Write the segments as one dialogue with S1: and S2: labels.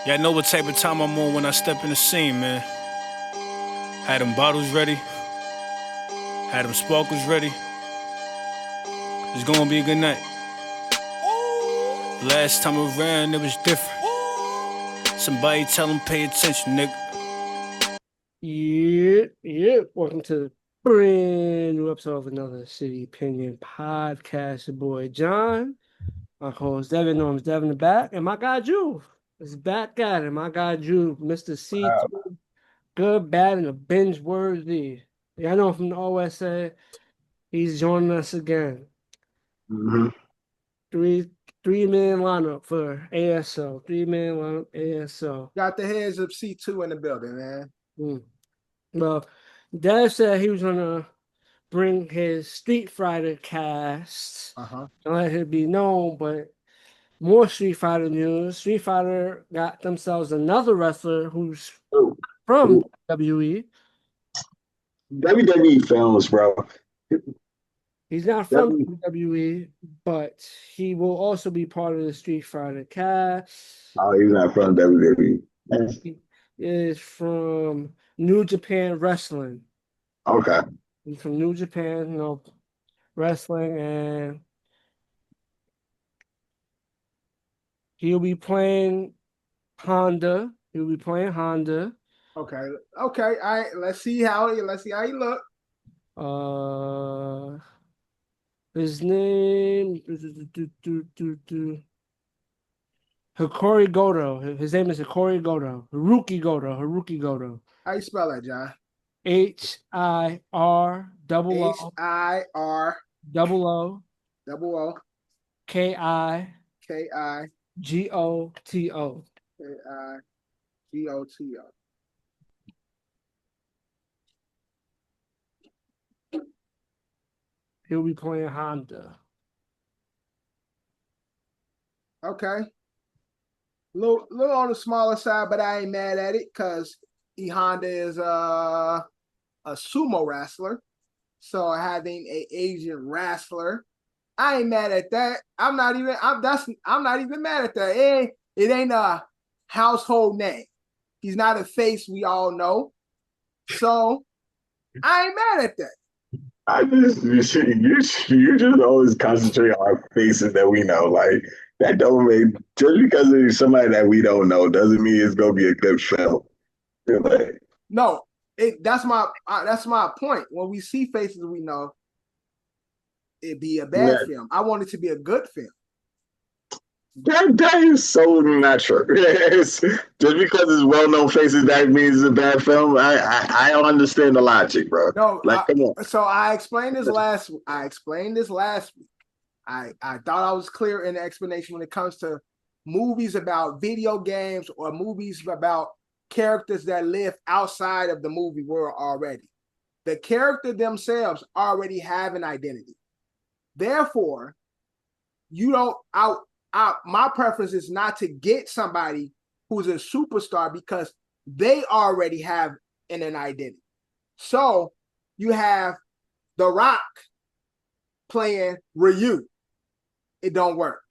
S1: Y'all know what type of time I'm on when I step in the scene, man. Had them bottles ready, had them sparkles ready. It's gonna be a good night. Last time around, it was different. Somebody tell them pay attention, nigga.
S2: Yeah. Welcome to the brand new episode of another City Opinion podcast. Your boy John, my co-host Devin, known Devin the back, and my guy Juve is back at it. My guy Juve, Mr. C2, good, bad, and a binge worthy. Yeah, I know from the OSA, he's joining us again.
S3: Mm-hmm.
S2: Three-man lineup for ASO. Three-man lineup ASO.
S3: Got the heads of C2 in the building, man.
S2: Well, Dev said he was gonna bring his Street Fighter cast and let it be known, but more Street Fighter news. Street Fighter got themselves another wrestler who's from WWE.
S3: WWE films, bro.
S2: He's not from WWE, but he will also be part of the Street Fighter cast.
S3: Oh, he's not from WWE.
S2: He is from New Japan Wrestling.
S3: Okay.
S2: He's from New Japan, wrestling, and he'll be playing Honda.
S3: Okay. All right. Let's see how he look.
S2: His name Hikori Goto. His name is Hikori Goto. Haruki Goto.
S3: How you spell that, John?
S2: HIR double O
S3: HIR
S2: double O
S3: KI
S2: GOTO.
S3: KIGOTO.
S2: He'll be playing Honda.
S3: Okay. Little on the smaller side, but I ain't mad at it because Honda is a sumo wrestler. So having an Asian wrestler, I ain't mad at that. I'm not even mad at that. It ain't a household name. He's not a face we all know. So I ain't mad at that. You just always concentrate on faces that we know. Like that don't make just because it's somebody that we don't know doesn't mean it's gonna be a good film. Like, no, that's my point. When we see faces we know, it'd be a bad film. I want it to be a good film. That is so not true. Just because it's well-known faces, that means it's a bad film. I don't understand the logic, bro. No, come on. So I explained this last week. I thought I was clear in the explanation when it comes to movies about video games or movies about characters that live outside of the movie world already. The character themselves already have an identity. Therefore, you don't my preference is not to get somebody who's a superstar because they already have an identity. So you have The Rock playing Ryu. It don't work.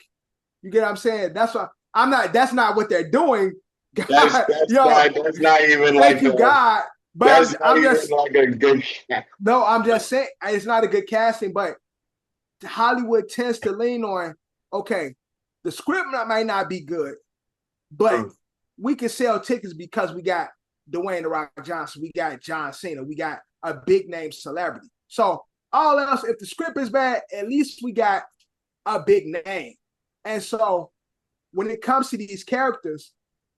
S3: You get what I'm saying? That's not what they're doing. That's not even like God. But I'm just like a good. No, I'm just saying it's not a good casting, but Hollywood tends to lean on, okay, the script might not be good, but we can sell tickets because we got Dwayne "The Rock" Johnson, we got John Cena, we got a big name celebrity. So all else, if the script is bad, at least we got a big name. And so when it comes to these characters,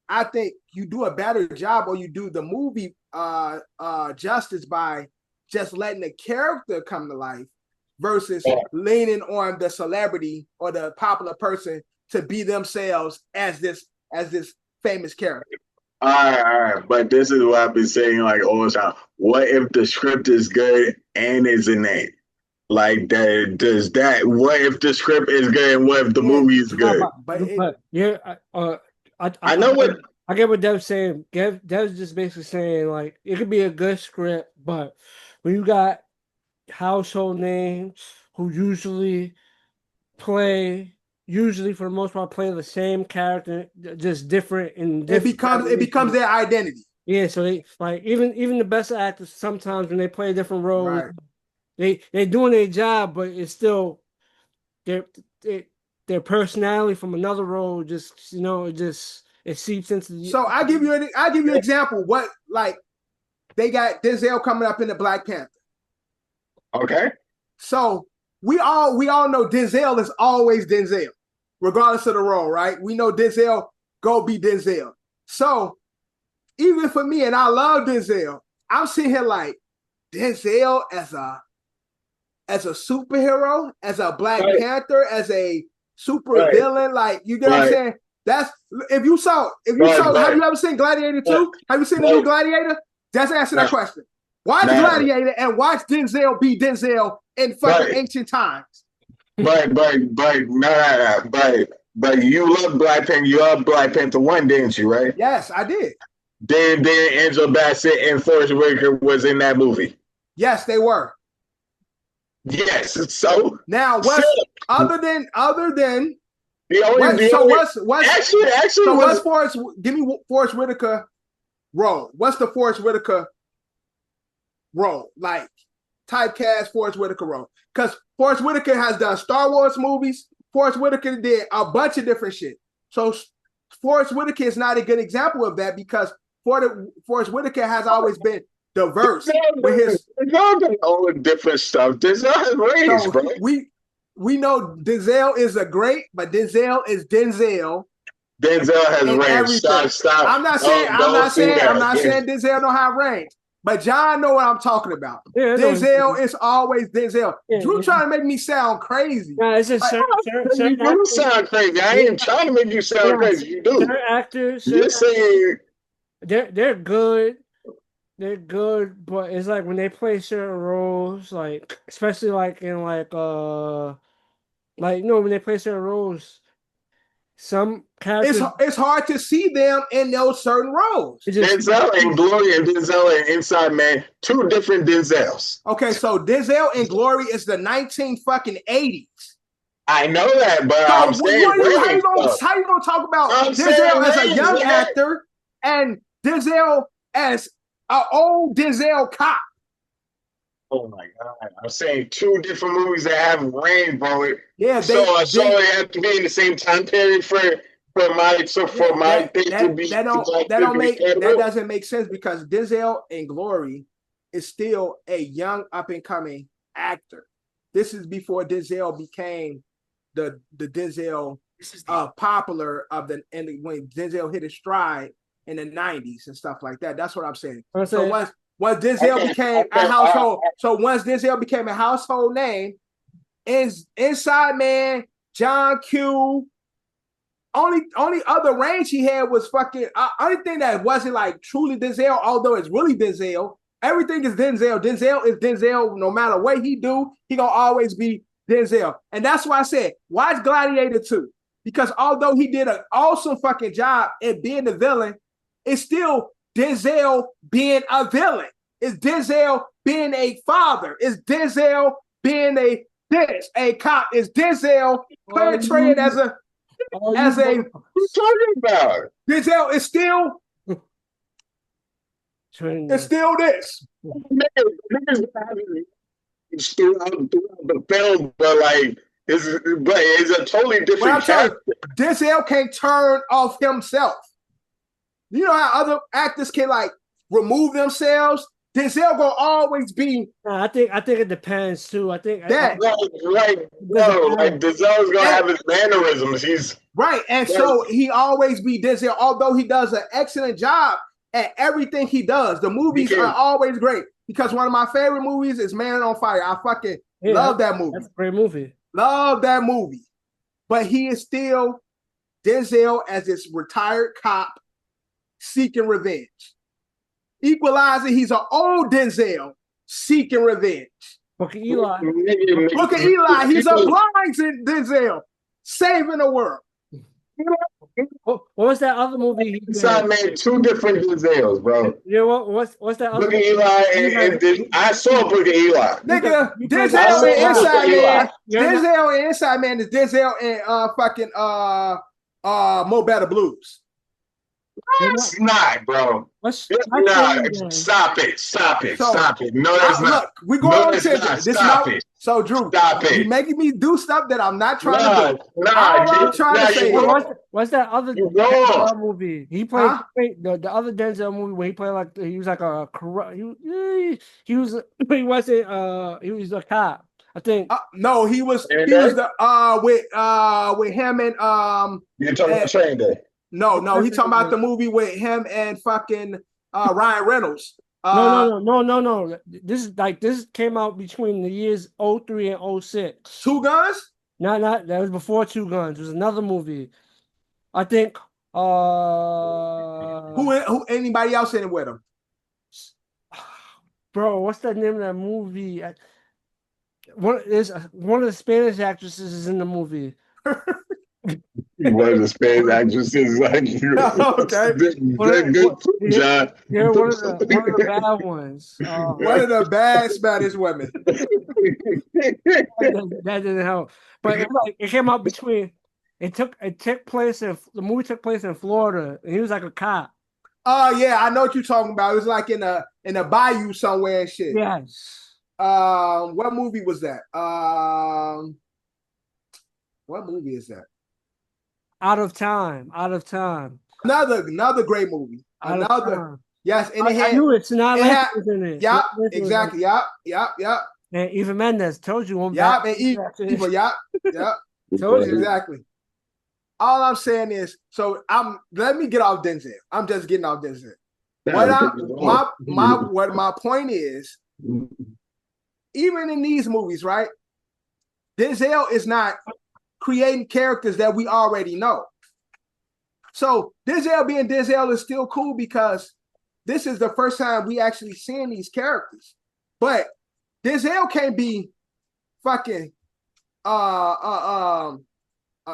S3: I think you do a better job, or you do the movie justice by just letting the character come to life versus leaning on the celebrity or the popular person to be themselves as this famous character. All right. But this is what I've been saying like all the time. What if the script is good and it's a name? Like that, does that? What if the script is good and what if the movie is good?
S2: I know what I get what Dev's saying. Dev's just basically saying like it could be a good script, but when you got household names who usually play, usually for the most part play the same character, just different and
S3: It becomes their identity.
S2: Yeah, so they like even the best actors sometimes when they play different roles,
S3: Right.
S2: they doing their job, but it's still their their personality from another role. Just it seeps into the.
S3: So I give you an example. What like they got Denzel coming up in the Black Panther.
S4: Okay.
S3: So we all know Denzel is always Denzel, regardless of the role, right? We know Denzel go be Denzel. So even for me, and I love Denzel, I'm sitting here like Denzel as a superhero, as a Black Panther, as a super villain, like you get what I'm saying? That's have you ever seen Gladiator 2? Have you seen the new Gladiator? Just answer that question. Watch Gladiator and watch Denzel be Denzel in fucking ancient times.
S4: But you love Black Panther. You love Black Panther 1, didn't you? Right?
S3: Yes, I did.
S4: Then Angela Bassett and Forrest Whitaker was in that movie.
S3: Yes, they were.
S4: Yes. So
S3: now what's other than Forrest? Give me Forrest Whitaker role. What's the Forrest Whitaker role? Like typecast Forrest Whitaker role. Because Forrest Whitaker has done Star Wars movies. Forrest Whitaker did a bunch of different shit. So Forrest Whitaker is not a good example of that because Forrest Whitaker has always been diverse with his
S4: all different stuff. Denzel has range, bro.
S3: We know Denzel is a great, but Denzel is Denzel.
S4: Denzel has range. Stop.
S3: I'm not saying Denzel don't have range, but John know what I'm talking about. Yeah, Denzel is always Denzel. Yeah, Drew trying to make me sound crazy.
S2: No, it's just
S4: you do sound crazy. I ain't trying to make you sound crazy. You do.
S2: Certain actors,
S4: you're saying
S2: they're good. They're good, but it's like when they play certain roles, like especially like in when they play certain roles, some characters
S3: it's hard to see them in those certain roles.
S4: Denzel and Glory and Denzel and Inside Man, two different Denzels.
S3: Okay, so Denzel and Glory is the 1980s.
S4: I know that, but
S3: so
S4: I'm saying
S3: how you gonna talk about Denzel as a young actor and Denzel as an old Denzel cop?
S4: Oh my God! I'm saying two different movies that have range, bro.
S3: Yeah,
S4: so they have to be in the same time period for my thing to be.
S3: That doesn't make sense because Denzel and Glory is still a young up and coming actor. This is before Denzel became the Denzel popular when Denzel hit his stride in the 90s and stuff like that. That's what I'm saying. So once Denzel became a household, once Denzel became a household name, Inside Man, John Q, only other range he had was fucking only thing that wasn't like truly Denzel, although it's really Denzel. Everything is Denzel. Denzel is Denzel. No matter what he do, he gonna always be Denzel. And that's why I said watch Gladiator 2. Because although he did an awesome fucking job at being the villain, it's still Denzel being a villain. It's Denzel being a father. It's Denzel being a cop. It's Denzel portrayed as a
S4: what are you talking about?
S3: Denzel is still it's still this.
S4: Throughout the film, but it's a totally different character.
S3: Denzel can't turn off himself. You know how other actors can remove themselves? Denzel gonna always be.
S2: I think it depends too. I think
S4: Denzel's gonna have his mannerisms. He's
S3: right, and so he always be Denzel. Although he does an excellent job at everything he does, the movies are always great. Because one of my favorite movies is Man on Fire. I fucking love that movie.
S2: That's a great movie.
S3: Love that movie, but he is still Denzel as this retired cop seeking revenge. Equalizer, he's an old Denzel seeking revenge.
S2: Look at Eli.
S3: He's a blind Denzel saving the world.
S2: What was that other movie he
S4: So I
S2: did?
S4: made two different Denzels, bro.
S2: You know what's that other
S4: Book of Eli and I saw Book of Eli.
S3: Nigga,
S2: you played
S3: Denzel
S4: that-
S3: and Inside Man.
S2: You're not-
S3: Denzel and Inside Man is Denzel and fucking Mo Better Blues.
S4: It's not, bro.
S2: What's
S4: It's
S2: my
S4: not.
S2: thing then?
S4: Stop it. Stop it.
S3: So,
S4: Stop it. No, that's not.
S3: Look, we going
S4: No,
S3: on
S4: it's
S3: tangent.
S4: not.
S3: This is
S4: Stop
S3: not
S4: it.
S3: so Drew.
S4: Stop
S3: You
S4: it.
S3: making me do stuff that I'm not trying to do.
S4: Nah,
S3: All I'm trying to say
S4: you
S3: is-
S4: wrong.
S2: What's that other
S4: You wrong.
S2: Denzel movie? He played
S3: Huh?
S2: the other Denzel movie where he played like he was like a he was he wasn't he was a cop. I think
S3: No, he was
S4: And
S3: the with him and
S4: You're talking about Training Day.
S3: no, he talking about the movie with him and fucking Ryan Reynolds.
S2: No. This came out between the years 03 and 06.
S3: Two Guns?
S2: Not that was before Two Guns. It was another movie. I think
S3: Who anybody else in it with him?
S2: bro, what's the name of that movie? One of the Spanish actresses is in the movie.
S4: One of the Spanish actresses like you.
S3: Okay.
S4: Good, John.
S2: Yeah, one of the bad ones.
S3: One of the bad Spanish women.
S2: That didn't help. But it came out between. The movie took place in Florida, and he was like a cop.
S3: Oh yeah, I know what you're talking about. It was like in a bayou somewhere and shit.
S2: Yes.
S3: What movie was that? What movie is that?
S2: Out of Time.
S3: Another great movie.
S2: Out of
S3: Another
S2: Time.
S3: yes, and
S2: I knew it. Cenat was in it.
S3: Yep,
S2: Cenat was
S3: exactly.
S2: in it.
S3: Yep.
S2: And Eva Mendes told you one
S3: Yep,
S2: back.
S3: and evil. Yep.
S2: Told you.
S3: Exactly. All I'm saying is, so let me get off Denzel. I'm just getting off Denzel. What my point is, even in these movies, right? Denzel is not creating characters that we already know. So Denzel being Denzel is still cool because this is the first time we actually seeing these characters. But Denzel can't be fucking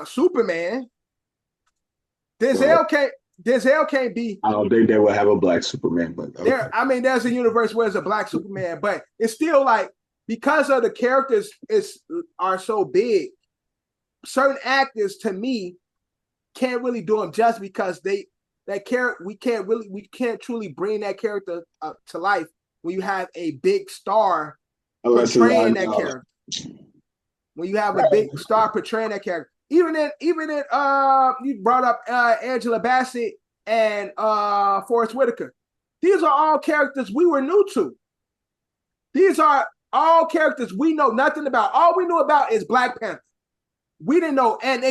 S3: Superman. Denzel can't be.
S4: I don't think they will have a black Superman, but okay.
S3: There's a universe where there's a black Superman, but it's still like because of the characters are so big. Certain actors, to me, can't really do them just because we can't truly bring that character to life when you have a big star portraying that character. When you have a big star portraying that character. Even in you brought up Angela Bassett and Forrest Whitaker. These are all characters we were new to. These are all characters we know nothing about. All we knew about is Black Panther. We didn't know, and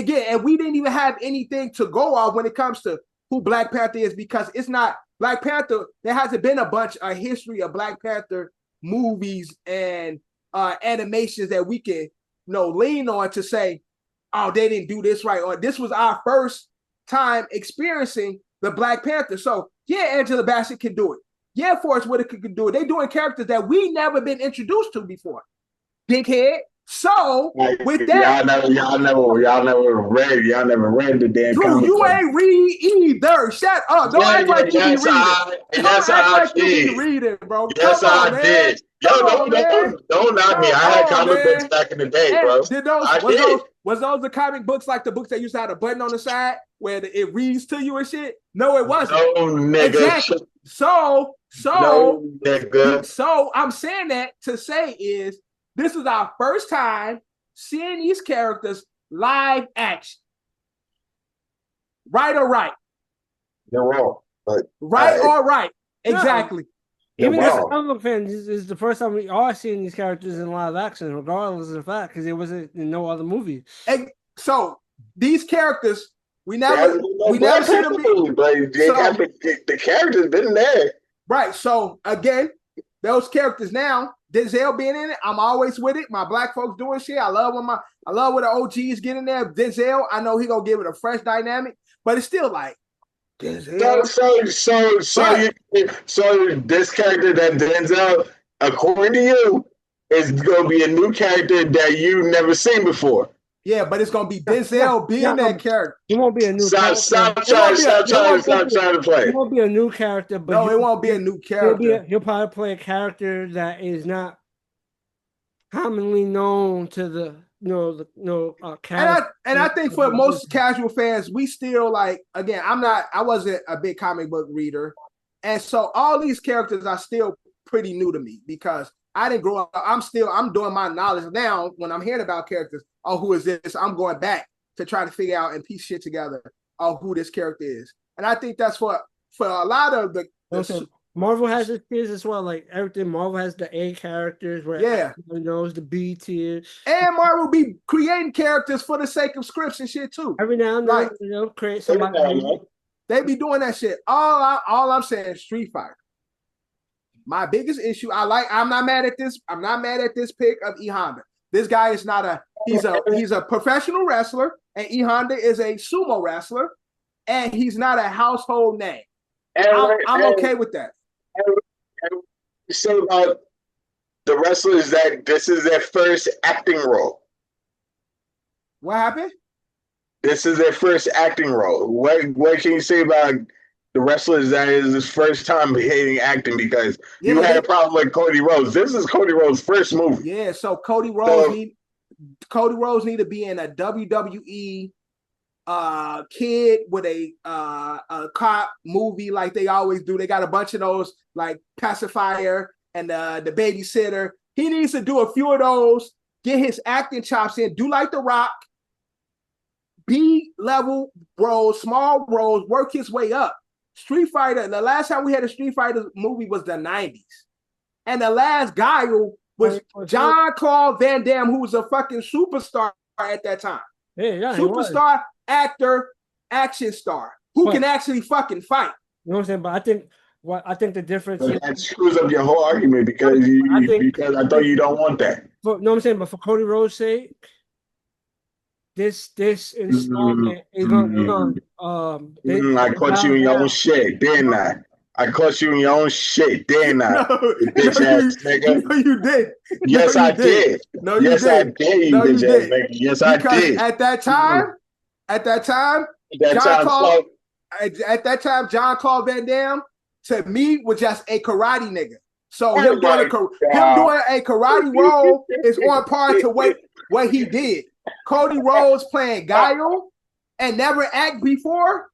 S3: we didn't even have anything to go off when it comes to who Black Panther is because it's not Black Panther. There hasn't been a history of Black Panther movies and animations that we can lean on to say, oh, they didn't do this right, or this was our first time experiencing the Black Panther. So yeah, Angela Bassett can do it. Yeah, Forrest Whitaker can do it. They're doing characters that we never been introduced to before. Big head. So with that,
S4: y'all never read the damn
S3: Drew,
S4: comic
S3: you
S4: book.
S3: ain't read either. Shut up. Don't act like you be reading.
S4: Yes, I did.
S3: Reading, bro.
S4: Yes,
S3: Come on,
S4: I
S3: man.
S4: did. Yo, don't knock me. I had comic books back in the day, bro.
S3: Was those the comic books like the books that used to have a button on the side where it reads to you and shit? No, it wasn't.
S4: No, nigga.
S3: Exactly. So I'm saying that to say is this is our first time seeing these characters live action. Right or right?
S4: You're wrong.
S3: Right or right. Exactly.
S2: Even as a comic book fan, this is the first time we are seeing these characters in live action, regardless of the fact, because it wasn't in no other movie.
S3: And so these characters, we never see them.
S4: The characters been there.
S3: Right. So again, those characters now, Denzel being in it, I'm always with it. My black folks doing shit. I love when the OGs get in there. Denzel, I know he gonna give it a fresh dynamic, but it's still like Denzel.
S4: So this character that Denzel, according to you, is gonna be a new character that you've never seen before.
S3: Yeah, but it's gonna be Denzel being that character.
S2: It won't be a new character.
S4: Stop trying to play.
S2: It won't be a new character, but
S3: no, it won't be a new character.
S2: He'll probably play a character that is not commonly known to the character.
S3: And I think for most casual fans, we still like, again, I wasn't a big comic book reader. And so all these characters are still pretty new to me because I didn't grow up. I'm doing my knowledge now when I'm hearing about characters. Oh, who is this? I'm going back to try to figure out and piece shit together of who this character is. And I think that's for a lot of the
S2: Marvel has its tiers as well. Like everything, Marvel has the A characters where everyone knows the B tier.
S3: And Marvel be creating characters for the sake of scripts and shit too.
S2: Every now and then, create somebody.
S3: They be doing that shit. All I'm saying is Street Fighter. My biggest issue, I'm not mad at this. I'm not mad at this pick of E Honda. This guy is not he's a professional wrestler, and E Honda is a sumo wrestler, and he's not a household name. I'm okay with that.
S4: You say about the wrestlers that this is their first acting role.
S3: What happened?
S4: This is their first acting role. What can you say about the wrestlers that is his first time hating acting? Because you had a problem with Cody Rhodes. This is Cody Rhodes' first movie.
S3: Yeah, so Cody Rhodes need to be in a WWE kid with a cop movie like they always do. They got a bunch of those like Pacifier and the Babysitter. He needs to do a few of those, get his acting chops in, do like The Rock, B-level roles, small roles, work his way up. Street Fighter, the last time we had a Street Fighter movie was the 90s. And the last Guile was Jean-Claude Van Damme, who was a fucking superstar at that time.
S2: Yeah,
S3: superstar, actor, action star, who can actually fucking fight.
S2: You know what I'm saying? But I think the difference is
S4: that screws up your whole argument because I thought you don't want that.
S2: But no, I'm saying, but for Cody Rhodes' sake, this installment is going.
S4: I caught you in your own shit, didn't I? I caught you in your own shit, didn't I? Bitch ass nigga.
S3: No, you did.
S4: Yes, I did.
S3: No, you did.
S4: Yes, I did, you bitch ass nigga. Yes, I did.
S3: At that time, Jean-Claude Van Damme, to me, was just a karate nigga. So him doing a karate role is on par to what he did. Cody Rhodes playing Guile and never act before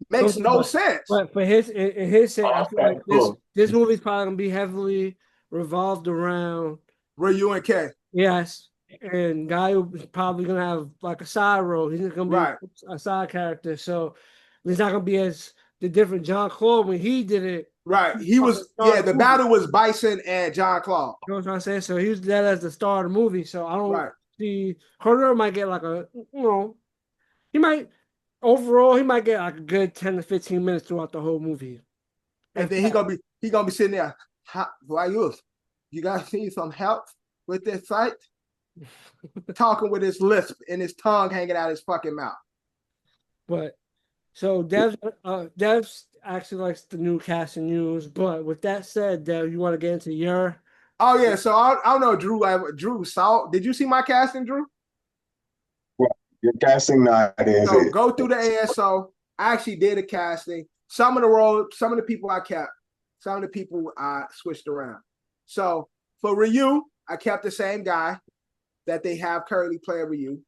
S3: makes no sense.
S2: But for his sake, I feel like this movie's probably gonna be heavily revolved around
S3: Ryu and K.
S2: Yes, and Guile is probably gonna have like a side role. He's not gonna be a side character, so he's not gonna be as the different Jean-Claude when he did it.
S3: Right, he was the battle was Bison and Jean-Claude.
S2: You know what I'm saying? So he was that as the star of the movie. So I don't see Carter might get like he might get like a good 10 to 15 minutes throughout the whole movie.
S3: And then he gonna be sitting there. Why you guys need some help with this fight? Talking with his lisp and his tongue hanging out his fucking mouth.
S2: But so Dev's actually likes the new casting news. But with that said, Dev, you want to get into your?
S3: Oh yeah, so I don't know, Drew saw. Did you see my casting, Drew?
S4: Well, your casting, no, I didn't.
S3: So go through the ASO. I actually did a casting. Some of the roles, some of the people I kept, some of the people I switched around. So for Ryu, I kept the same guy that they have currently playing Ryu.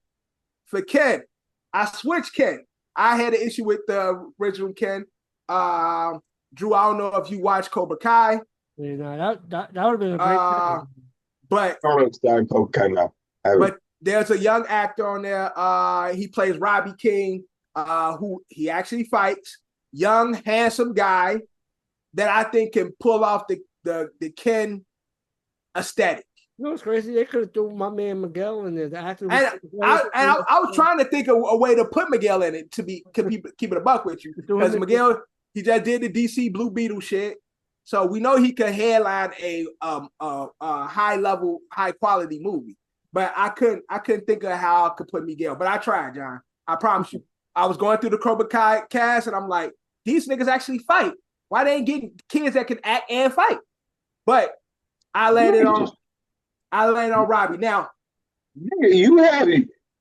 S3: For Ken, I switched Ken. I had an issue with the original Ken. Drew, I don't know if you watched Cobra Kai.
S2: Yeah, that would have been a great
S3: but there's a young actor on there. He plays Robbie King, who he actually fights. Young, handsome guy that I think can pull off the Ken aesthetic.
S2: You know what's crazy? They could have thrown my man Miguel in there. The actor.
S3: I was trying to think of a way to put Miguel in it to keep it a buck with you, because Miguel, he just did the DC Blue Beetle shit, so we know he could headline a high level, high quality movie. But I couldn't think of how I could put Miguel. But I tried, John. I promise you. I was going through the Cobra Kai cast, and I'm like, these niggas actually fight. Why they ain't getting kids that can act and fight? But I landed on Robbie. Now,
S4: you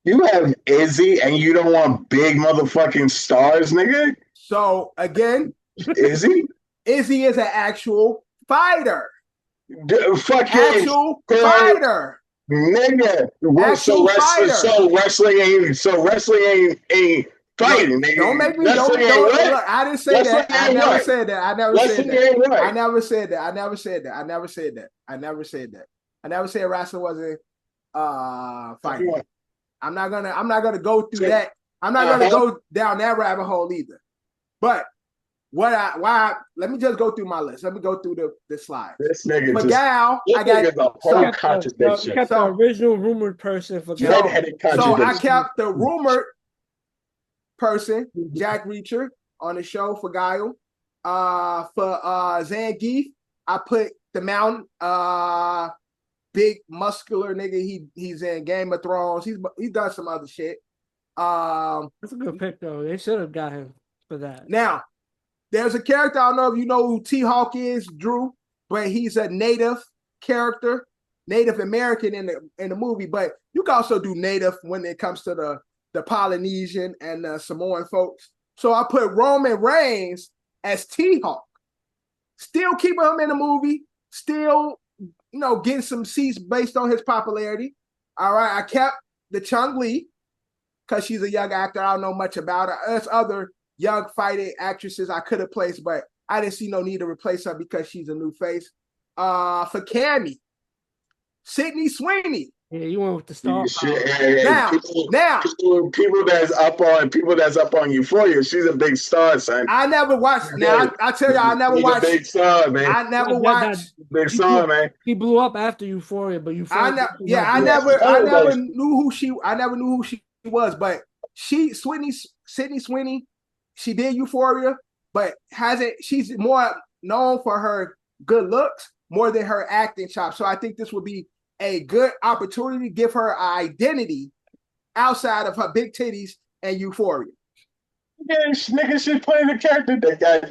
S4: You have Izzy and you don't want big motherfucking stars, nigga?
S3: So again,
S4: Izzy?
S3: Izzy is an actual fighter.
S4: Fucking
S3: Actual fighter.
S4: Nigga.
S3: Actual fighter.
S4: So wrestling ain't fighting, nigga.
S3: Don't make me
S4: Wrestling
S3: don't
S4: ain't what?
S3: look, I didn't say
S4: Wrestling
S3: that. I
S4: ain't
S3: never
S4: what?
S3: said that. I never
S4: Wrestling
S3: said that.
S4: ain't what?
S3: I never said that. I never said that. I never said that. I never said that. I never said wrestling wasn't fighting. I'm not gonna go through that. I'm not gonna go down that rabbit hole either. But let me just go through my list. Let me go through the slides.
S4: This nigga
S3: Miguel,
S4: I got a whole contradiction.
S2: You kept the original rumored person for
S4: Redheaded
S3: So I
S4: contradiction.
S3: kept the rumored person, Jack Reacher, on the show for Guile. For Zangief, I put the mountain, big muscular nigga. He's in Game of Thrones. He's done some other shit.
S2: That's a good pick though. They should have got him for that.
S3: Now, there's a character, I don't know if you know who T-Hawk is, Drew, but he's a native character, Native American in the movie, but you can also do native when it comes to the Polynesian and Samoan folks. So I put Roman Reigns as T-Hawk. Still keeping him in the movie, still, getting some seats based on his popularity. All right, I kept the Chung Lee because she's a young actor. I don't know much about her. There's other young fighting actresses I could have placed, but I didn't see no need to replace her because she's a new face. For Cammy, Sydney Sweeney.
S2: Yeah, you went with the star
S4: People that's up on Euphoria. She's a big star, son.
S3: I never watched. Now I tell you, I never watched.
S4: Big star, man.
S3: I never watched.
S4: Big star, man.
S2: He blew up after Euphoria, but Euphoria.
S3: I never knew who she. I never knew who she was, but Sydney Sweeney. She did Euphoria, but she's more known for her good looks more than her acting chops. So I think this would be a good opportunity to give her an identity outside of her big titties and Euphoria.
S4: Yeah, nigga, she's playing the character that got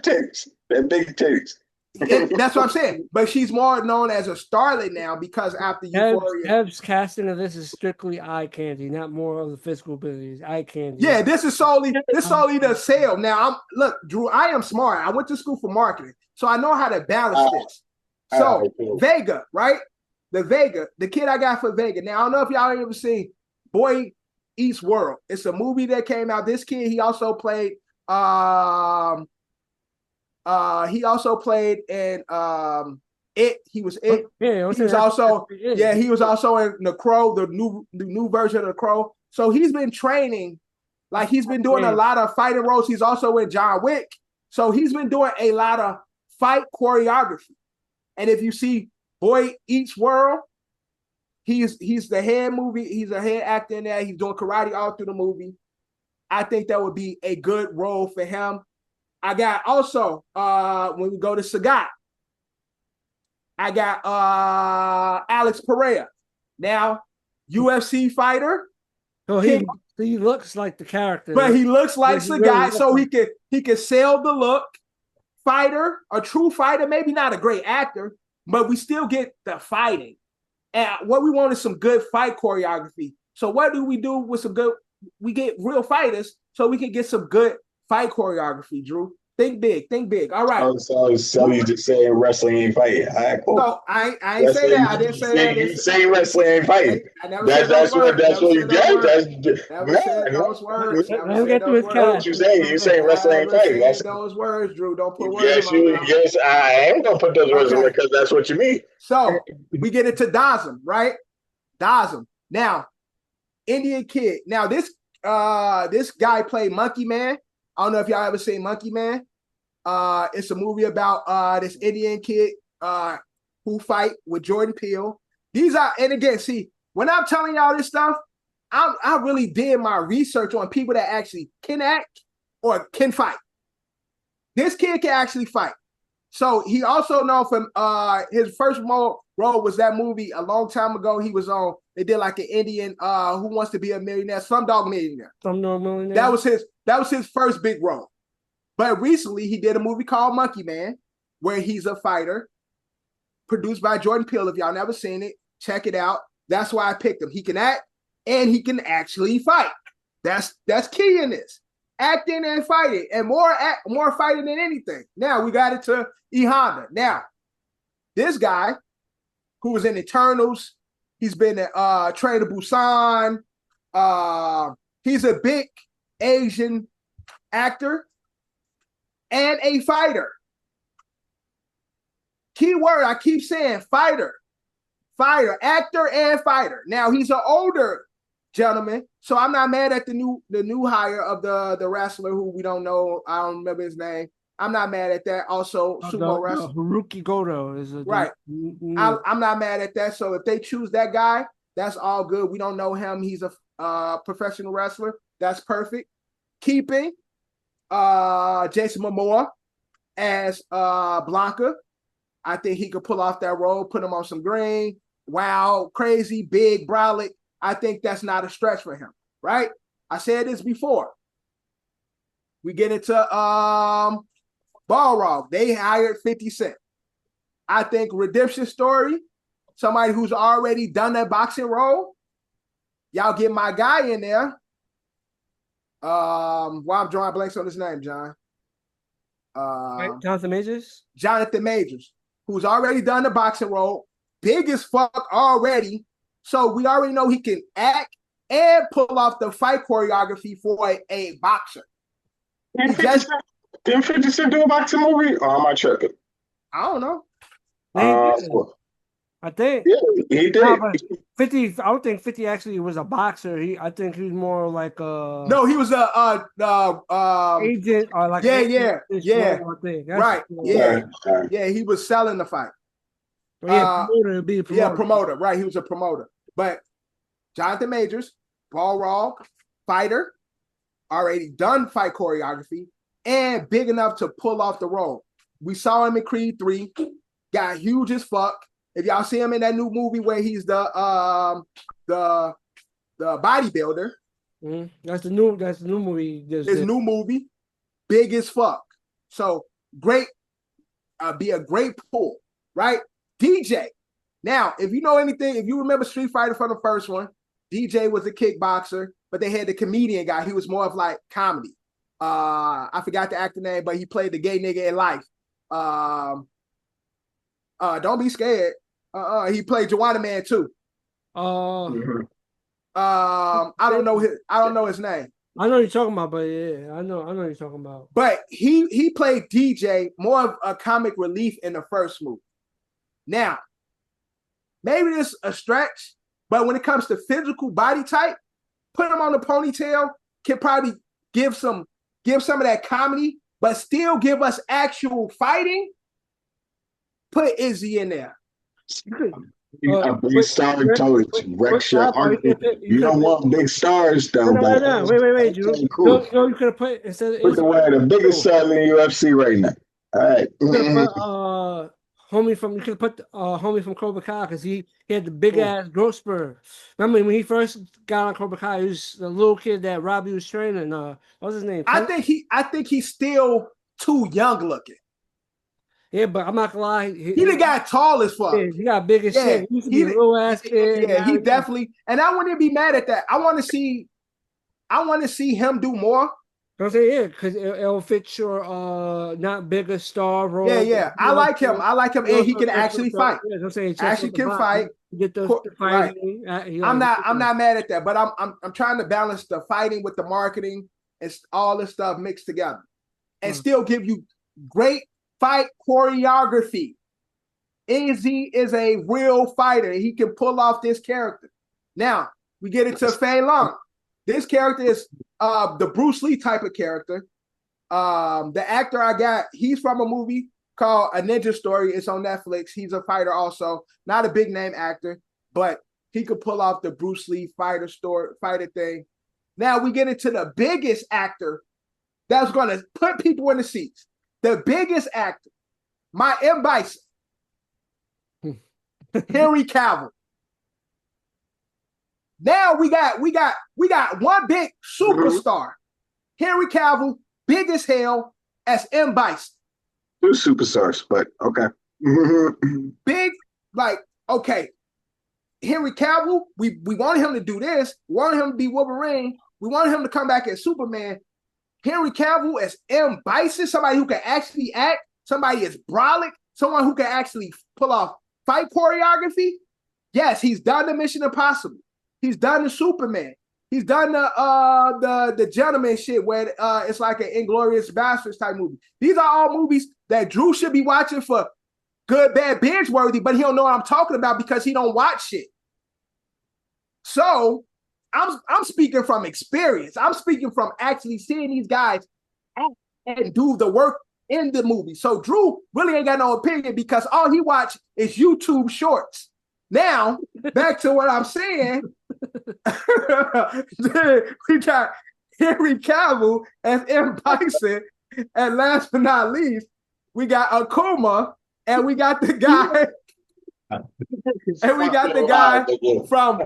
S4: titties, that big titties.
S3: That's what I'm saying. But she's more known as a starlet now because after Euphoria.
S2: Ev's casting of this is strictly eye candy, not more of the physical abilities. Eye candy.
S3: Yeah, this is solely the sale. Now, look, Drew, I am smart. I went to school for marketing, so I know how to balance this. So, Vega, right? The kid I got for Vega. Now, I don't know if y'all ever seen Boy Eats World. It's a movie that came out. This kid, he also played in It. He was It.
S2: Yeah,
S3: he was also in The Crow, the new version of The Crow. So he's been training, like he's been doing a lot of fighting roles. He's also in John Wick. So he's been doing a lot of fight choreography. And if you see Boy Eats World, he's the head movie. He's a head actor in there. He's doing karate all through the movie. I think that would be a good role for him. I got also, when we go to Sagat, I got Alex Pereira. Now, UFC fighter.
S2: So he looks like the character.
S3: But he looks like Sagat, so he can sell the look. Fighter, a true fighter, maybe not a great actor, but we still get the fighting. And what we want is some good fight choreography. So what do we do with some good? We get real fighters so we can get some good fight choreography, Drew. Think big. All right.
S4: So you just saying wrestling ain't fighting. All right, cool.
S3: No, I ain't say that. I didn't say that.
S4: You say wrestling ain't fighting.
S3: I never said
S4: that's what you get.
S3: Those words.
S2: Let get to his
S4: What you saying? You saying wrestling ain't fighting. That's
S3: those words, Drew. Don't put words in my mouth.
S4: Yes, I am gonna put those words in there because that's what you mean.
S3: So we get into Dazim, right? Dazim. Now, Indian kid. Now this guy played Monkey Man. I don't know if y'all ever seen Monkey Man. It's a movie about this Indian kid who fight with Jordan Peele. And again, see, when I'm telling y'all this stuff, I really did my research on people that actually can act or can fight. This kid can actually fight. So he also known from his first role was that movie a long time ago. He was on. They did like an Indian Who Wants to Be a Millionaire, Slumdog Millionaire.
S2: Slumdog Millionaire.
S3: That was his first big role. But recently he did a movie called Monkey Man, where he's a fighter, produced by Jordan Peele. If y'all never seen it, check it out. That's why I picked him. He can act. and he can actually fight. That's key in this. Acting and fighting, and more fighting than anything. Now we got it to E Honda. Now, this guy who was in Eternals, he's been in Train to Busan. He's a big Asian actor and a fighter. Key word, I keep saying fighter, actor and fighter. Now he's an older gentleman, so I'm not mad at the new hire of the wrestler who we don't know. I don't remember his name. I'm not mad at that. Also, sumo wrestler
S2: Haruki Goto is
S3: right. I'm not mad at that. So if they choose that guy, that's all good. We don't know him. He's a professional wrestler. That's perfect. Keeping Jason Momoa as Blanca. I think he could pull off that role, put him on some green. Wow, crazy, big, brolic. I think that's not a stretch for him, right? I said this before. We get into Balrog. They hired 50 Cent. I think redemption story, somebody who's already done that boxing role. Y'all get my guy in there. Why I'm drawing blanks on his name, John.
S2: Jonathan Majors?
S3: Jonathan Majors, who's already done the boxing role, big as fuck already. So we already know he can act and pull off the fight choreography for a boxer.
S4: Didn't 50 Cent do a boxing movie? Or am I tripping?
S3: I don't know.
S2: I think.
S4: Yeah, he did.
S2: No, 50. I don't think 50 actually was a boxer. I think he was more like a.
S3: No, he was a
S2: agent or like.
S3: Yeah. Right. Yeah.
S4: Right.
S3: Yeah. He was selling the fight.
S2: Promoter.
S3: Promoter. Right. He was a promoter. But Jonathan Majors, Balrog, fighter, already done fight choreography, and big enough to pull off the role. We saw him in Creed 3, got huge as fuck. If y'all see him in that new movie where he's the bodybuilder,
S2: that's the new movie.
S3: His new movie, big as fuck. So great, be a great pull, right? DJ. Now, if you know anything, if you remember Street Fighter from the first one, DJ was a kickboxer, but they had the comedian guy. He was more of like comedy. I forgot the actor name, but he played the gay nigga in Life. Don't be scared. He played Joanna Man too. I don't know his name.
S2: I know what you're talking about, but yeah, I know what you're talking about.
S3: But he played DJ, more of a comic relief in the first movie. Now, maybe this is a stretch, but when it comes to physical body type, put him on the ponytail, can probably give some of that comedy, but still give us actual fighting. Put Izzy in there.
S4: A big star told you, Rex your argument. You don't want big stars, though.
S2: No. Wait, Drew.
S4: Cool.
S2: No, you could have put instead.
S4: Put the biggest star in the UFC right now. All right.
S2: You could have put homie from Cobra Kai because he had the big ass growth spur. Remember when he first got on Cobra Kai, he was the little kid that Robbie was training. What's his name?
S3: I think he's still too young looking.
S2: Yeah, but I'm not gonna lie.
S3: He done got tall as fuck.
S2: Yeah, he got big as shit. He used to be a little ass kid.
S3: Yeah, he definitely. And I wouldn't be mad at that. I want to see him do more.
S2: I'm saying because it'll fit your not bigger star role.
S3: Yeah. I like him, and he can actually fight.
S2: Yeah, I'm saying
S3: actually can fight.
S2: Get the fighting.
S3: Right. I'm not mad at that, but I'm trying to balance the fighting with the marketing and all this stuff mixed together, and still give you great fight choreography. Izzy is a real fighter. He can pull off this character. Now we get into Fei Long. This character is the Bruce Lee type of character. The actor I got, he's from a movie called A Ninja Story. It's on Netflix. He's a fighter also. Not a big name actor, but he could pull off the Bruce Lee fighter thing. Now we get into the biggest actor that's going to put people in the seats. The biggest actor, my M. Bison, Henry Cavill. Now we got one big superstar, Henry Cavill, big as hell as M. Bison.
S4: Two superstars, but okay.
S3: Big, like, okay. Henry Cavill, we wanted him to do this. We wanted him to be Wolverine. We wanted him to come back as Superman. Henry Cavill as M. Bison, somebody who can actually act. Somebody as Brolic, someone who can actually pull off fight choreography. Yes, he's done the Mission Impossible. He's done the Superman. He's done the Gentleman shit where it's like an Inglourious Basterds type movie. These are all movies that Drew should be watching for good, bad, binge worthy, but he don't know what I'm talking about because he don't watch shit. So I'm speaking from experience. I'm speaking from actually seeing these guys act and do the work in the movie. So Drew really ain't got no opinion because all he watched is YouTube shorts. Now, back to what I'm saying. We got Henry Cavill as M. Bison, and last but not least, we got Akuma, and we got the guy, from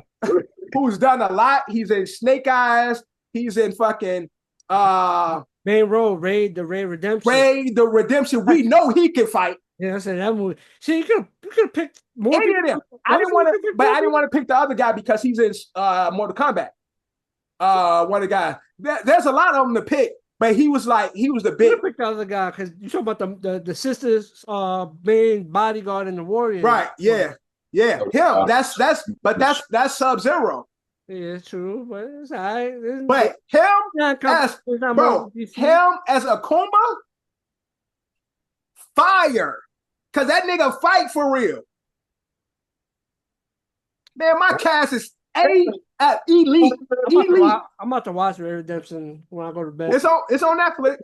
S3: who's done a lot. He's in Snake Eyes. He's in fucking
S2: main role, Raid the Redemption.
S3: Raid the Redemption. We know he can fight.
S2: Yeah, I said that movie. See, you could have picked more.
S3: Any of them. I didn't want to pick the other guy because he's in Mortal Kombat. One of the guys. There's a lot of them to pick, but he was the big.
S2: Pick the other guy because you talking about the sister's main bodyguard in the Warriors.
S3: Right? Yeah. Him. That's Sub-Zero.
S2: Yeah, true, but it's all right.
S3: But him as Akuma, fire. Because that nigga fight for real. Man, my cast is elite.
S2: I'm about to watch Red Redemption when I go to bed.
S3: It's on Netflix.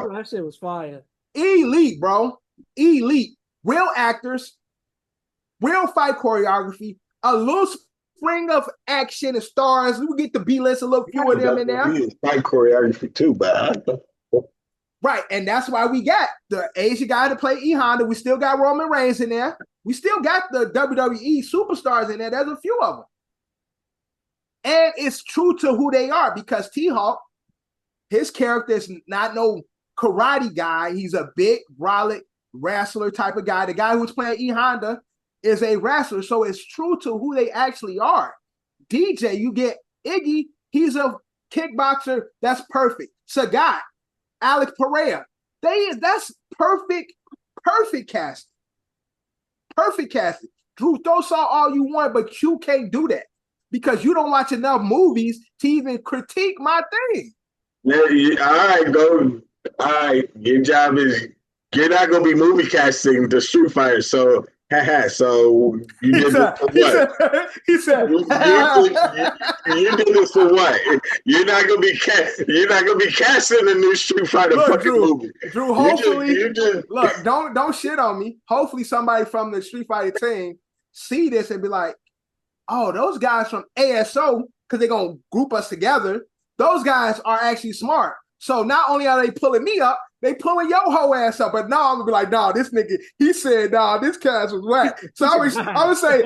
S2: That shit was fire.
S3: Elite, bro. Elite. Real actors. Real fight choreography. A little spring of action and stars. We get the B-list, a little few of them in there.
S4: Fight choreography too, but
S3: right, and that's why we got the Asian guy to play E Honda. We still got Roman Reigns in there. We still got the WWE superstars in there. There's a few of them. And it's true to who they are because T-Hawk, his character is not no karate guy. He's a big, brolic wrestler type of guy. The guy who's playing E Honda is a wrestler. So it's true to who they actually are. DJ, you get Iggy. He's a kickboxer. That's perfect. Sagat. Alex Pereira. That's perfect casting. Perfect casting. Drew, throw salt all you want, but you can't do that because you don't watch enough movies to even critique my thing.
S4: Yeah, all right, go. All right, your job is you're not gonna be movie casting the Street Fighter, so so you did this for what?
S3: He said
S4: you did this for what? You're not gonna be casting the new Street Fighter movie.
S3: Drew, hopefully, look, don't shit on me. Hopefully, somebody from the Street Fighter team see this and be like, "Oh, those guys from ASO," because they're gonna group us together. Those guys are actually smart. So not only are they pulling me up, they pulling your whole ass up. But now I'm gonna be like, nah, this nigga, he said, nah, this cast was whack. So I would say,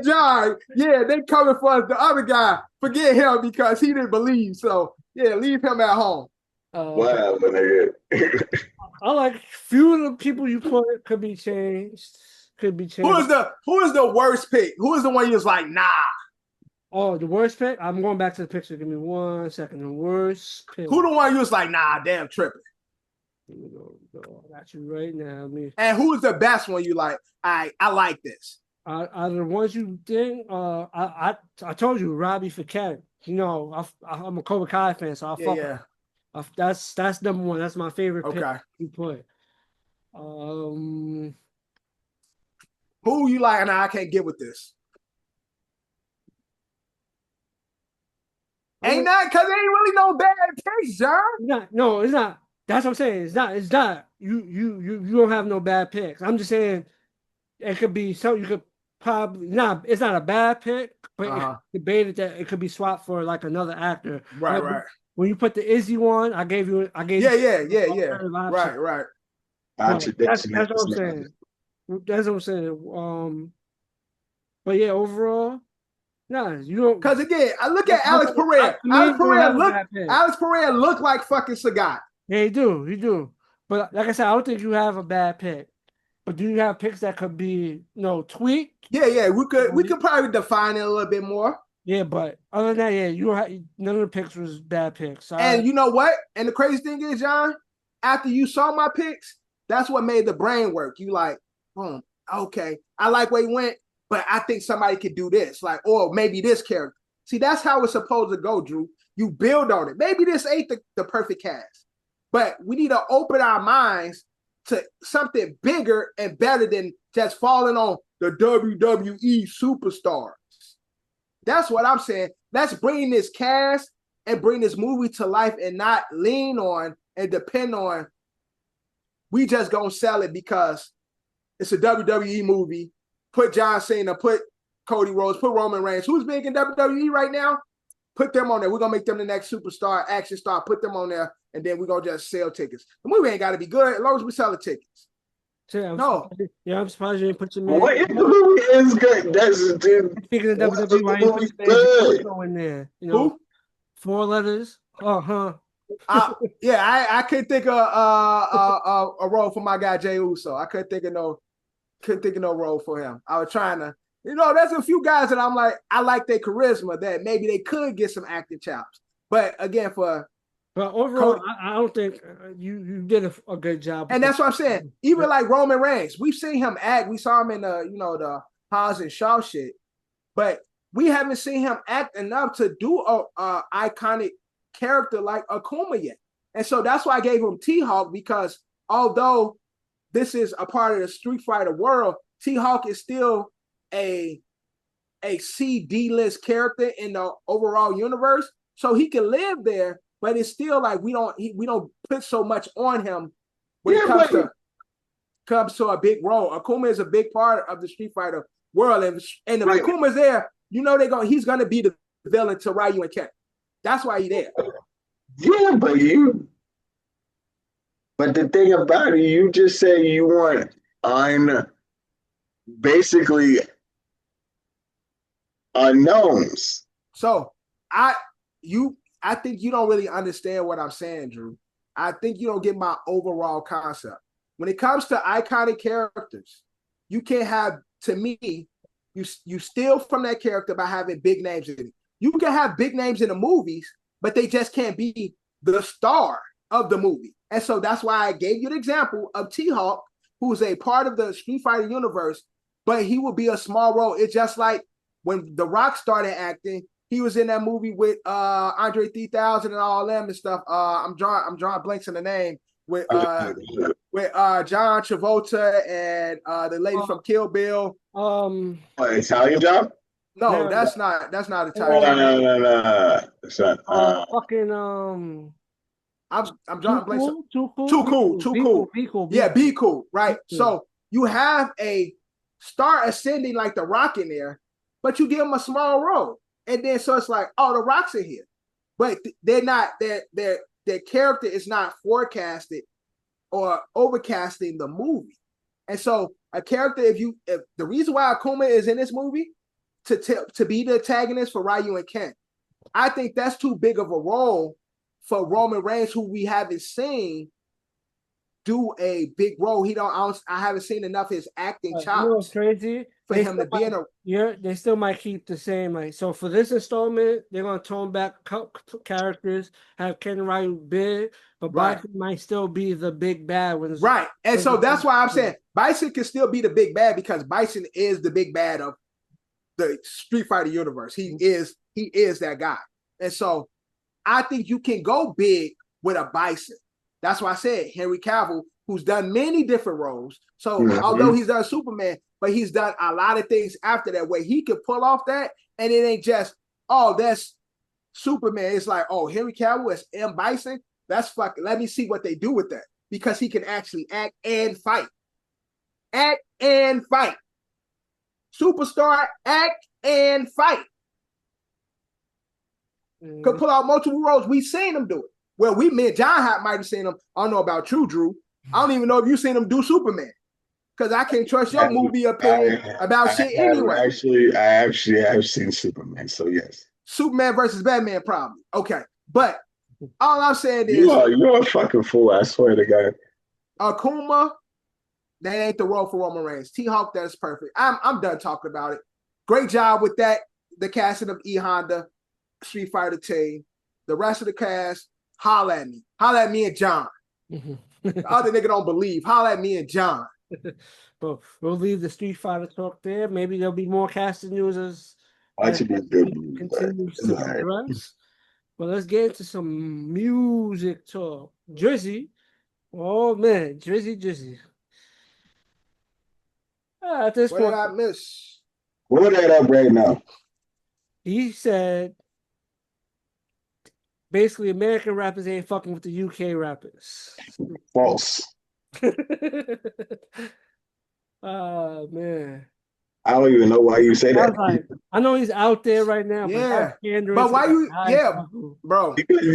S3: John, yeah, they coming for us. The other guy, forget him because he didn't believe. So yeah, leave him at home.
S4: Wow, nigga.
S2: I like few of the people you put could be changed. Who is the worst pick? Who is the one you was like, nah? Oh, the worst pick? I'm going back to the picture. Give me 1 second. The worst pick. Who the one you was like, nah, damn, tripping? I got you right now. And who is the best one you like? I like this. Out of the ones you think, I told you, Robbie Fouquet. You know, I'm a Cobra Kai fan, so that's number one. That's my favorite pick you put. Who you like? And I can't get with this. Ain't not because there ain't really no bad picks, John. No, it's not. That's what I'm saying. It's not. You don't have no bad picks. I'm just saying it could be something you could probably it's not a bad pick, but it's debated that it could be swapped for like another actor. Right. When you put the Izzy one, I gave you. Yeah. Right. That's what I'm saying. That's what I'm saying. But yeah, overall. No, you don't. Because again, I look at Alex Pereira. Alex Pereira look like fucking Sagat. Yeah, you do. But like I said, I don't think you have a bad pick. But do you have picks that could be tweaked?
S3: Yeah, we could probably define it a little bit more.
S2: Yeah, but other than that, yeah, you don't have none of the picks was bad picks.
S3: And you know what? And the crazy thing is, John, after you saw my picks, that's what made the brain work. You like, boom, okay, I like where he went, but I think somebody could do this, like, or maybe this character. See, that's how it's supposed to go, Drew. You build on it. Maybe this ain't the perfect cast, but we need to open our minds to something bigger and better than just falling on the WWE superstars. That's what I'm saying. Let's bring this cast and bring this movie to life and not lean on and depend on we just gonna sell it because it's a WWE movie. Put John Cena, put Cody Rhodes, put Roman Reigns. Who's big in WWE right now? Put them on there. We're gonna make them the next superstar, action star. Put them on there, and then we're gonna just sell tickets. The movie ain't gotta be good as long as we sell the tickets.
S2: I'm surprised you didn't put your man.
S4: What if the movie is good? That's dude.
S2: Speaking of WWE, why you put your man in there?
S3: Who?
S2: 4 letters.
S3: Yeah, I couldn't think of a role for my guy Jey Uso. I couldn't think of no role for him. I was trying to, there's a few guys that I'm like, I like their charisma that maybe they could get some acting chops. But again,
S2: but overall, I don't think you did a good job.
S3: And that's what I'm saying. Even like Roman Reigns, we've seen him act. We saw him in the Hobbs and Shaw shit, but we haven't seen him act enough to do a iconic character like Akuma yet. And so that's why I gave him T-Hawk, because although this is a part of the Street Fighter world, T-Hawk is still a C-D list character in the overall universe. So he can live there, but it's still like we don't put so much on him when it comes to a big role. Akuma is a big part of the Street Fighter world, and if Akuma's there, he's gonna be the villain to Ryu and Ken. That's why he's there.
S4: Yeah, but the thing about it, you just say you want basically unknowns.
S3: So I think you don't really understand what I'm saying, Drew. I think you don't get my overall concept. When it comes to iconic characters, you can't have, to me, you steal from that character by having big names in it. You can have big names in the movies, but they just can't be the star of the movie. And so that's why I gave you the example of T-Hawk, who's a part of the Street Fighter universe, but he will be a small role. It's just like when The Rock started acting, he was in that movie with Andre 3000 and all them and stuff. I'm drawing blanks in the name with John Travolta and the lady from Kill Bill.
S4: Italian Job?
S3: No, that's not Italian.
S4: No. It's not.
S3: I'm drawing blanks.
S2: Too cool.
S3: Yeah, be cool. Right. Yeah. So you have a star ascending like The Rock in there, but you give him a small role. And then so it's like, oh, The Rock's in here. But they're not, their character is not forecasted or overcasting the movie. And so a character, if the reason why Akuma is in this movie to be the antagonist for Ryu and Ken, I think that's too big of a role for Roman Reigns, who we haven't seen do a big role. I haven't seen enough of his acting chops.
S2: You know what's crazy?
S3: For him to be in a.
S2: They still might keep the same. So for this installment, they're gonna tone back characters, have Ken and Ryu big, but Bison might still be the big bad.
S3: Right, and so that's why I'm saying Bison can still be the big bad, because Bison is the big bad of the Street Fighter universe. He is that guy, and so I think you can go big with a Bison. That's why I said Henry Cavill, who's done many different roles. So although he's done Superman, but he's done a lot of things after that where he could pull off that, and it ain't just, oh, that's Superman. It's like, oh, Henry Cavill is M. Bison. That's fucking, let me see what they do with that, because he can actually act and fight. Act and fight. Superstar, act and fight. Could pull out multiple roles. We've seen him do it. Well, me and John might have seen him. I don't know about you, Drew. I don't even know if you've seen him do Superman, because I can't trust your movie opinion about shit anyway.
S4: I actually have seen Superman, so yes.
S3: Superman versus Batman, probably. Okay, but all I'm saying is
S4: you're a fucking fool. I swear to God.
S3: Akuma That ain't the role for Roman Reigns. T-Hawk, that's perfect. I'm done talking about it. Great job with that. The casting of E Honda, Street Fighter team. The rest of the cast, holla at me. Holla at me and John. The other nigga don't believe. Holla at me and John.
S2: But we'll leave the Street Fighter talk there. Maybe there'll be more casting news as continues to progress. But let's get into some music talk. Drizzy. Oh man, Drizzy. At this point,
S3: What did I miss?
S4: Pull that up right now.
S2: He said basically American rappers ain't fucking with the UK rappers.
S4: False.
S2: Oh man.
S4: I don't even know why you say that.
S2: Like, I know he's out there right now,
S3: but why you bro?
S4: Because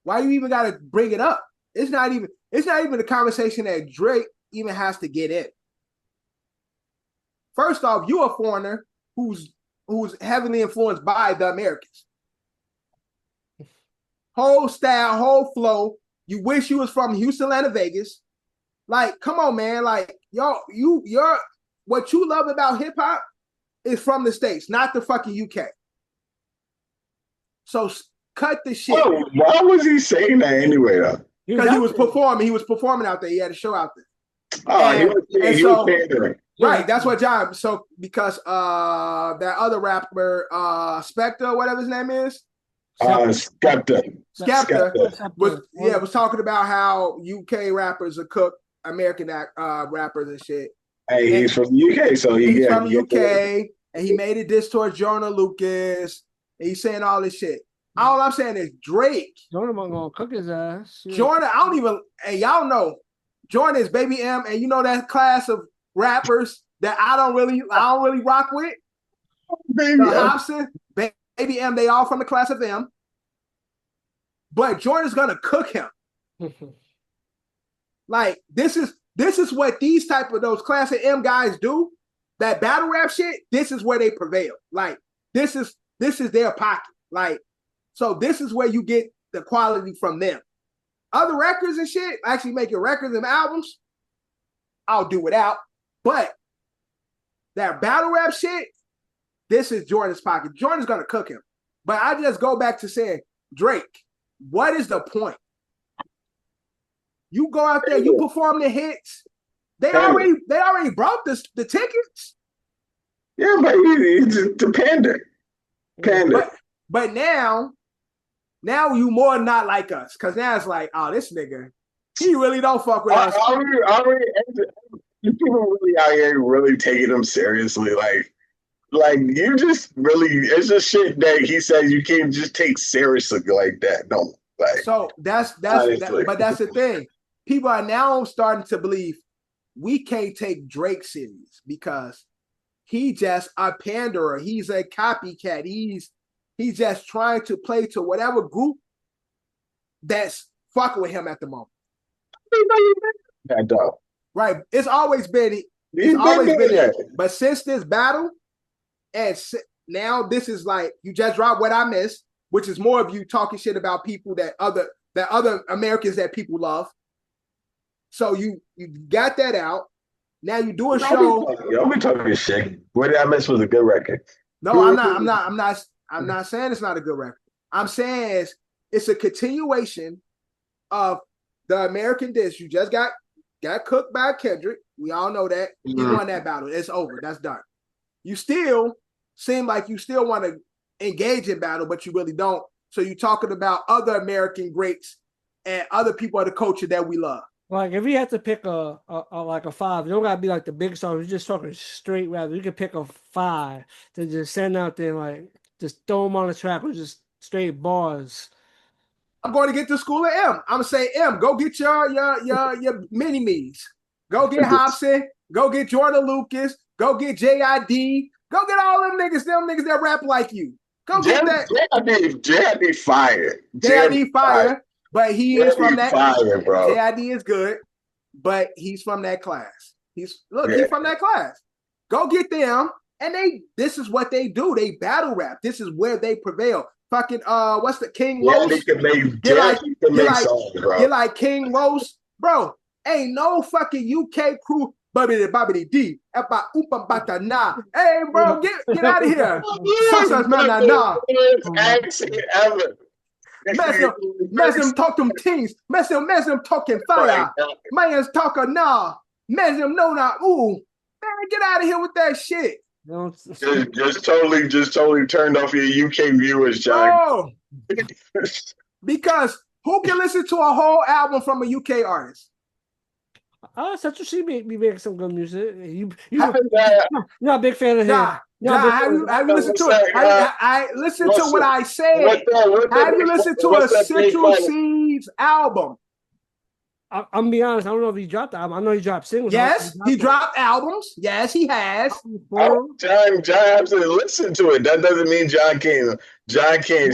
S3: why you even gotta bring it up? It's not even a conversation that Drake even has to get in. First off, you a foreigner who's heavily influenced by the Americans. Whole style, whole flow. You wish you was from Houston, Atlanta, Vegas. Like, come on, man. Like, you're what you love about hip hop is from the States, not the fucking UK. So cut the shit.
S4: Oh, why was he saying that anyway, though?
S3: Because he was performing. He was performing out there. He had a show out there.
S4: Oh, he was pandering.
S3: Right, that's what John. So because that other rapper, Spectre, whatever his name is,
S4: Skepta
S3: was talking about how UK rappers are cooked American rappers and shit.
S4: Hey, he's from the UK, so
S3: he's from the UK, and he made a diss towards Jordan Lucas. And he's saying all this shit. All I'm saying is Drake.
S2: Jordan gonna cook his ass. Yeah.
S3: Jordan, I don't even. And y'all know, Jordan is Baby M, and you know that class of rappers that I don't really rock with. Hobson, Baby M, they all from the class of M. But Jordan's gonna cook him. Like this is what these type of those class of M guys do. That battle rap shit. This is where they prevail. Like this is their pocket. Like so, this is where you get the quality from them. Other records and shit, actually making records and albums, I'll do without. But that battle rap shit, this is Jordan's pocket. Jordan's gonna cook him. But I just go back to saying, Drake, what is the point? You go out there, you perform the hits. They already brought the tickets.
S4: Yeah, but he's the pander.
S3: But now you more not like us. Cause now it's like, oh, this nigga, he really don't fuck with us.
S4: People really out here really taking him seriously. Like you just really, it's just shit that he says you can't just take seriously like that. No, like
S3: so that's but that's the thing. People are now starting to believe we can't take Drake serious because he just a panderer. He's a copycat. He's just trying to play to whatever group that's fucking with him at the moment.
S4: That dog.
S3: Right. It's always been there. But since this battle, and now this is like you just dropped What I Missed, which is more of you talking shit about people that other Americans that people love. So you got that out. Now you do a show.
S4: Y'all be talking shit. What Did I Miss was a good record.
S3: No, I'm not saying it's not a good record. I'm saying it's a continuation of the American diss. You just got cooked by Kendrick. We all know that. He won that battle. It's over. That's done. You still seem like you still want to engage in battle, but you really don't. So you're talking about other American greats and other people of the culture that we love.
S2: Like if you had to pick a five, you don't gotta be like the big songs. You're just talking straight rap. You can pick a five to just send out there, like just throw them on the track with just straight bars.
S3: I'm going to get to school of M. I'm gonna say M. Go get your mini me's. Go get Hobson. Go get Jordan Lucas. Go get JID. Go get all them niggas that rap like you. Go get that.
S4: JID fire.
S3: JID fire. But he is from that.
S4: Fire, bro.
S3: JID is good, but he's from that class. He's from that class. Go get them, and this is what they do. They battle rap. This is where they prevail. Fucking what's the King Los?
S4: They can make songs, bro.
S3: You're like King Los, bro. Ain't no fucking UK crew. Babidi D. Epa Upa Bata Na. Hey, bro, get out of here. Such man na.
S4: Accent ever.
S3: Mess them talk them things. Mess them talking fire. Man's talking nah. Mess them know not. Ooh, man, get out of here with that shit.
S4: Just totally turned off your UK viewers, John.
S3: Oh, because who can listen to a whole album from a UK artist?
S2: Central C be making some good music. You're
S3: Nah,
S2: not a big fan of him.
S3: have you listened to it? I listened to what I said. Have you listened to a Central C's album?
S2: I'm gonna be honest. I don't know if he dropped the album. I know he dropped singles.
S3: Yes, he dropped albums. Yes, he has.
S4: John has to listen to it. That doesn't mean John can't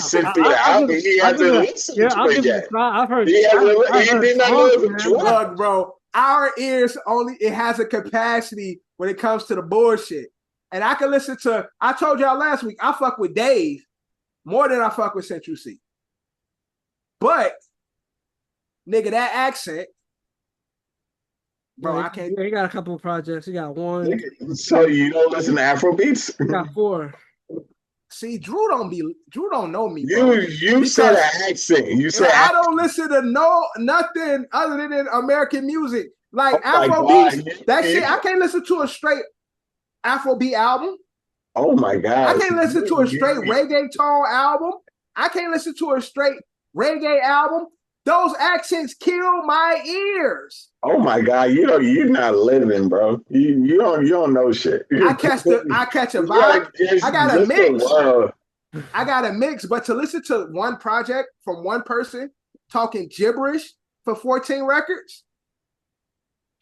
S4: sit through the album. He hasn't listened to it yet.
S2: I've heard.
S4: He did not know it was dropped.
S3: Look, bro, our ears it has a capacity when it comes to the bullshit. And I can listen to, I told y'all last week, I fuck with Dave more than I fuck with Central C. But, nigga, that accent, bro, I can't.
S2: He got a couple of projects. He got one.
S4: So you don't listen to Afrobeats?
S2: He got 4.
S3: See, Drew don't know me.
S4: You said an accent. You said
S3: I don't listen to nothing other than American music. Like Afrobeats, that shit, I can't listen to a straight Afrobeat album.
S4: Oh my God.
S3: I can't listen to a straight reggaeton album. I can't listen to a straight reggae album. Those accents kill my ears.
S4: Oh my God, you're not living, bro. You don't know shit.
S3: I catch a vibe. I got a mix. I got a mix, but to listen to one project from one person talking gibberish for 14 records.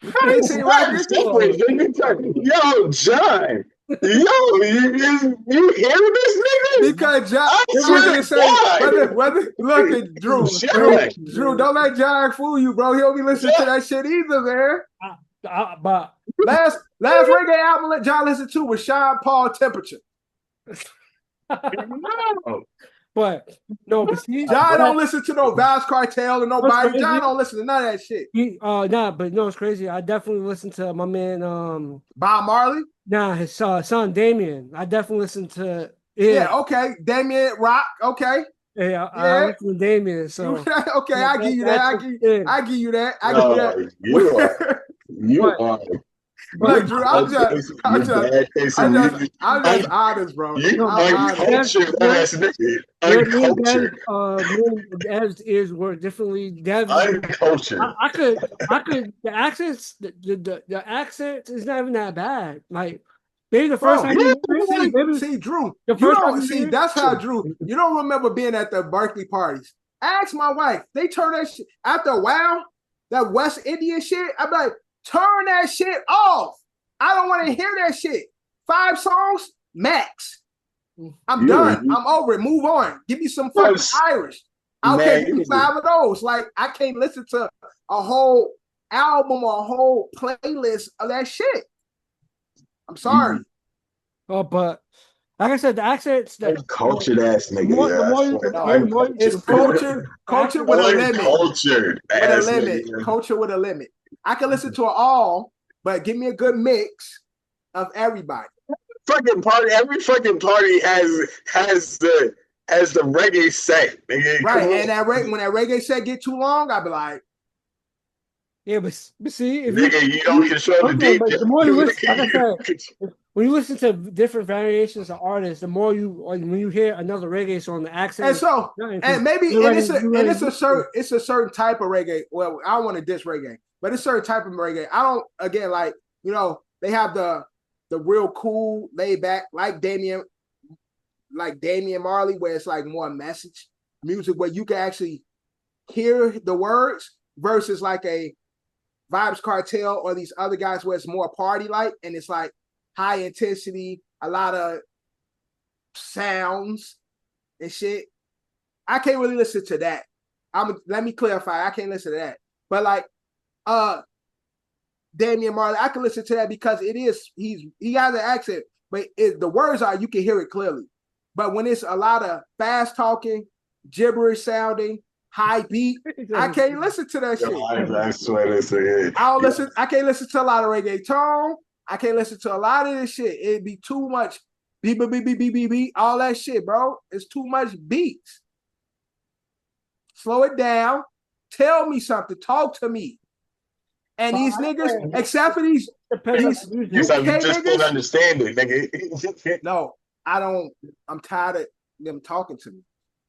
S3: 15 records.
S4: Yo, John. Yo, you hear this nigga?
S3: Because John, look at Drew. Drew, don't let John fool you, bro. He don't be listening to that shit either, man.
S2: But
S3: last reggae album that John listened to was Sean Paul Temperature.
S2: But see,
S3: John don't listen to no Vibes Cartel and no Biber. John don't listen to none of that shit.
S2: But no, it's crazy. I definitely listen to my man
S3: Bob Marley.
S2: Nah, his son Damien. I definitely listen to
S3: okay. Damien Rock, okay.
S2: Yeah, I listen to Damien. So
S3: okay, I give you that. I give you that.
S4: You are.
S3: Look, Drew, I'm just honest, bro.
S4: You uncultured ass nigga. Uncultured.
S2: Dev's ears work differently.
S4: Uncultured.
S2: I could. The accents. The accent is not even that bad. Like maybe the first time.
S3: See, Drew. That's how Drew. You don't remember being at the Berkeley parties. Ask my wife. They turn that shit after a while. That West Indian shit. I'm like, turn that shit off. I don't want to hear that shit. 5 songs, max. I'm done. I'm over it. Move on. Give me some fucking Irish. Okay, give me 5 of those. Like, I can't listen to a whole album or a whole playlist of that shit. I'm sorry.
S2: But like I said, the accents that
S4: cultured ass nigga.
S3: It's culture with a limit. Culture with a limit. I can listen to it all, but give me a good mix of everybody.
S4: Every fucking party has the reggae set. Nigga.
S3: Right, and when that reggae set get too long, I'll be like,
S2: yeah, but see, if
S4: you don't control the DJ.
S2: The more you listen, like I said, when you listen to different variations of artists, the more when you hear another reggae song, the accent.
S3: It's a certain type of reggae. Well, I don't want to diss reggae, but it's a certain type of reggae. I don't they have the real cool, laid back, like Damian Marley, where it's like more message music where you can actually hear the words versus like a Vibes Cartel or these other guys where it's more party like and it's like high intensity, a lot of sounds and shit. I can't really listen to that. Let me clarify. I can't listen to that. But like Damian Marley, I can listen to that because he has an accent, but the words are you can hear it clearly. But when it's a lot of fast talking, gibberish sounding, high beat. I can't listen to that shit.
S4: I swear this is.
S3: I can't listen to a lot of reggaeton. I can't listen to a lot of this shit. It'd be too much beat, all that shit, bro. It's too much beats. Slow it down. Tell me something. Talk to me. And these niggas, except for these UK
S4: you just
S3: niggas,
S4: don't understand it, nigga.
S3: no, I don't. I'm tired of them talking to me.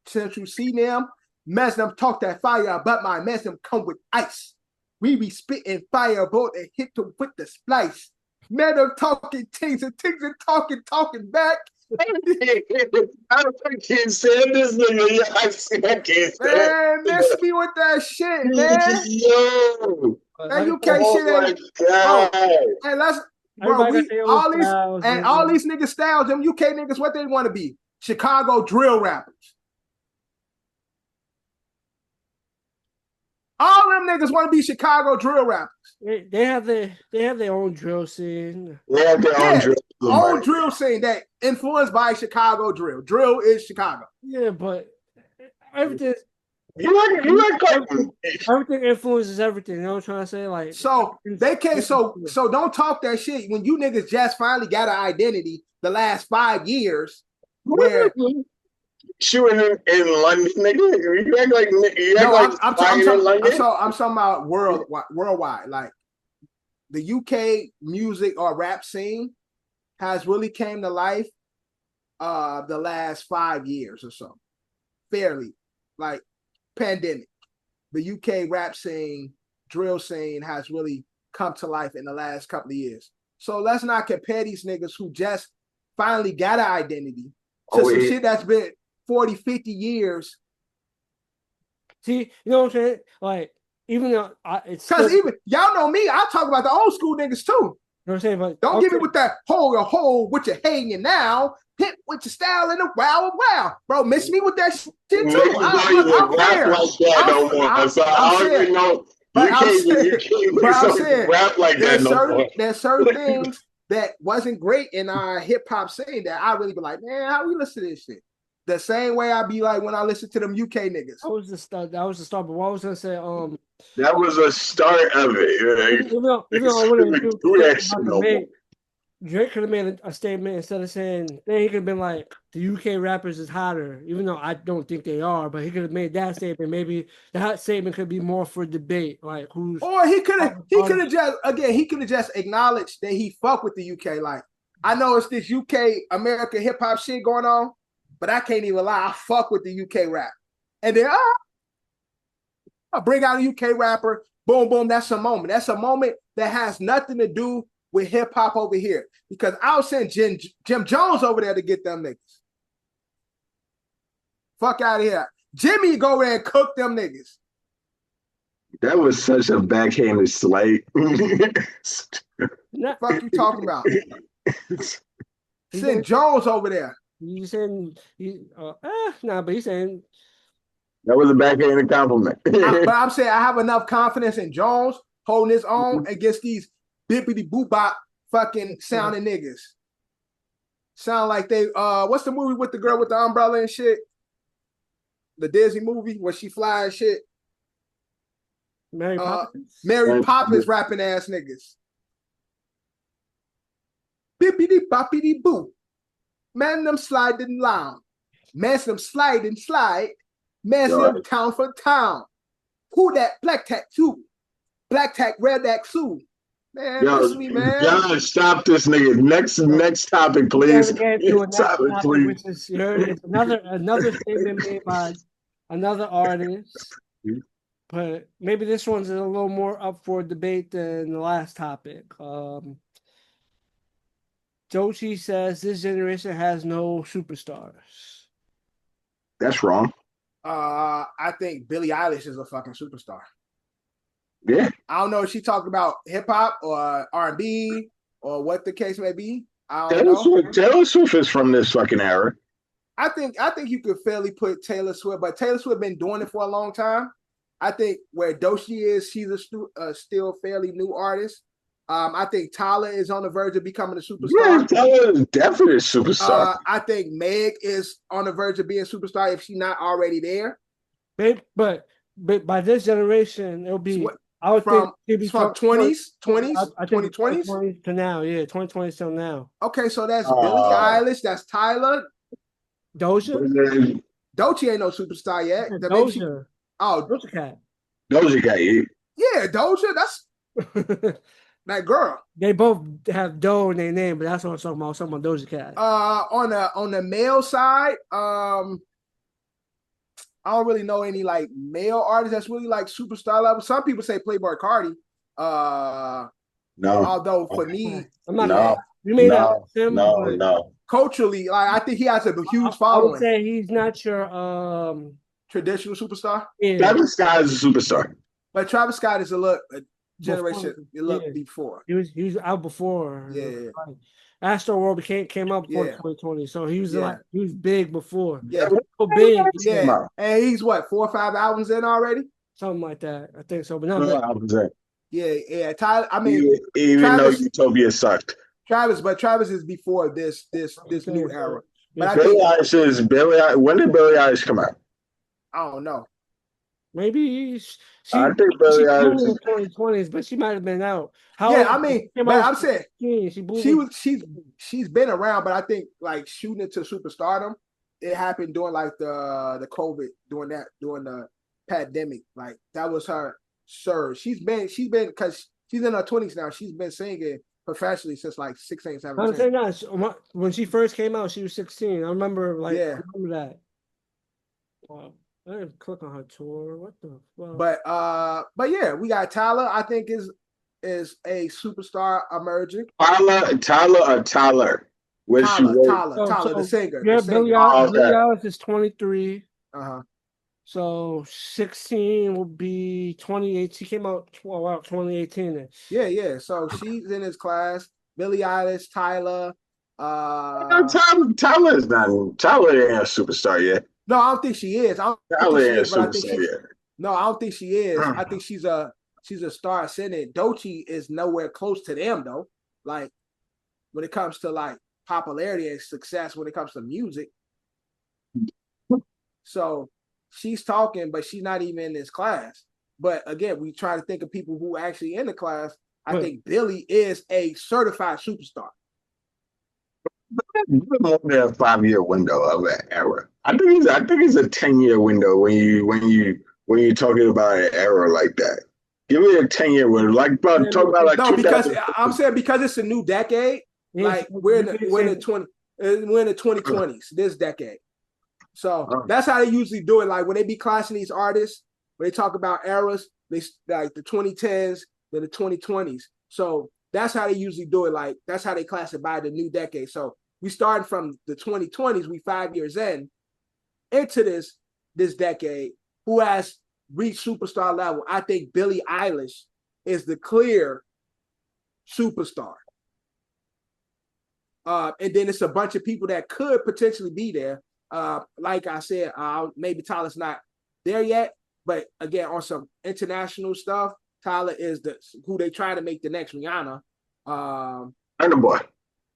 S3: Since you see them, mess them talk that fire, but my mess them come with ice. We be spitting firebolt and hit them with the splice. Man, them talking things and talking back.
S4: I can't stand this nigga. I can't stand.
S3: Man, miss me with that shit, man.
S4: Yo,
S3: that UK shit ain't. Hey, let's, bro. All these niggas styles, them UK niggas, what they want to be? Chicago drill rappers. All them niggas want to be Chicago drill rappers.
S2: They have their own drill scene.
S4: They have their own
S3: drill scene that influenced by Chicago drill. Drill is Chicago.
S2: Yeah, but everything.
S4: Everything
S2: influences everything. You know what I'm trying to say? Like,
S3: so they can't. So don't talk that shit when you niggas just finally got an identity. The last 5 years, where
S4: shooting in London, nigga. You act like
S3: I'm talking about worldwide. Like the UK music or rap scene has really came to life the last 5 years or so. Fairly, like pandemic. The UK rap scene, drill scene has really come to life in the last couple of years. So let's not compare these niggas who just finally got an identity to some shit that's been 40, 50 years.
S2: See, you know what I'm saying? Like, even though it's
S3: because even y'all know me, I talk about the old school niggas too.
S2: You know what I'm saying? But
S3: don't give me with that hole with your hanging now, hit with your style in the wow. Bro, miss me with that shit too. I'm saying,
S4: rap like that no more.
S3: There's certain things that wasn't great in our hip hop scene that I really be like, man, how we listen to this shit? The same way I be like when I listen to them UK niggas.
S2: That was the start. But what I was gonna say,
S4: that was a start of it.
S2: Even though I wouldn't do that no more. Drake could have made a statement instead of saying, then he could have been like, the UK rappers is hotter, even though I don't think they are, but he could have made that statement. Maybe that statement could be more for debate, like who's.
S3: Or he could have just acknowledged that he fuck with the UK. Like, I know it's this UK American hip hop shit going on, but I can't even lie, I fuck with the UK rap. And then I bring out a UK rapper, boom, boom, that's a moment. That's a moment that has nothing to do with hip hop over here. Because I'll send Jim Jones over there to get them niggas. Fuck out of here. Jimmy go there and cook them niggas.
S4: That was such a backhanded slight.
S3: Fuck you talking about? Send Jones over there.
S2: You saying but he's saying
S4: that was a backhanded compliment.
S3: But I'm saying I have enough confidence in Jones holding his own against these bippity boop fucking sounding niggas. Sound like they what's the movie with the girl with the umbrella and shit? The Disney movie where she fly and shit.
S2: Mary Poppins.
S3: Mary Poppins rapping ass niggas. Bippity boppity boo. Man them sliding loud. Man them sliding slide. Man them town for town. Who that black tattoo? Black tack, red tack Sue. Man, miss me, man.
S4: John, stop this nigga. Next topic, please.
S2: Please. Another statement made by another artist. But maybe this one's a little more up for debate than the last topic. Doechi says this generation has no superstars.
S4: That's wrong.
S3: I think Billie Eilish is a fucking superstar.
S4: Yeah.
S3: I don't know if she talked about hip hop or R&B or what the case may be. I don't know.
S4: Taylor Swift is from this fucking era.
S3: I think you could fairly put Taylor Swift, but Taylor Swift been doing it for a long time. I think where Doechi is, she's a still fairly new artist. I think Tyler is on the verge of becoming a superstar.
S4: Yeah, Tyler is definitely a superstar.
S3: I think Meg is on the verge of being a superstar if she's not already there.
S2: But but by this generation, it'll be.
S3: what-
S2: I would
S3: from
S2: think it'd be
S3: from 20s,
S2: I think
S3: 2020s.
S2: 2020 to now. Yeah, 2020 till now.
S3: Okay, so that's Billie Eilish, that's Tyler.
S2: Doja.
S3: Doechi ain't no superstar yet.
S2: Doja. Doja Cat.
S4: Doja Cat.
S3: Yeah, Doja. That's that girl.
S2: They both have Doe in their name, but that's what I'm talking about. I'm talking about Doja Cat.
S3: On the male side, I don't really know any like male artists that's really like superstar level. Some people say Playboy Cardi.
S4: No.
S3: Although for me,
S2: I'm not.
S4: No.
S2: You may not him,
S4: No.
S3: culturally, like I think he has a huge
S2: I
S3: following.
S2: would say he's not your
S3: Traditional superstar.
S2: Yeah.
S4: Travis Scott is a superstar.
S3: But Travis Scott is a generation before.
S2: He was out before.
S3: Yeah.
S2: Astro World came out before 2020, so he was he was big before.
S3: Yeah,
S2: so big.
S3: Yeah, and he's what 4 or 5 albums in already,
S2: something like that. I think so, but not
S4: albums in.
S3: Yeah. Tyler, I mean,
S4: even
S3: Travis,
S4: though Utopia sucked.
S3: Travis is before this new era. But I
S4: Billie
S3: think
S4: Eilish is when did Billie Eilish come out?
S3: I don't know.
S2: Maybe
S4: I think Billie Eilish
S2: in the 2020s, but she might have been out.
S3: I mean, but I'm saying she's been around, but I think like shooting into superstardom, it happened during like the COVID, during the pandemic. Like that was her surge. She's been because she's in her 20s now. She's been singing professionally since like 16, 17.
S2: I'm saying that when she first came out, she was 16. I remember I remember that. Wow. I didn't click on her tour. What the fuck?
S3: But yeah, we got Tyler. I think is a superstar emerging.
S4: Tyler. Where's she?
S3: Tyler, the singer.
S2: Yeah, Billie Eilish is 23.
S3: Uh-huh.
S2: So 16 will be 28. She came out 2018.
S3: Yeah. So she's in his class. Billie Eilish, Tyler.
S4: Tyler ain't a superstar yet.
S3: No, I don't think she is. I don't think she is. I think she's a star ascendant. Doechi is nowhere close to them though. Like when it comes to like popularity and success, when it comes to music. So she's talking, but she's not even in this class. But again, we try to think of people who are actually in the class. I think Billie is a certified superstar.
S4: More than a 5-year window of an era. I think it's a 10-year window when you're talking about an era like that. Give me a 10-year window. Like talk about like
S3: no, because I'm saying because it's a new decade. Like we're in the 2020s, this decade. So that's how they usually do it. Like when they be classing these artists, when they talk about eras, they like the 2010s, then the 2020s. So that's how they usually do it. Like that's how they classify the new decade. So we started from the 2020s. We 5 years into this decade. Who has reached superstar level? I think Billie Eilish is the clear superstar. And then it's a bunch of people that could potentially be there. Like I said, maybe Tyler's not there yet, but again, on some international stuff, Tyler is who they try to make the next Rihanna.
S4: Burna Boy.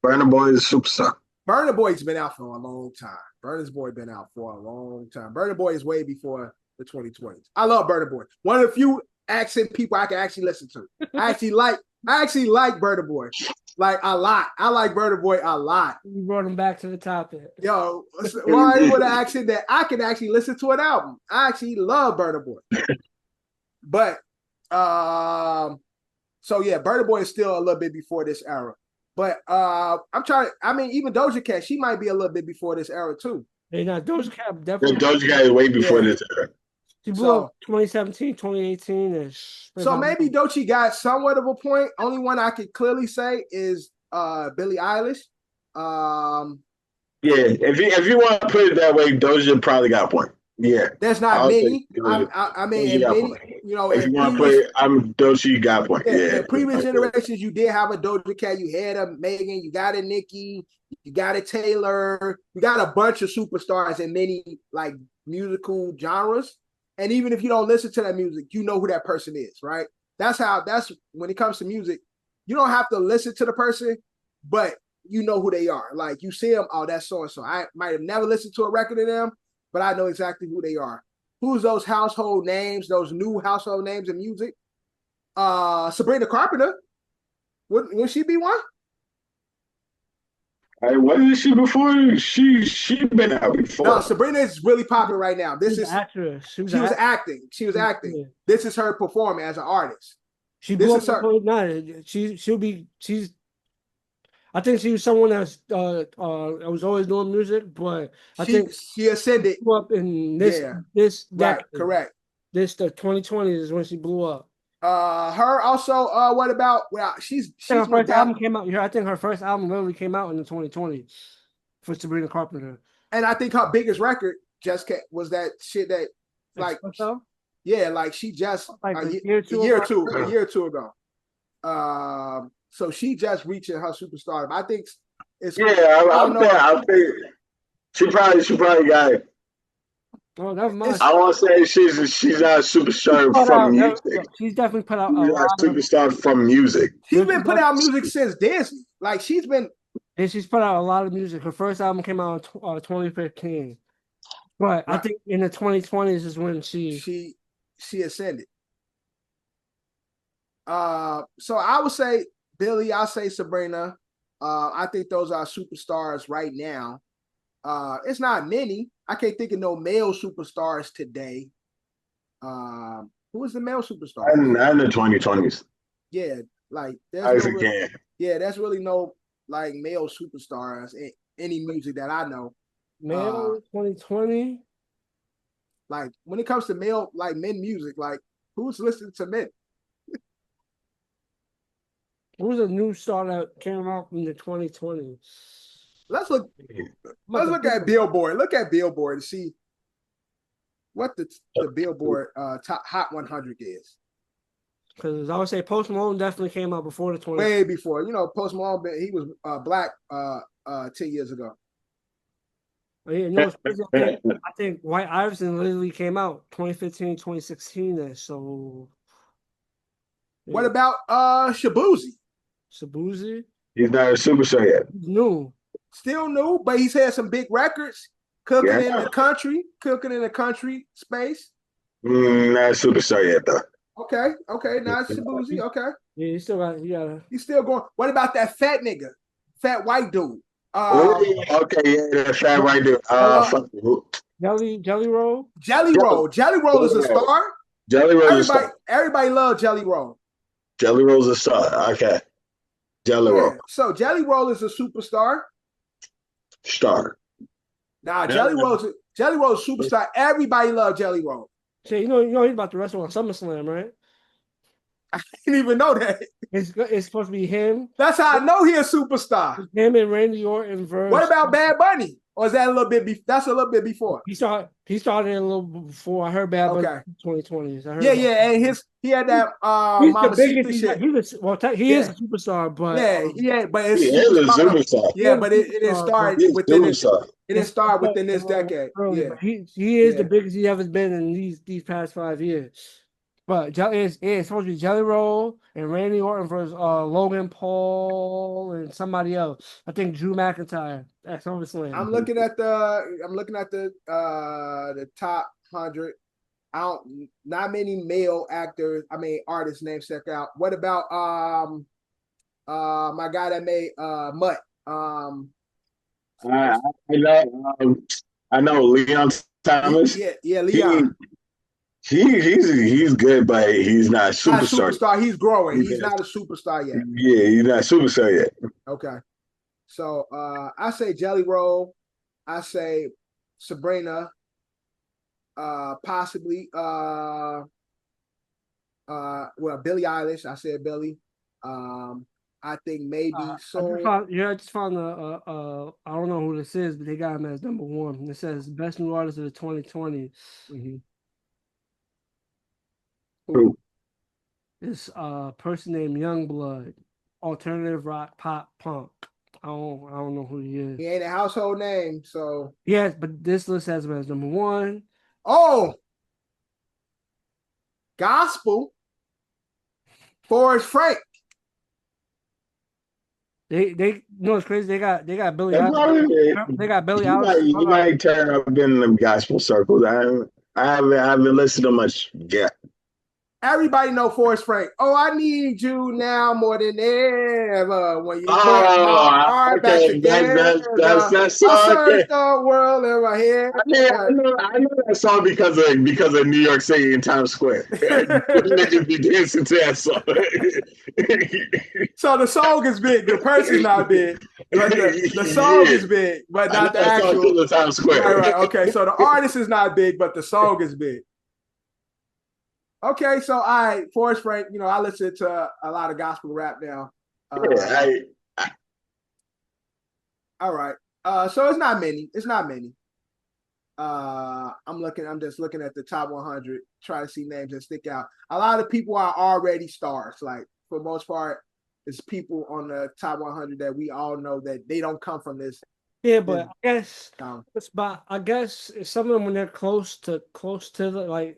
S4: Burna Boy is a superstar.
S3: Burna Boy's been out for a long time. Burna Boy been out for a long time. Burna Boy is way before the 2020s. I love Burna Boy. One of the few accent people I can actually listen to. I actually like Burna Boy. Like a lot. I like Burna Boy a lot.
S2: You brought him back to the topic.
S3: Yo, one with an accent that I can actually listen to an album. I actually love Burna Boy. But so yeah, Burna Boy is still a little bit before this era. But even Doja Cat, she might be a little bit before this era too.
S2: Hey, now Doja Cat definitely.
S4: Doja Cat is way before this era.
S2: She blew up 2017, 2018 ish.
S3: So maybe Doechi got somewhat of a point. Only one I could clearly say is Billie Eilish.
S4: Yeah, if you want to put it that way, Doja probably got a point. Yeah,
S3: there's not many. I mean, many, you know, if you want to put it,
S4: Doechi got a point. Yeah,
S3: in previous generations, you did have a Doja Cat. You had a Megan. You got a Nicki. You got a Taylor. You got a bunch of superstars in many like musical genres. And even if you don't listen to that music, you know who that person is, right? That's when it comes to music, you don't have to listen to the person, but you know who they are. Like you see them, oh, that's so-and-so. I might have never listened to a record of them, but I know exactly who they are. who's those household names, those new household names in music? Sabrina Carpenter. Would she be one?
S4: Hey, wasn't she before? She been out before.
S3: No, Sabrina is really popular right now. This is
S2: actress. She was
S3: acting. She was acting.
S2: Yeah.
S3: This is her performing as an artist.
S2: She blew up in she's I think she was someone that's was always doing music, but I think
S3: she ascended.
S2: Blew up in this
S3: right, correct.
S2: The 2020s is when she blew up.
S3: Her also. What about? Well, she's
S2: her first album came out here. I think her first album literally came out in the 2020s for Sabrina Carpenter.
S3: And I think her biggest record was that shit that like like she just
S2: like
S3: a year or two ago. So she just reaching her superstardom. I think it's
S4: I think she probably got it.
S2: Oh, never mind.
S4: I won't say she's not a superstar from music.
S2: She's definitely put out
S4: a superstar from music.
S3: She's been putting out music since Disney. Like she's
S2: put out a lot of music. Her first album came out in 2015. But I think in the 2020s is when she
S3: ascended. So I would say Billie, I'll say Sabrina. I think those are superstars right now. It's not many. I can't think of no male superstars today. Who is the male superstar?
S4: Not in the 2020s.
S3: Yeah, like
S4: there's
S3: really no like male superstars in any music that I know.
S2: Male 2020.
S3: Like when it comes to male, like men music, like who's listening to men?
S2: Who's a new star that came out in the 2020s?
S3: Let's look at Billboard. Look at Billboard to see what the Billboard top Hot 100 is.
S2: Because I would say Post Malone definitely came out before the 20s.
S3: Way before. You know, Post Malone, he was black 10 years ago.
S2: Yeah, I think White Iverson literally came out 2015, 2016 there. So
S3: what about Shabuzi?
S2: Shabuzi?
S4: He's not a superstar yet.
S2: He's new.
S3: Still new, but he's had some big records. Cooking in the country space.
S4: Not a superstar yet though.
S3: Okay, not Shabuzi. Okay.
S2: Yeah,
S3: he's still going. What about that fat nigga? Fat white dude.
S4: That fat white dude.
S2: Jelly Roll.
S3: Jelly Roll is a star.
S4: Jelly Roll is a star.
S3: Everybody loves Jelly Roll.
S4: Jelly Roll's a star. Okay. Jelly Roll.
S3: So Jelly Roll is a superstar.
S4: Star.
S3: Nah, Jelly Roll's a superstar. Everybody loves Jelly Roll.
S2: So you know he's about to wrestle on SummerSlam, right?
S3: I didn't even know that.
S2: It's supposed to be him.
S3: That's how I know he's a superstar.
S2: Him and Randy Orton versus.
S3: What about Bad Bunny? Or is that a little bit? That's a little bit before.
S2: He started a little before. I heard Bad Bunny 2020s.
S3: And he had that.
S2: He's the biggest. He is a superstar, but
S3: he
S4: is a superstar.
S3: Yeah, but it didn't start within this. It didn't start within this decade. Yeah,
S2: he is the biggest he ever been in these past 5 years. But it's supposed to be Jelly Roll and Randy Orton versus Logan Paul and somebody else. I think Drew McIntyre at SummerSlam.
S3: I'm looking at the top 100. Not many male artists names stuck out. What about my guy that made Mutt?
S4: I know Leon Thomas.
S3: Yeah, Leon.
S4: He's good, but he's not a superstar.
S3: He's growing. He's not a superstar yet.
S4: Yeah, he's not a superstar yet.
S3: Okay. So I say Jelly Roll. I say Sabrina. Possibly Billie Eilish. I said Billie. I think maybe
S2: I just found I don't know who this is, but they got him as number 1. It says best new artist of the 2020.
S3: Mm-hmm.
S4: Who?
S2: This person named Youngblood, alternative rock, pop, punk. I don't know who he is.
S3: He ain't a household name, so
S2: yes, but this list has him as number 1.
S3: Oh, gospel. Forrest Frank.
S2: They know it's crazy. They got Billie Eilish. They got Billie Eilish.
S4: You might turn up in them gospel circles. I haven't listened to much yet.
S3: Everybody know Forrest Frank. Oh, I need you now more than ever. When you put my
S4: Oh,
S3: heart back
S4: okay.
S3: together,
S4: That's that
S3: I
S4: song.
S3: searched the world in my head.
S4: I know that song because of New York City and Times Square. Niggas be dancing to that song.
S3: So the song is big. The person's not big, but the song is big, but not the actual.
S4: The Times Square.
S3: Right. Okay. So the artist is not big, but the song is big. Okay, so Forrest Frank, I listen to a lot of gospel rap now. All right. So it's not many. I'm just looking at the top 100, try to see names that stick out. A lot of people are already stars. Like for the most part, it's people on the top 100 that we all know that they don't come from this.
S2: Yeah, but I guess some of them when they're close to the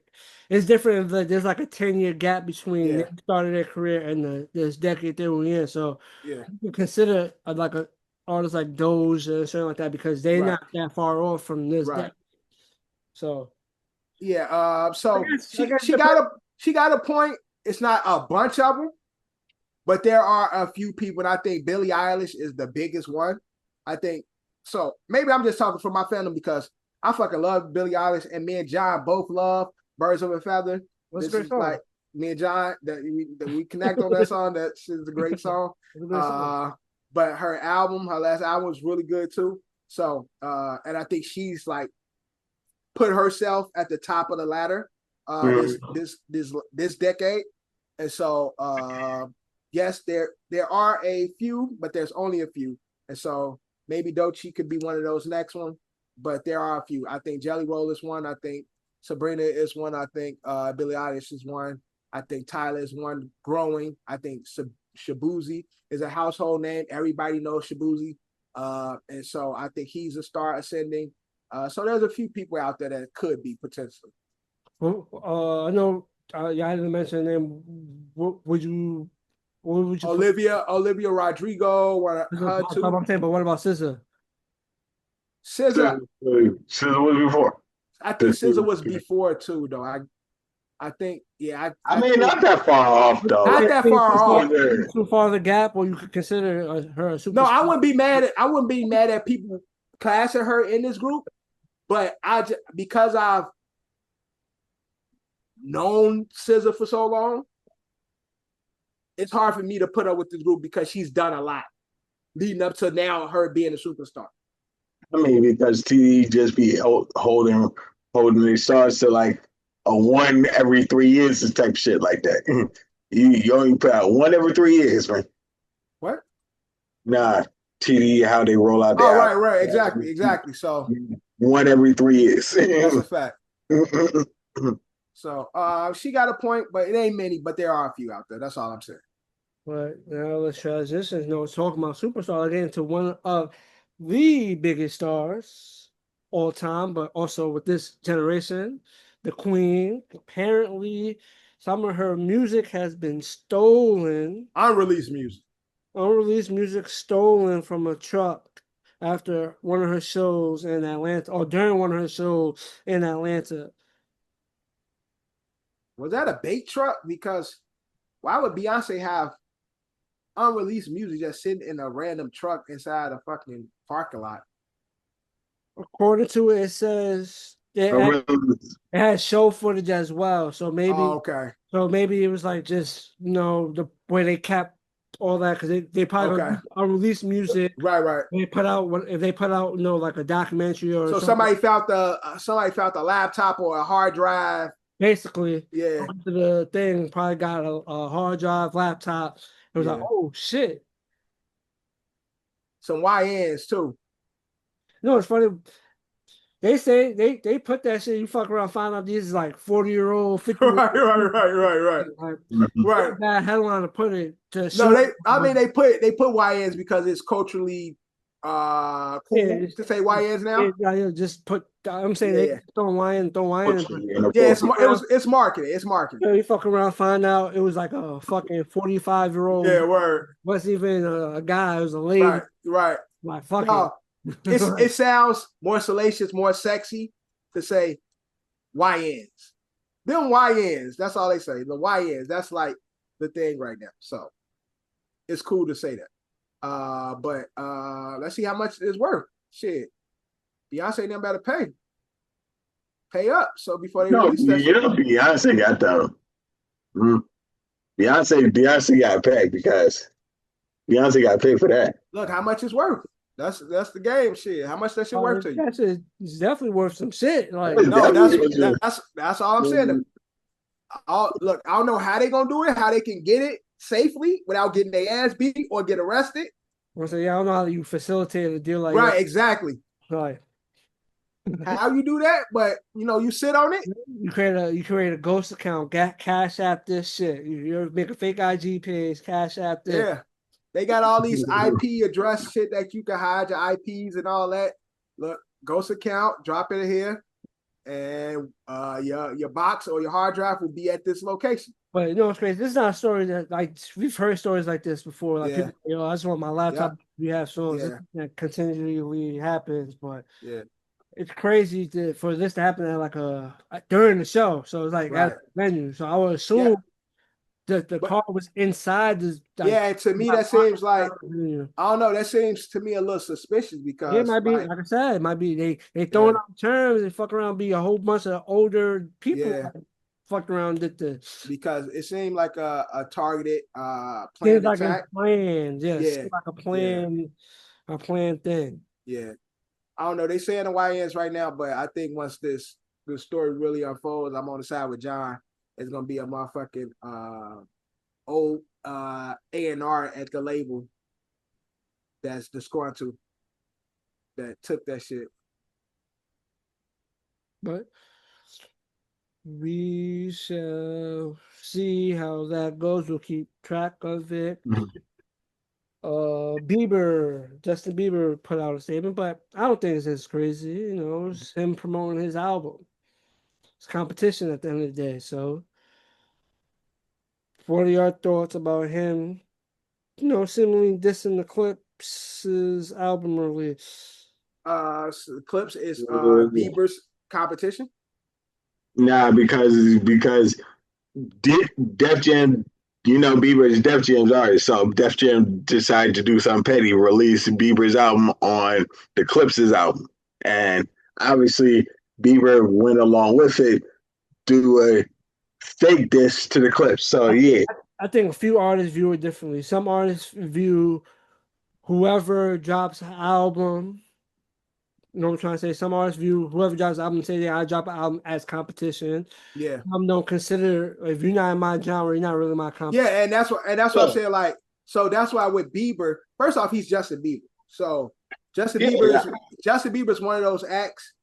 S2: it's different. If there's like a 10-year gap between the start of their career and this decade they were in. So
S3: you
S2: can consider like a artist like Doge or something like that because they're not that far off from this decade. So
S3: so she got a point. It's not a bunch of them, but there are a few people. And I think Billie Eilish is the biggest one. I think. So maybe I'm just talking for my fandom because I fucking love Billie Eilish and me and John both love Birds of a Feather.
S2: What's a great song?
S3: Like me and John that we connect on that song. That is a great song. But her last album was really good too. So and I think she's like put herself at the top of the ladder this decade. And so yes, there are a few, but there's only a few. And so maybe Doechi could be one of those next one, but there are a few. I think Jelly Roll is one. I think Sabrina is one. I think Billie Eilish is one. I think Tyler is one growing. I think Shabuzi is a household name. Everybody knows Shabuzi. And so I think he's a star ascending. So there's a few people out there that could be potentially.
S2: Well, I know y'all didn't mention them. What would you
S3: Olivia Rodrigo,
S2: I'm saying, but what about SZA?
S3: SZA
S4: was before.
S3: I think SZA was before too, though. I think,
S4: I mean, not that far off, though.
S3: Not that far off.
S2: Too far the gap, or you could consider her a superstar.
S3: No, I wouldn't be mad at people classing her in this group, but because I've known SZA for so long, it's hard for me to put her with this group because she's done a lot leading up to now her being a superstar.
S4: I mean, because TD just be holding these stars to like a one every 3 years type shit like that. You only put out one every 3 years, man.
S3: What?
S4: Nah, TD, how they roll out there.
S3: Oh, right. Exactly. So
S4: one every 3 years.
S3: That's a fact. So she got a point, but it ain't many, but there are a few out there. That's all I'm saying.
S2: But now let's transition. Talking about superstars again to one of the biggest stars all time, but also with this generation, the Queen. Apparently, some of her music has been stolen.
S3: Unreleased music
S2: stolen from a truck after one of her shows in Atlanta, or during one of her shows in Atlanta.
S3: Was that a bait truck? Because why would Beyonce have unreleased music just sitting in a random truck inside a fucking parking lot?
S2: According to it, it says it has show footage as well. So maybe, So maybe it was like just the way they kept all that because they probably unreleased music.
S3: Right.
S2: They put out like a documentary or
S3: so something. somebody found the laptop or a hard drive.
S2: Basically, the thing probably got a hard drive, laptop. It was like, oh shit.
S3: Some YNs too.
S2: No, it's funny. They say they put that shit. You fuck around, find out these is like 40-year-old, 50.
S3: Right.
S2: Right. Bad headline to put it.
S3: They put YNs because it's culturally cool to say YNs now.
S2: Yeah, just put. I'm saying they throw YN.
S3: Yeah, it's marketing. It's marketing.
S2: You fuck around, find out it was like a fucking 45-year-old.
S3: Yeah, word.
S2: Wasn't even a guy. It was a lady.
S3: Right.
S2: Like fuck it.
S3: It sounds more salacious, more sexy to say YNs. Them YNs, that's all they say. The YNs, that's like the thing right now. So it's cool to say that. But let's see how much it's worth. Shit. Beyonce never better pay up. So before they release that shit.
S4: Beyonce got them. Beyonce got paid because Beyonce got paid for that.
S3: Look how much it's worth. That's the game shit. How much that shit worth to you?
S2: It's definitely worth some shit. Like
S3: no, that's all I'm saying. Look, I don't know how they gonna do it, how they can get it safely without getting their ass beat or get arrested.
S2: So yeah, I don't know how you facilitate a deal like
S3: right,
S2: that.
S3: exactly.
S2: Right.
S3: How you do that, but you sit on it.
S2: You create a ghost account, cash app this shit. You make a fake IG page, cash app this.
S3: Yeah. They got all these IP address shit that you can hide your IPs and all that. Look, ghost account, drop it here, and your box or your hard drive will be at this location.
S2: But you know what's crazy? This is not a story that like we've heard stories like this before. Like people, I just want my laptop. We have songs that continually happens, but it's crazy for this to happen at like during the show. So it's like at the venue. So I would assume. The car was inside this.
S3: Like, to me that seems like I don't know. That seems to me a little suspicious because
S2: it might be like I said, it might be they throwing out terms and fuck around, be a whole bunch of older people fucked around did this
S3: because it seemed like a targeted planned attack.
S2: Like a planned thing. Yeah,
S3: I don't know. They saying the YNs right now, but I think once the story really unfolds, I'm on the side with John. It's gonna be a motherfucking old A&R at the label that's disgruntled that took that shit.
S2: But we shall see how that goes. We'll keep track of it. Justin Bieber put out a statement, but I don't think it's as crazy. It's him promoting his album. It's competition at the end of the day. So, what are your thoughts about him, seemingly dissing the Clips' album release?
S3: So the Clips is Bieber's competition?
S4: Nah, because Def Jam, Bieber is Def Jam's artist. So Def Jam decided to do something petty, release Bieber's album on the Clips' album. And obviously Bieber went along with it, do a fake diss to the Clips. So yeah.
S2: I think a few artists view it differently. Some artists view whoever drops an album, what I'm trying to say? Some artists view whoever drops an album, say, I drop an album as competition.
S3: Yeah.
S2: Some don't consider, if you're not in my genre, you're not really my competition.
S3: Yeah, and that's what I'm saying. Like, so that's why with Bieber, first off, he's Justin Bieber. So Justin Bieber's one of those acts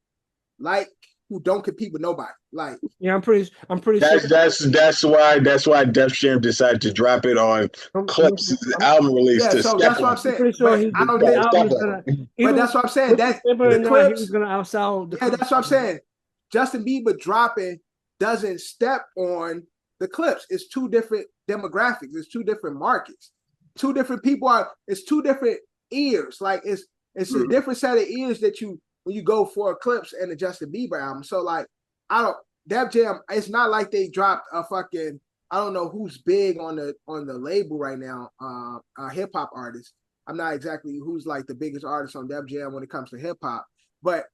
S3: like who don't compete with nobody. Like,
S2: I'm pretty sure
S4: that's why Def Jam decided to drop it on Clips' album release.
S3: Yeah, so that's what I'm saying. I don't think, but that's what I'm saying. That's the Clips.
S2: He's gonna outsell.
S3: Yeah, that's what I'm saying. Justin Bieber dropping doesn't step on the Clips. It's two different demographics. It's two different markets. Two different people it's two different ears. Like it's a different set of ears that when you go for a Clips and a Justin Bieber album. So like Def Jam, it's not like they dropped a fucking, I don't know who's big on the label right now, a hip hop artist. I'm not exactly who's like the biggest artist on Def Jam when it comes to hip hop. But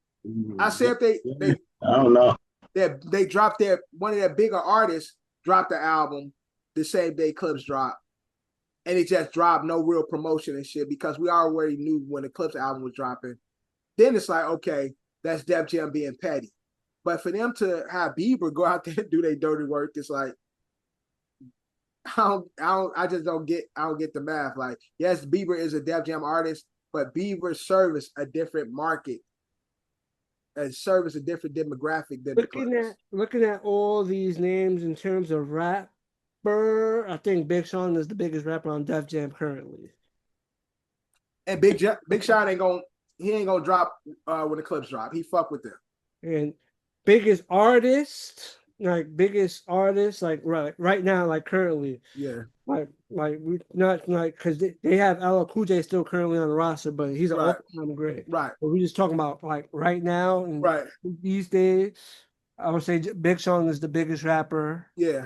S3: I said if they
S4: I don't know.
S3: They dropped one of their bigger artists dropped the album the same day Clips dropped. And it just dropped, no real promotion and shit, because we already knew when the Clips album was dropping. Then it's like, okay, that's Def Jam being petty. But for them to have Bieber go out there and do their dirty work, it's like, I don't get the math. Like, yes, Bieber is a Def Jam artist, but Bieber serves a different market and serves a different demographic than
S2: looking at all these names in terms of rapper, I think Big Sean is the biggest rapper on Def Jam currently.
S3: And Big Sean ain't gonna drop when the Clips drop. He fuck with them.
S2: And biggest artist, like right now, like currently.
S3: Yeah.
S2: Like we not like because they have LL Cool J still currently on the roster, but he's an all-time great.
S3: Right.
S2: But we just talking about like right now and these days. I would say Big Sean is the biggest rapper.
S3: Yeah.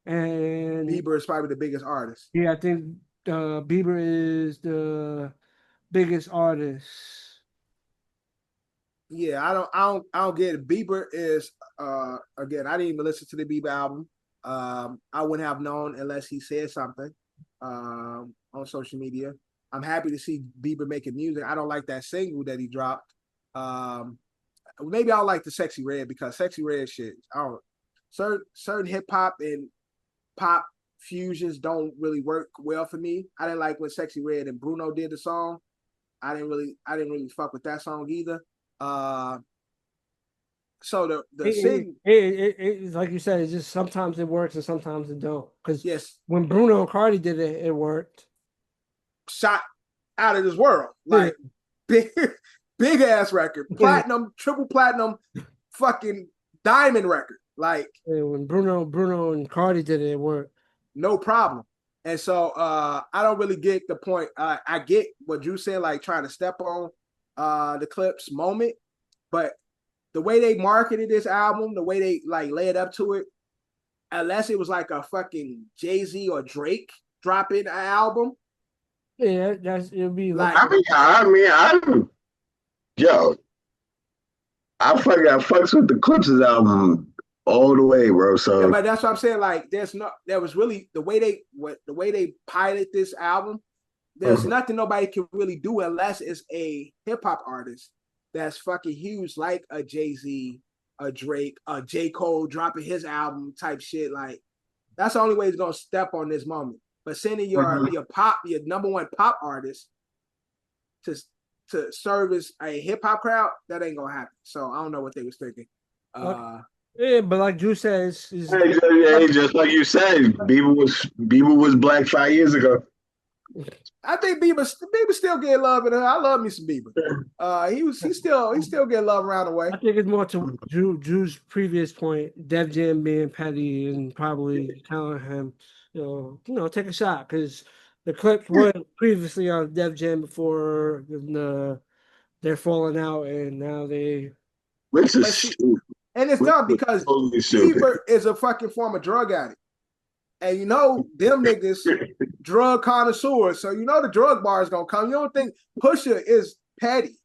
S2: And
S3: Bieber is probably the biggest artist.
S2: yeah, I think Bieber is the biggest artist.
S3: Yeah, I don't get it. Bieber is again, I didn't even listen to the Bieber album. I wouldn't have known unless he said something on social media. I'm happy to see Bieber making music. I don't like that single that he dropped. Maybe I like the Sexy Red because Sexy Red shit. I don't certain hip hop and pop fusions don't really work well for me. I didn't like when Sexy Red and Bruno did the song. I didn't really fuck with that song either. So
S2: it's like you said, it's just sometimes it works and sometimes it don't. Because
S3: yes,
S2: when Bruno and Cardi did it, it worked.
S3: shot out of this world, like big ass record, platinum, triple platinum, fucking diamond record. Like
S2: when Bruno and Cardi did it, it worked.
S3: No problem. And so I don't really get the point. I get what Drew said, like trying to step on the Clips moment, but the way they marketed this album, the way they like led up to it, unless it was like a fucking Jay-Z or Drake dropping an album.
S2: Yeah, it'll be like
S4: I fucks with the Clips album all the way, bro. So
S3: yeah, but that's what I'm saying. Like, there was really the way they pilot this album. There's nothing nobody can really do unless it's a hip hop artist that's fucking huge, like a Jay-Z, a Drake, a J. Cole dropping his album type shit. Like, that's the only way he's gonna step on this moment. But sending your number one pop artist to service a hip hop crowd, that ain't gonna happen. So I don't know what they was thinking.
S2: Yeah, but like Drew says,
S4: just like you said, Bieber was black 5 years ago.
S3: I think Bieber still get love in her. I love me some Bieber. He still get love around the way.
S2: I think it's more to Drew's previous point, Def Jam being petty and probably telling him, take a shot because the Clips were previously on Def Jam before they're falling out, and now they.
S4: Which is stupid.
S3: And it's dumb because Bieber is a fucking former drug addict. And them niggas drug connoisseurs. So the drug bar is gonna come. You don't think Pusha is petty.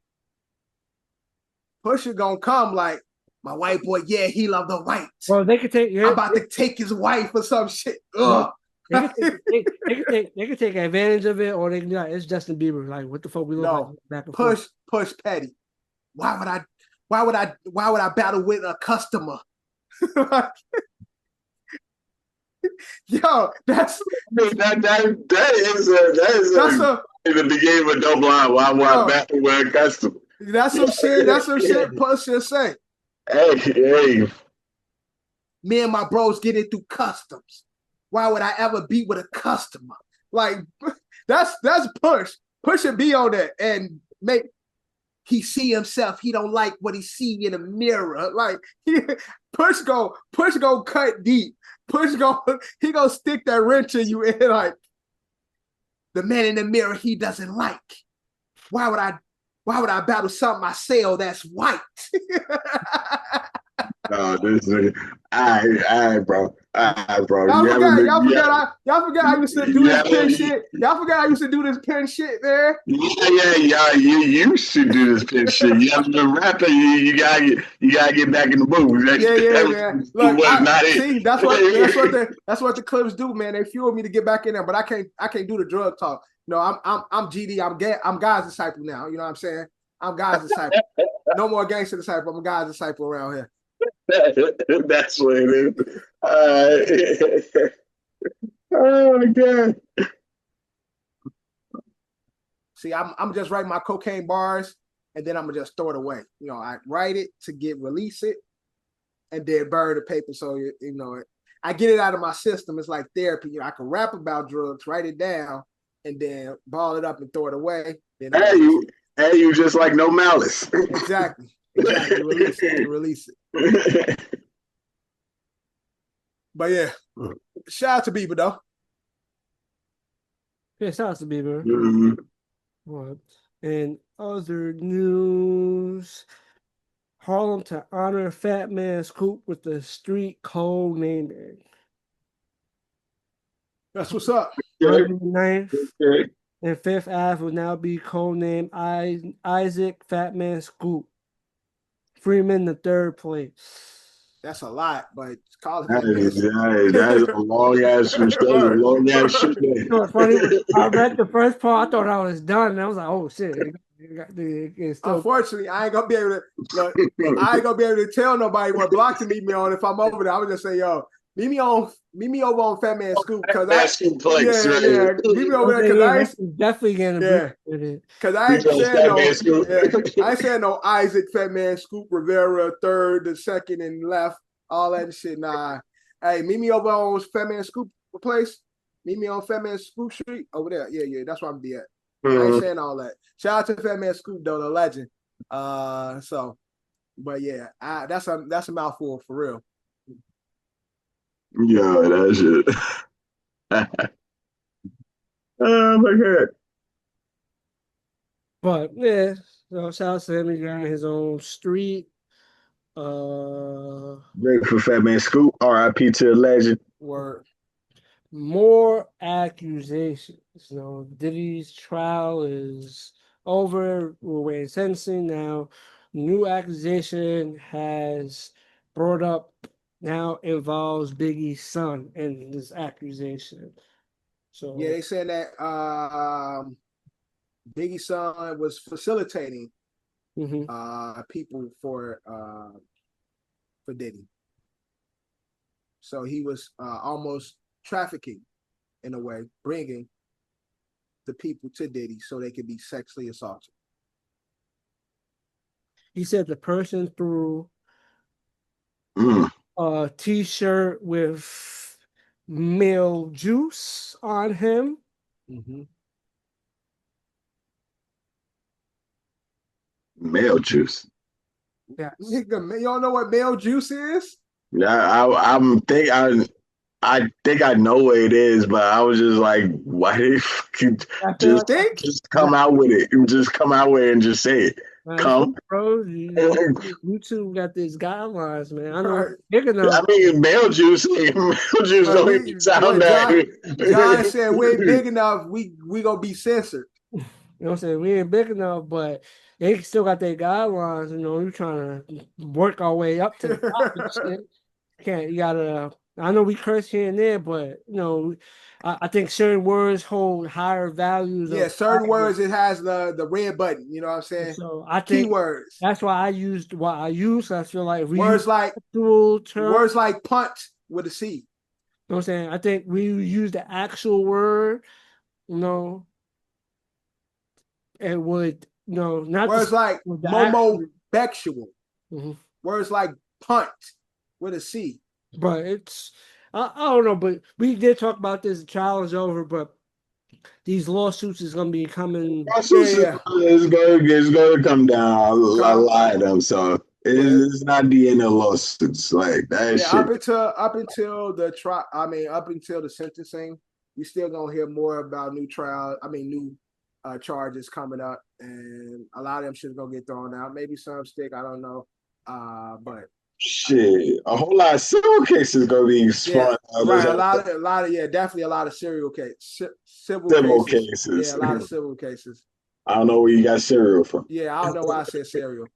S3: Pusha gonna come like, my white boy, yeah, he love the white.
S2: Well, they could take
S3: I'm about to take his wife or some shit. Ugh.
S2: They could take advantage of it, or they can be like, it's Justin Bieber. Like, what the fuck we look like back and forth.
S3: Push petty. Why would I battle with a customer? Yo, that is
S4: the beginning of a double line. Why would I battle with a customer?
S3: That's some shit. That's some shit. Push just say.
S4: Hey.
S3: Me and my bros get it through customs. Why would I ever be with a customer? Like that's Push. Push should be on that and make. He see himself. He don't like what he see in the mirror. Like Push go cut deep. He gonna stick that wrench in you and like the man in the mirror he doesn't like. Why would I battle something I sell that's white?
S4: No, this is all right, bro.
S3: Y'all forgot I used to do this pen shit. Y'all forgot I used to do this pen shit, man.
S4: Yeah. You used to do this pen shit. You have to rap it. You gotta get back in the booth.
S3: Man. Look, that's what the Clips do, man. They fuel me to get back in there, but I can't do the drug talk. No, I'm GD. I'm God's disciple now. You know what I'm saying? I'm God's disciple. No more gangster disciple. I'm a God's disciple around here.
S4: That's what it is. Oh my God.
S3: See, I'm just writing my cocaine bars and then I'm gonna just throw it away. I write it to release it and then burn the paper. So I get it out of my system. It's like therapy. I can rap about drugs, write it down, and then ball it up and throw it away. Then
S4: you just like No Malice.
S3: Exactly. Release it. But yeah, shout out to Bieber though.
S2: Yeah, shout out to Bieber.
S4: Mm-hmm.
S2: What? And other news, Harlem to honor Fat Man Scoop with the street code naming.
S3: That's what's up.
S2: 109th
S4: Okay.
S2: and 5th Ave will now be codenamed Isaac Fat Man Scoop. Freeman the third place.
S3: That's a lot, but call it
S4: That
S3: that.
S4: is a long ass shit.
S2: You know what's funny? I read the first part, I thought I was done, and I was like, "Oh shit!" It's still...
S3: Unfortunately, I ain't gonna be able to. Look, I ain't gonna be able to tell nobody what block to meet me on if I'm over there. I would just say, "Yo, meet me over on Fat Man Scoop," because
S4: meet
S3: me over there because I ain't
S2: definitely getting with it.
S3: Because I ain't saying no Isaac Fat Man Scoop Rivera third, the second, and left all that shit. Nah, hey, meet me over on Fat Man Scoop place. Meet me on Fat Man Scoop Street over there. Yeah, that's where I'm be at. I ain't saying all that. Shout out to Fat Man Scoop though, the legend. But yeah, that's a mouthful for real.
S4: Yeah, that shit. Oh my god.
S2: But yeah, so shout out to him. He got his own street.
S4: Great for Fat Man Scoop. R.I.P. to the legend.
S3: Word.
S2: More accusations. You know, Diddy's trial is over. We're waiting sentencing now. New accusation has brought up now involves Biggie's son in this accusation. So
S3: yeah, they said that Biggie's son was facilitating people for Diddy. So he was almost trafficking in a way, bringing the people to Diddy so they could be sexually assaulted.
S2: He said the person threw a t-shirt with male juice on him.
S4: Male juice.
S3: Yeah, nigga, y'all know what male juice is?
S4: Yeah, I think I know what it is, but I was just like, why did you just come out with it? Just come out with it and just say it. Come.
S2: Bro, YouTube got these guidelines, man. I know big enough.
S4: I mean, male juice don't even sound that.
S3: John said we ain't big enough. We gonna be censored.
S2: You know what I'm saying? We ain't big enough, but they still got their guidelines. You know, we're trying to work our way up to the top and shit. You gotta. I know we curse here and there, but you know, I think certain words hold higher values.
S3: Yeah, certain words it has the red button. You know what I'm saying?
S2: So I think
S3: keywords.
S2: That's why I used what I use. I feel like
S3: words like punch with a C.
S2: You know what I'm saying? I think we use the actual word, you know, and would not
S3: words like momobexual. Words like punt with a C.
S2: But it's I don't know, but we did talk about this. The trial is over, but these lawsuits is going to be coming.
S4: It's going to come down a lot of them. So it's not the end of lawsuits like that. Shit.
S3: Up until the trial. I mean, up until the sentencing, we still gonna hear more about new charges coming up, and a lot of them shit's gonna get thrown out. Maybe some stick. I don't know. But.
S4: Shit, a whole lot of serial cases gonna be spun.
S3: Right, a lot of definitely a lot of serial cases, civil cases. Yeah, a lot of civil cases.
S4: I don't know where you got serial from.
S3: Yeah, I don't know why I said serial.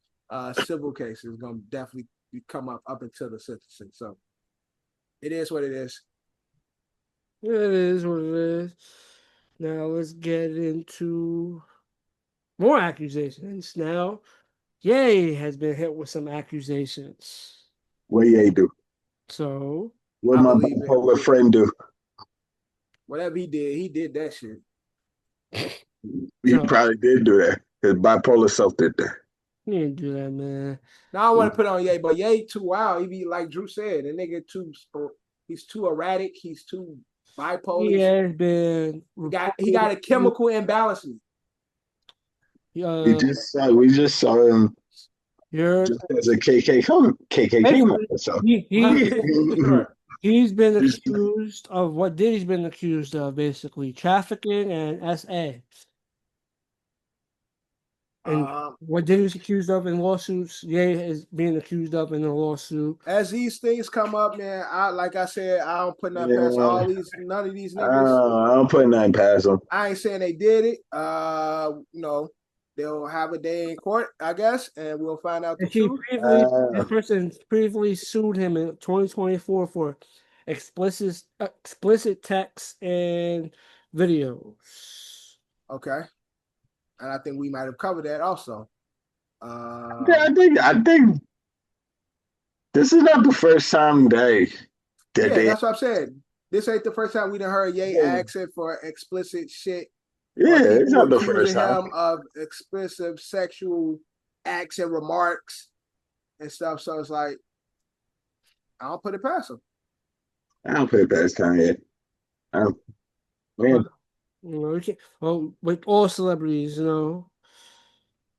S3: Civil cases gonna definitely come up until the sentencing. So it is what it is.
S2: It is what it is. Now let's get into more accusations. Now, Ye has been hit with some accusations.
S4: What Ye do?
S2: So
S4: what my bipolar friend do?
S3: Whatever he did that shit.
S4: He probably did do that. His bipolar self did that.
S2: He didn't do that, man.
S3: Now I want to put on Ye, but Ye too wild. He be like Drew said, the nigga he's too erratic. He's too bipolar.
S2: He has been.
S3: He got a chemical imbalance.
S4: We just saw him just as a KKK member. So
S2: he's been accused of what Diddy's been accused of, basically trafficking and SA. And what Diddy's accused of in lawsuits, Ye is being accused of in a lawsuit.
S3: As these things come up, man, like I said, I don't put nothing past none of these niggas.
S4: I don't put nothing past them.
S3: I ain't saying they did it. They'll have a day in court, I guess, and we'll find out the truth.
S2: This person previously sued him in 2024 for explicit text and videos.
S3: Okay. And I think we might have covered that also.
S4: I think this is not the first time
S3: that's what I'm saying. This ain't the first time we done heard Ye asking for explicit shit.
S4: Yeah, it's not the first time.
S3: Him of explicit sexual acts and remarks and stuff. So it's like, I don't put it past him.
S4: I don't put it past Kanye. Man.
S2: With all celebrities,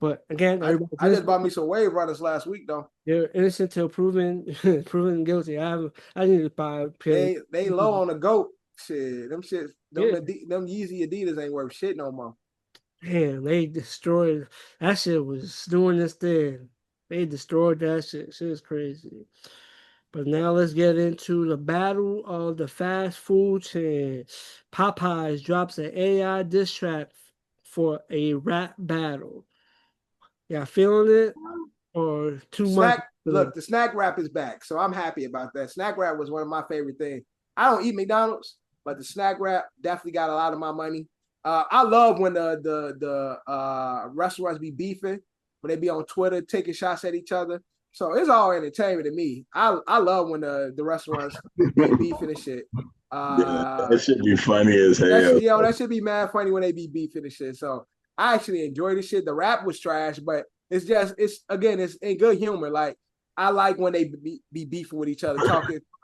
S2: But again,
S3: I just bought me some Wave Runners last week, though.
S2: They're innocent till proven guilty. I need to buy a pair.
S3: They low on the GOAT shit. Them Yeezy Adidas ain't worth shit no more.
S2: Damn, they destroyed that shit. Was doing this thing. They destroyed that shit. Shit is crazy. But now let's get into the battle of the fast food chain. Popeyes drops an AI diss track for a rap battle. Yeah, feeling it or too much?
S3: Look, the snack wrap is back, so I'm happy about that. Snack wrap was one of my favorite things. I don't eat McDonald's, but the snack wrap definitely got a lot of my money. I love when the restaurants be beefing, when they be on Twitter taking shots at each other. So it's all entertainment to me. I love when the restaurants be beefing and shit.
S4: That should be funny as hell.
S3: That should be mad funny when they be beefing and shit. So I actually enjoy this shit. The rap was trash, but it's in good humor. Like, I like when they be beefing with each other,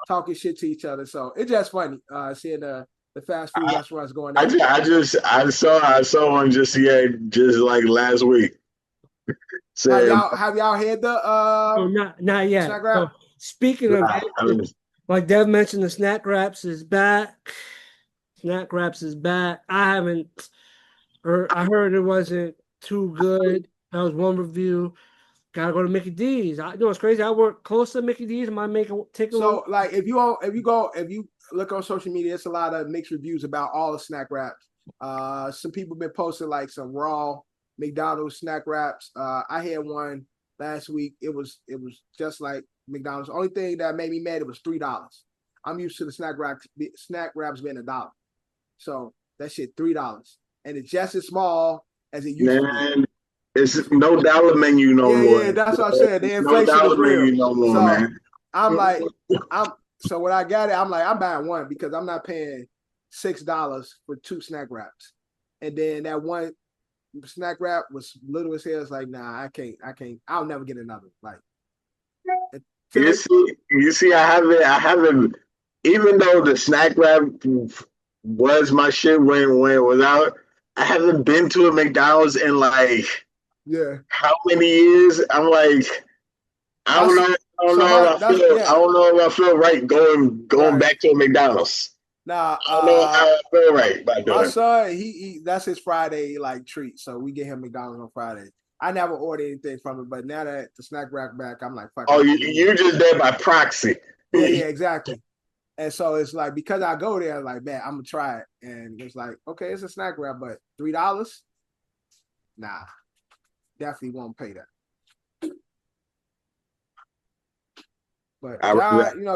S3: talking shit to each other. So it's just funny seeing the fast food restaurants going down.
S4: I saw one just like last week.
S3: Have y'all had the
S2: not yet. So, speaking of like Dev mentioned, the snack wraps is back. Snack wraps is back. I heard it wasn't too good. That was one review. Gotta go to Mickey D's. It's crazy. I work close to Mickey D's. Take a look.
S3: So like if you look on social media, it's a lot of mixed reviews about all the snack wraps. Some people been posting like some raw McDonald's snack wraps. I had one last week. It was just like McDonald's. The only thing that made me mad, it was $3. I'm used to the snack wraps being $1. So that shit $3. And it's just as small as it used to be.
S4: It's no dollar menu no more.
S3: Yeah, that's what I said. The inflation is real.
S4: No more,
S3: so
S4: man.
S3: So when I got it, I'm like, I'm buying one because I'm not paying $6 for 2 snack wraps. And then that one snack wrap was little as hell. It's like, nah, I can't. I'll never get another. Like,
S4: you see, I haven't. Even though the snack wrap was my shit when it was out, I haven't been to a McDonald's in like how many years? I'm like, I don't know if I feel right going back to a McDonald's.
S3: Nah,
S4: I don't know how I feel right by doing.
S3: My son, he that's his Friday like treat, so we get him McDonald's on Friday. I never ordered anything from it, but now that the snack wrap back, I'm like, fuck.
S4: Oh, you just there by proxy.
S3: Yeah, exactly. And so it's like, because I go there, I'm like, man, I'm gonna try it. And it's like, okay, it's a snack wrap, but $3? Nah, definitely won't pay that. But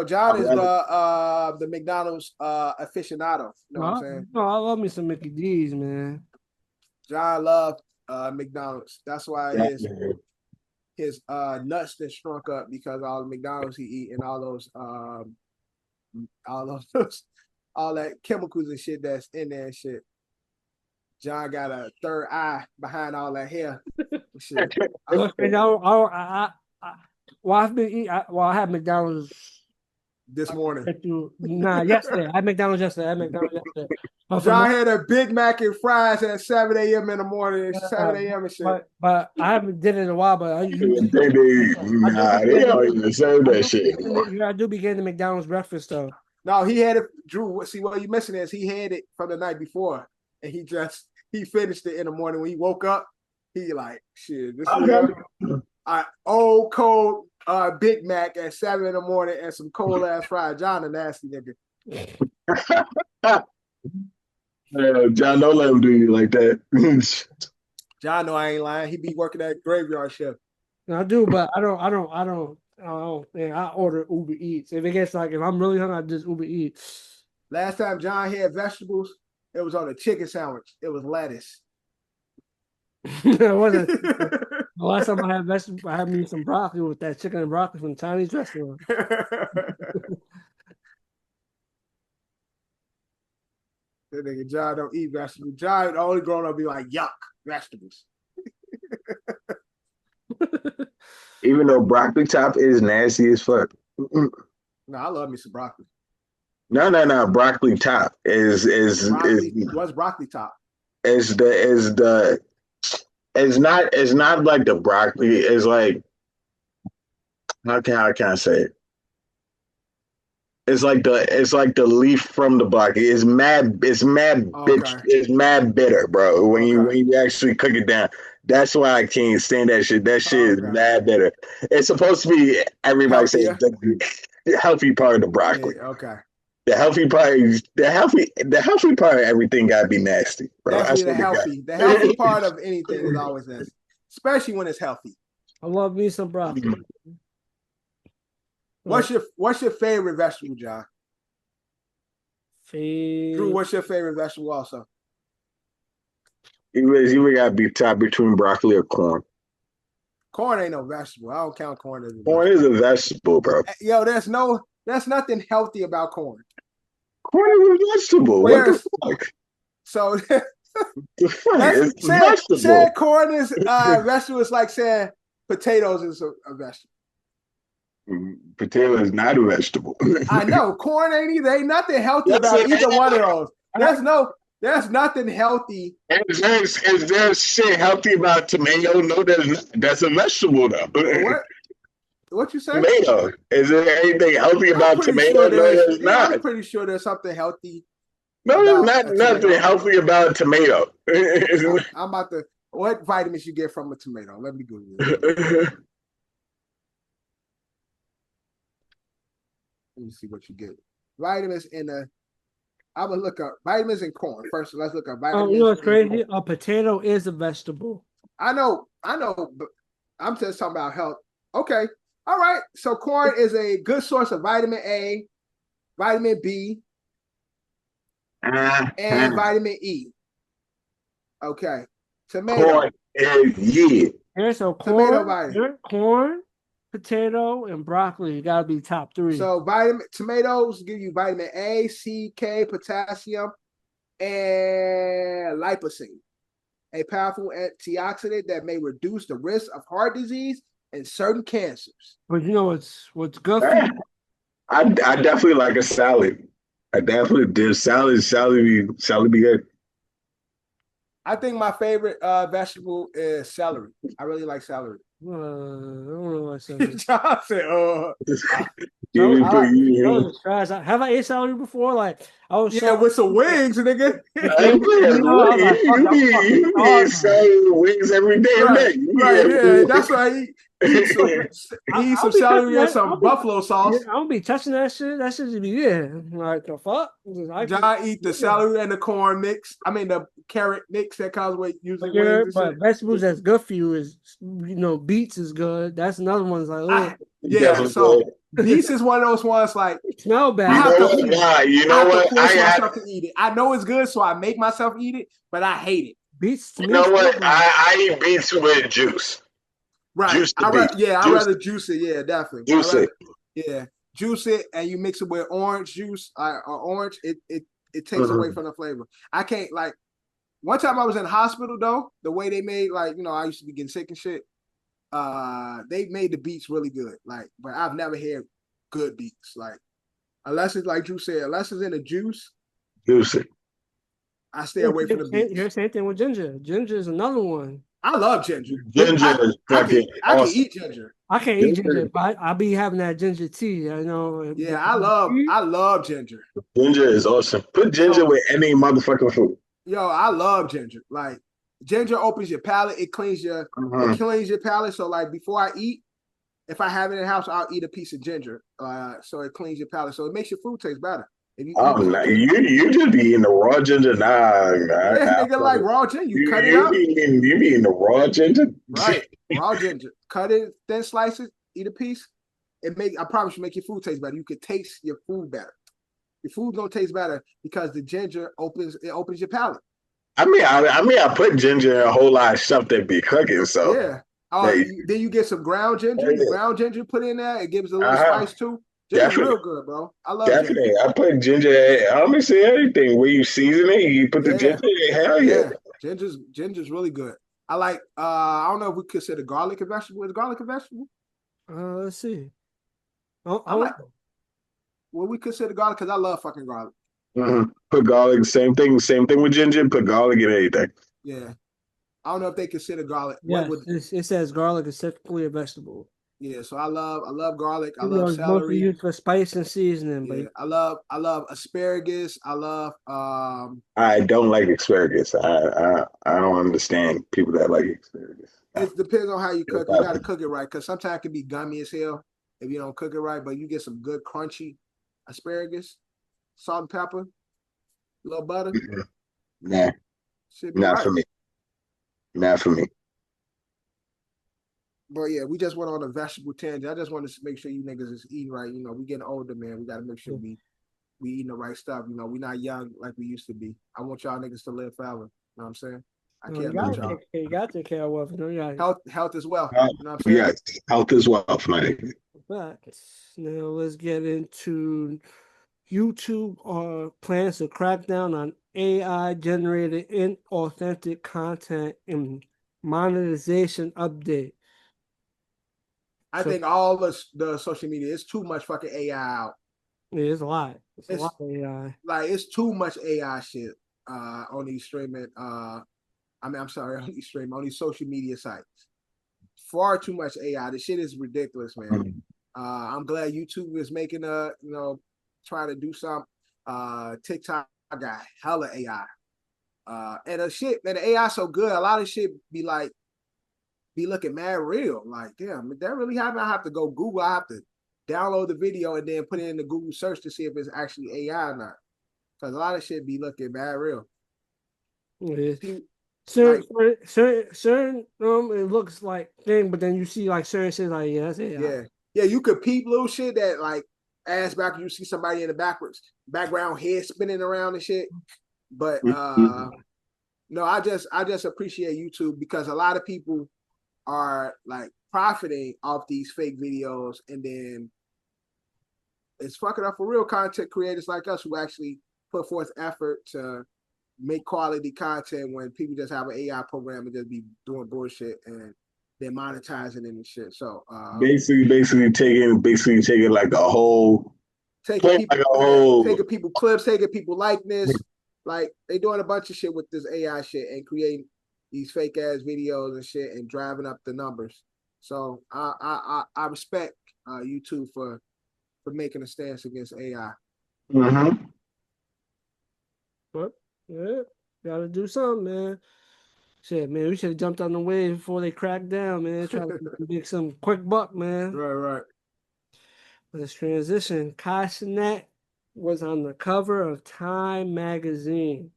S3: John is the McDonald's aficionado. You know what I'm saying?
S2: No, I love me some Mickey D's, man.
S3: John loved McDonald's. That's why his nuts that shrunk up because all the McDonald's he eat and all that chemicals and shit that's in there and shit. John got a third eye behind all that hair. Shit. I had McDonald's
S2: this morning.
S3: Yesterday.
S2: I had McDonald's yesterday.
S3: John had a Big Mac and fries at 7 a.m. in the morning, 7 a.m. and shit.
S2: But I haven't did it in a while, but I usually
S4: they don't even serve that shit.
S2: I do be getting the McDonald's breakfast though.
S3: No, he had it, Drew. See, what you missing is he had it from the night before, and he finished it in the morning when he woke up. He like, shit, this
S4: Okay.
S3: is old cold Big Mac at 7 in the morning and some cold ass fried. John a nasty nigga.
S4: John, don't let him do you like that.
S3: John know I ain't lying. He be working at graveyard shift.
S2: I do, but I don't. Man, I order Uber Eats. If it gets like, if I'm really hungry, I just Uber Eats.
S3: Last time John had vegetables, it was on a chicken sandwich. It was lettuce.
S2: It wasn't. The last time I had vegetables, I had me some broccoli with that chicken and broccoli from the Chinese restaurant.
S3: That nigga John don't eat vegetables. John only grown up be like, yuck, vegetables.
S4: Even though broccoli top is nasty as fuck.
S3: No, I love me some broccoli.
S4: No. Broccoli top is
S3: what's broccoli top?
S4: It's not like the broccoli. It's like how can I say it? It's like the leaf from the broccoli. It's mad bitter, bro. When you actually cook it down. That's why I can't stand that shit. That shit is mad bitter. It's supposed to be everybody says the healthy part of the broccoli.
S3: Yeah, okay.
S4: The healthy part of everything gotta be nasty, bro.
S3: Definitely the healthy part of anything is always nasty, especially when it's healthy.
S2: I love me some broccoli.
S3: What's your favorite vegetable, John? Drew, what's your favorite vegetable also?
S4: You gotta be top between broccoli or corn.
S3: Corn ain't no vegetable. I don't count corn as a
S4: vegetable. Corn is a vegetable, bro.
S3: Yo, there's nothing healthy about corn.
S4: Corn is a vegetable. What the fuck?
S3: So
S4: the fuck? It's a vegetable.
S3: Saying corn is a vegetable is like saying potatoes is a vegetable.
S4: Potato is not a vegetable.
S3: I know. Corn ain't either. Ain't nothing healthy about either one of those. There's nothing healthy.
S4: Is there shit healthy about tomato? No, there's not. That's a vegetable though.
S3: What you say?
S4: Tomato. Is there anything healthy about tomato? No, there's not.
S3: I'm pretty sure there's something healthy.
S4: No, there's not nothing healthy about a tomato.
S3: I'm about to. What vitamins you get from a tomato? Let me Google it. Let me see what you get. Vitamins I would look up vitamins in corn. First, let's look up vitamins.
S2: You know what's crazy? A potato is a vegetable.
S3: I know, but I'm just talking about health. Okay. All right. So corn is a good source of vitamin A, vitamin B, and vitamin E. Okay. Tomato.
S4: Corn is
S2: Yeah, so corn, potato, and broccoli gotta be top 3.
S3: So tomatoes give you vitamin A, C, K, potassium, and lipocene, a powerful antioxidant that may reduce the risk of heart disease and certain cancers.
S2: But you know what's good for you?
S4: I definitely like a salad. I definitely do salad be good.
S3: I think my favorite vegetable is celery. I really like celery.
S2: I don't know what celery.
S3: John said,
S2: Have I ate celery before? Like I was
S3: with some wings, nigga.
S4: You eat celery wings every day.
S3: Right, yeah, that's what I eat. Eat some celery and some buffalo sauce.
S2: Yeah, I don't be touching that shit. That shit should be like the fuck.
S3: John eat the celery and the corn mix. I mean the carrot mix that comes with using
S2: wings. But vegetables that's good for you is beets is good. That's another one. Like
S3: so beets is one of those ones like
S2: it smell bad.
S4: You know what?
S3: I have to eat it. I know it's good, so I make myself eat it, but I hate it.
S2: Beets.
S4: You know what? I eat beets with juice.
S3: Right. I'd rather juice it. Yeah, definitely.
S4: Juice
S3: it, and you mix it with orange juice or orange. It takes away from the flavor. I can't like. One time I was in the hospital though. The way they made I used to be getting sick and shit. They made the beets really good. Like, but I've never had good beets. Like, unless it's like Drew said, unless it's in a juice.
S4: Juice it.
S3: I stay away from the beets.
S2: Here's the same thing with ginger. Ginger is another one.
S3: I love ginger.
S4: Ginger is fucking
S3: I can eat ginger.
S2: I can't eat ginger, but I be having that ginger tea.
S3: Yeah, I love ginger.
S4: Ginger is awesome. Put ginger with any motherfucking food.
S3: Yo, I love ginger. Like Ginger opens your palate. It cleans your palate. So like before I eat, if I have it in the house, I'll eat a piece of ginger. So it cleans your palate. So it makes your food taste better. If you
S4: you just be eating the raw ginger.
S3: Nigga, like raw ginger. You cut it up.
S4: You be eating the raw ginger.
S3: Right. Raw ginger. Cut it, thin slices, eat a piece. I promise you make your food taste better. You can taste your food better. Your food's gonna taste better because the ginger opens your palate.
S4: I mean, I put ginger in a whole lot of stuff that be cooking. So
S3: yeah. Then you get some ground ginger. Ground ginger put in there. It gives a little spice too. Ginger's real good, bro. I love ginger.
S4: I put ginger. I almost everything. Where you season it, you put the ginger in. Hell yeah.
S3: Ginger's really good. I like. I don't know if we consider garlic a vegetable. Is garlic a vegetable?
S2: Let's see.
S3: I like. Well, we consider garlic because I love fucking garlic.
S4: Mm-hmm. Put garlic. Same thing with ginger. Put garlic in anything.
S3: Yeah. I don't know if they consider garlic.
S2: Yeah, it says garlic is technically a vegetable.
S3: Yeah, so I love garlic. I love celery.
S2: Mostly used for spice and seasoning.
S3: Yeah, I love asparagus. I love.
S4: I don't like asparagus. I don't understand people that like asparagus.
S3: It depends on how you cook. You got to cook it right because sometimes it can be gummy as hell if you don't cook it right. But you get some good crunchy asparagus, salt and pepper, a little butter.
S4: Nah, not for me. Not for me.
S3: But yeah, we just went on a vegetable tangent. I just wanted to make sure you niggas is eating right. You know, we getting older, man. We got to make sure we eating the right stuff. You know, we not young like we used to be. I want y'all niggas to live forever. You know what I'm saying? I can't let y'all.
S2: You got to take care of wealth.
S3: Health as well. You know what I'm saying?
S4: Yeah, health as well, my nigga.
S2: Now let's get into YouTube plans to crack down on AI-generated inauthentic content and monetization update.
S3: I think all the social media is too much fucking AI out.
S2: Yeah, it's a lot. It's a lot of AI.
S3: Like it's too much AI shit on these streaming. On these social media sites. Far too much AI. The shit is ridiculous, man. Mm-hmm. I'm glad YouTube is making trying to do some. TikTok got hella AI. And the AI so good. A lot of shit be looking mad real. Like, damn, that really happened. I have to go Google. I have to download the video and then put it in the Google search to see if it's actually AI or not. Because a lot of shit be looking mad real.
S2: Yeah. Certain it looks like thing, but then you see like certain shit like that's AI.
S3: Yeah, you could peep little shit that like ass back you see somebody in the background head spinning around and shit. But no, I just appreciate YouTube because a lot of people are like profiting off these fake videos, and then it's fucking up for real content creators like us who actually put forth effort to make quality content when people just have an AI program and just be doing bullshit and they're monetizing it and shit. So
S4: basically taking like a whole
S3: taking people clips, taking people likeness. Like they doing a bunch of shit with this AI shit and creating these fake ass videos and shit and driving up the numbers. So I respect YouTube for making a stance against AI.
S4: Mm-hmm.
S2: But yeah, gotta do something, man. Shit, man, we should have jumped on the wave before they cracked down, man. Try to make some quick buck, man.
S3: Right.
S2: Let's transition. Cenat was on the cover of Time magazine.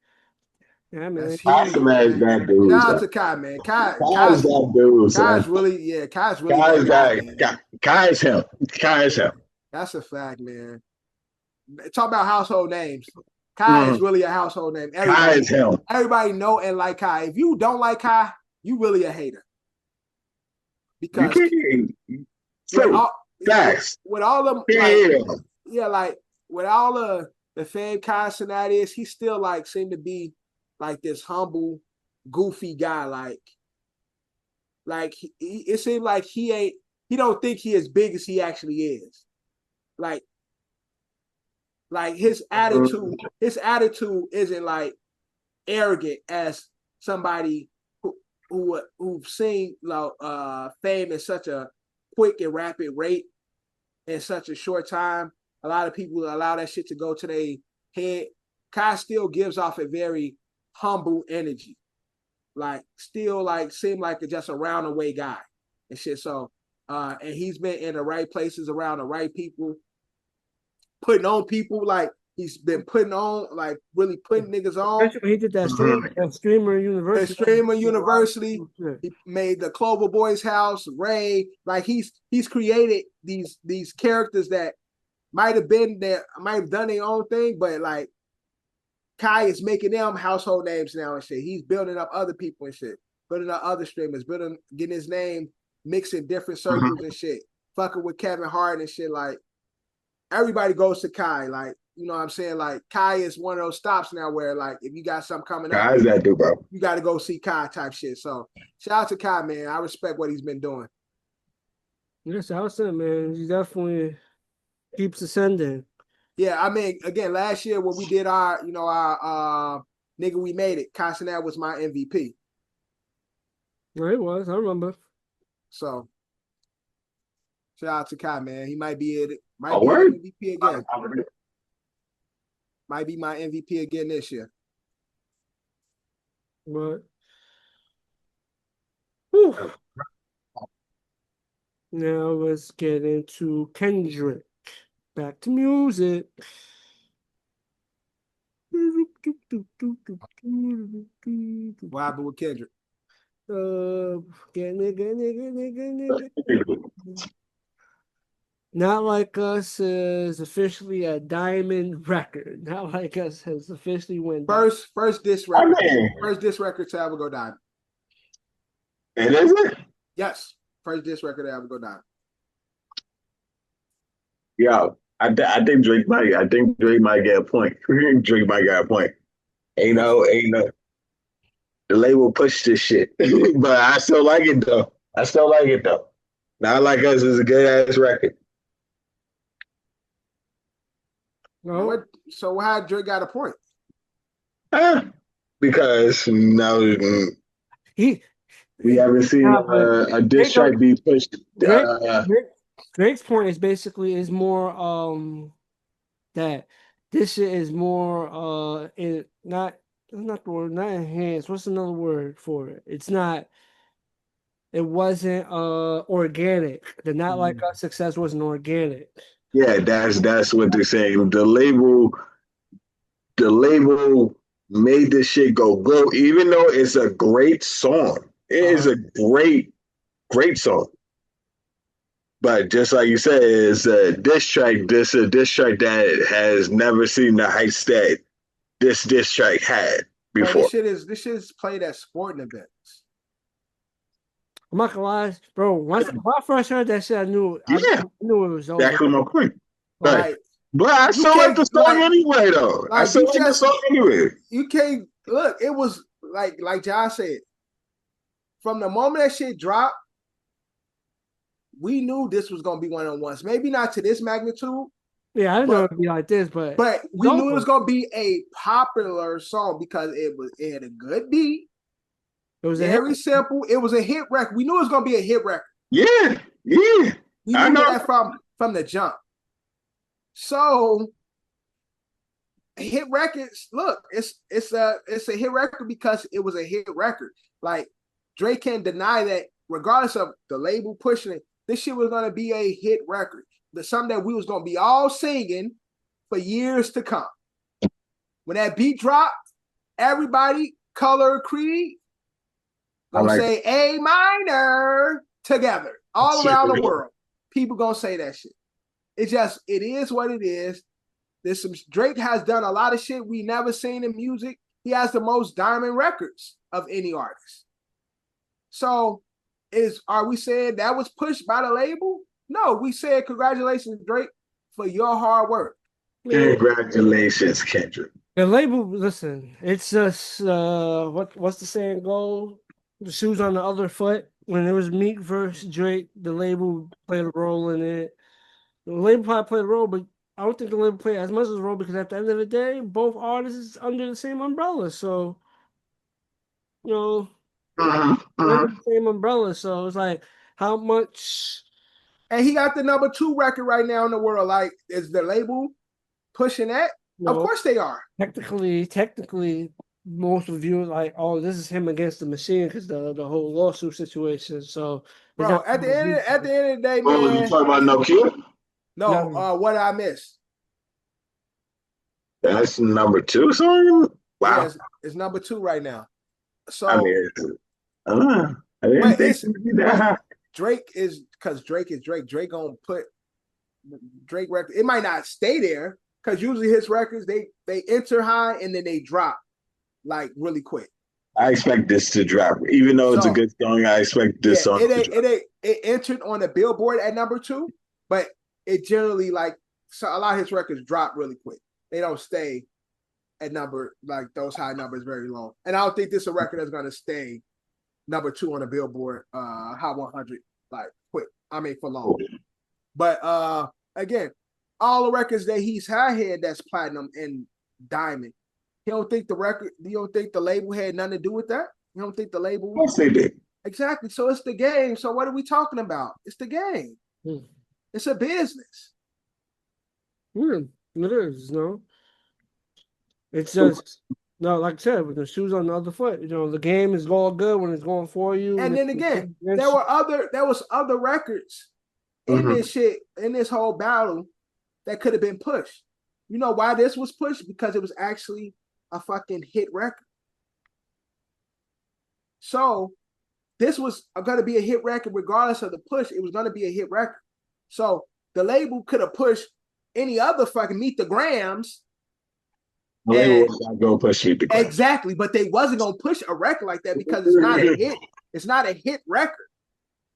S2: Yeah, man.
S4: Kai's that dude.
S3: Shout out to Kai, man. Kai's
S4: that dude.
S3: Kai's really
S4: Kai's him. Kai's him.
S3: That's a fact, man. Talk about household names. Kai is really a household name.
S4: Kai is him.
S3: Everybody know and like Kai. If you don't like Kai, you really a hater. Because with all the with all the fame Kai Cenat is, he still like seemed to be like this humble, goofy guy. Like it seemed like he don't think he as big as he actually is. Like his attitude isn't like arrogant as somebody who've seen fame in such a quick and rapid rate in such a short time. A lot of people allow that shit to go to their head. Kai still gives off a very humble energy. like still like seem like just a round-the-way guy and shit. So and he's been in the right places around the right people, putting on people like he's been putting on, like really putting niggas on.
S2: He did that streamer university.
S3: Streamer University. He made the Clover Boys house, Ray. Like he's created these characters that might have been there, might have done their own thing, but like Kai is making them household names now and shit. He's building up other people and shit, building up other streamers, getting his name mixing different circles and shit, fucking with Kevin Hart and shit. Like everybody goes to Kai. Like, you know what I'm saying? Like Kai is one of those stops now where like if you got something coming up,
S4: Kai's that dude, bro.
S3: You got to go see Kai type shit. So shout out to Kai, man. I respect what he's been doing.
S2: Yes, I was saying, man, he definitely keeps ascending.
S3: Yeah, I mean, again, last year when we did our nigga, we made it. Cenat was my MVP.
S2: Right, it was. I remember.
S3: So shout out to Kai, man. He might be it. Might
S4: be an
S3: MVP again. Might be my MVP again this year.
S2: But whew. Now let's get into Kendrick. Back to music.
S3: What happened with Kendrick?
S2: Nigga. Not Like Us is officially a diamond record. Not Like Us has officially went
S3: first diss record. First diss record to ever go diamond.
S4: It is it?
S3: Yes. First diss record to ever go diamond.
S4: Yeah. I think Drake might get a point. Drake might get a point. Ain't no. The label pushed this shit, but I still like it though. Not Like Us is a good ass record.
S3: No. So how Drake got a point?
S4: Because no, we haven't seen a diss track be pushed.
S2: Drake's point is basically more that this shit is more not the word, not enhanced. What's another word for it? It wasn't organic. The Not Like Us success wasn't organic.
S4: Yeah, that's what they're saying. The label made this shit go, even though it's a great song. It is a great song. But just like you said, it's a diss track. This a diss track that has never seen the heights that this diss track had before.
S3: Bro, this shit is played at sporting events.
S2: I'm not gonna lie, bro. When I first heard that shit, I knew it was over.
S4: Exactly my point. But I still like the song anyway, though. I still like the song anyway.
S3: You can't look. It was like Josh said. From the moment that shit dropped, we knew this was gonna be one-on-ones. Maybe not to this magnitude.
S2: Yeah, I didn't know it'd be like this, but
S3: we knew it was gonna be a popular song because it had a good beat. It was very simple. It was a hit record. We knew it was gonna be a hit record.
S4: Yeah.
S3: We knew that from the jump. So hit records, look, it's a hit record because it was a hit record. Like Drake can't deny that regardless of the label pushing it, this shit was gonna be a hit record. The something that we was gonna be all singing for years to come. When that beat dropped, everybody, color, creed, gonna say A minor together all around the world. People gonna say that shit. It is what it is. Drake has done a lot of shit we never seen in music. He has the most diamond records of any artist. So are we saying that was pushed by the label? No, we said congratulations, Drake, for your hard work.
S4: Congratulations, Kendrick.
S2: The label, listen, it's just what's the saying go? The shoes on the other foot. When it was Meek versus Drake, the label played a role in it. The label probably played a role, but I don't think the label played as much as a role because at the end of the day, both artists under the same umbrella. So, under the same umbrella. So it's like, how much?
S3: And he got the number 2 record right now in the world. Like, is the label pushing that? Of course they are.
S2: Technically, most reviewers like, oh, this is him against the machine because the whole lawsuit situation. So,
S3: Bro, at the end of the day,
S4: What was you
S3: man.
S4: talking about? No Cure?
S3: No, what did I miss?
S4: That's number 2 song. Wow.
S3: Yeah, it's number 2 right now. So
S4: I mean, I didn't think it would be that high.
S3: Drake is because Drake is Drake. Drake gonna put Drake record. It might not stay there because usually his records they enter high and then they drop like really quick.
S4: I expect this to drop, even though it's a good song. I expect this song.
S3: It entered on the Billboard at number 2, but it generally a lot of his records drop really quick. They don't stay at number like those high numbers very long. And I don't think this is a record that's gonna stay number 2 on the Billboard Hot 100 like quick. I mean for long. But again, all the records that he's had that's platinum and diamond. You don't think the label had nothing to do with that? You don't think the label?
S4: Yes, they did.
S3: Exactly. So it's the game. So what are we talking about? It's the game. It's a business.
S2: It is, no. It's just no, like I said, with the shoes on the other foot. The game is all good when it's going for you.
S3: And then again, there was other records in this shit, in this whole battle that could have been pushed. You know why this was pushed? Because it was actually a fucking hit record. So this was going to be a hit record regardless of the push. It was going to be a hit record. So the label could have pushed any other fucking Meet the Grams.
S4: The label was not going to push Meet the Grams.
S3: Exactly, but they wasn't going to push a record like that because it's not a hit. It's not a hit record,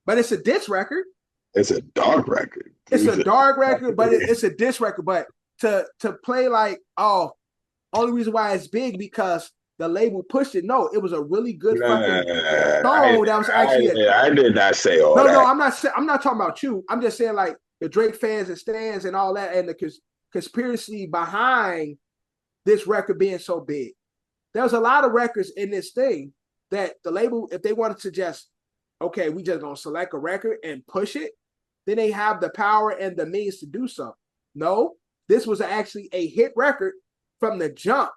S3: but it's a diss record.
S4: It's a dark record.
S3: It's a dark record, but it's a diss record. But to play like, only reason why it's big because the label pushed it. No, it was a really good fucking song. That was actually.
S4: I did not say all that.
S3: No, I'm not talking about you. I'm just saying like the Drake fans and stands and all that, and the conspiracy behind this record being so big. There's a lot of records in this thing that the label, if they wanted to just, okay, we just gonna select a record and push it, then they have the power and the means to do so. No, this was actually a hit record from the jump,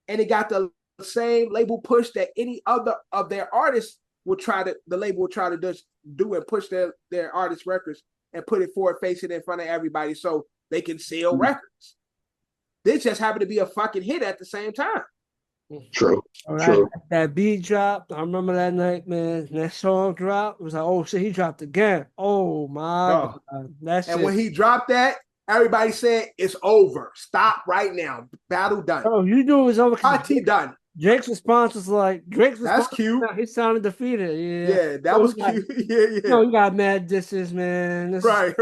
S3: and it got the same label push that any other of their artists the label will try to do and push their artist records and put it forward, face it in front of everybody so they can sell records. This just happened to be a fucking hit at the same time.
S4: True.
S2: True. That beat dropped. I remember that night, man. That song dropped. It was like, oh shit, he dropped again. Oh my God.
S3: And when he dropped that, everybody said it's over. Stop right now. Battle done.
S2: Oh, you knew it was over.
S3: Party done.
S2: Drake's response was like,
S3: that's cute.
S2: He sounded defeated.
S3: Yeah, that was cute. Yeah.
S2: No, you got mad disses, man.
S3: Right.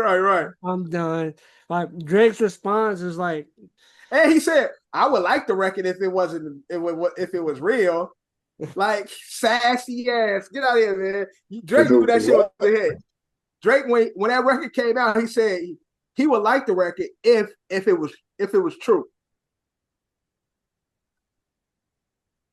S2: I'm done. Like Drake's response is like,
S3: and he said, I would like the record if it was real. Like, sassy ass. Get out of here, man. Drake knew that shit was a hit. Drake, when that record came out, he said he would like the record if it was true.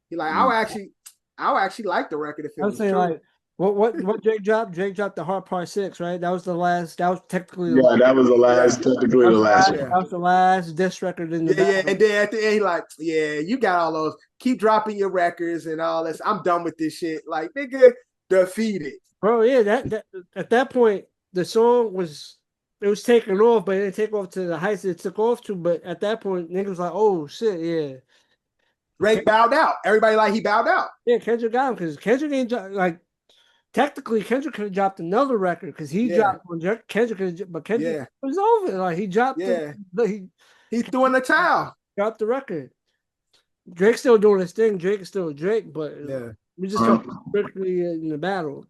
S3: He like, I'll actually like the record if it was true.
S2: Like, what Drake dropped? Drake dropped the Heart Part 6, right? That was the last. That was technically.
S4: That was the last. Technically, the last one.
S2: That was the last diss record in the.
S3: Yeah. And then at the end, he like, yeah, you got all those. Keep dropping your records and all this. I'm done with this shit. Like, nigga, defeated.
S2: Bro, yeah. That at that point, the song was taking off, but it didn't take off to the heights it took off to. But at that point, niggas was like, oh shit, yeah.
S3: Drake bowed out. Everybody like he bowed out.
S2: Yeah, Kendrick got him because Kendrick ain't like. Technically, Kendrick could have dropped another record because he dropped one. Kendrick, but Kendrick was over. Like he dropped.
S3: He threw in the towel.
S2: Dropped the record. Drake's still doing his thing. Drake is still Drake, but we just talking strictly in the battle.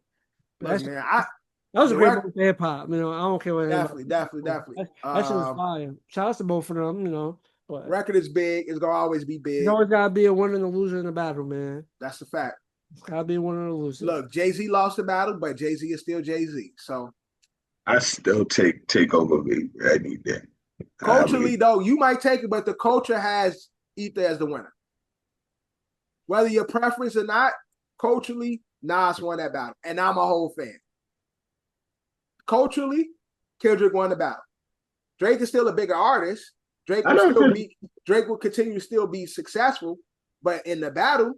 S3: Look, man, that
S2: was a great moment for hip hop. I don't care what.
S3: Definitely.
S2: That shit was fire. Shout out to both of them. But
S3: record is big. It's gonna always be big.
S2: There's always gotta be a winner and a loser in the battle, man.
S3: That's the fact.
S2: It's gotta be one of the losers.
S3: Look, Jay-Z lost the battle, but Jay-Z is still Jay-Z. So
S4: I still take over me. I need that.
S3: Culturally, though, you might take it, but the culture has Ether as the winner. Whether your preference or not, culturally, Nas won that battle. And I'm a whole fan. Culturally, Kendrick won the battle. Drake is still a bigger artist. Drake will continue to still be successful. But in the battle,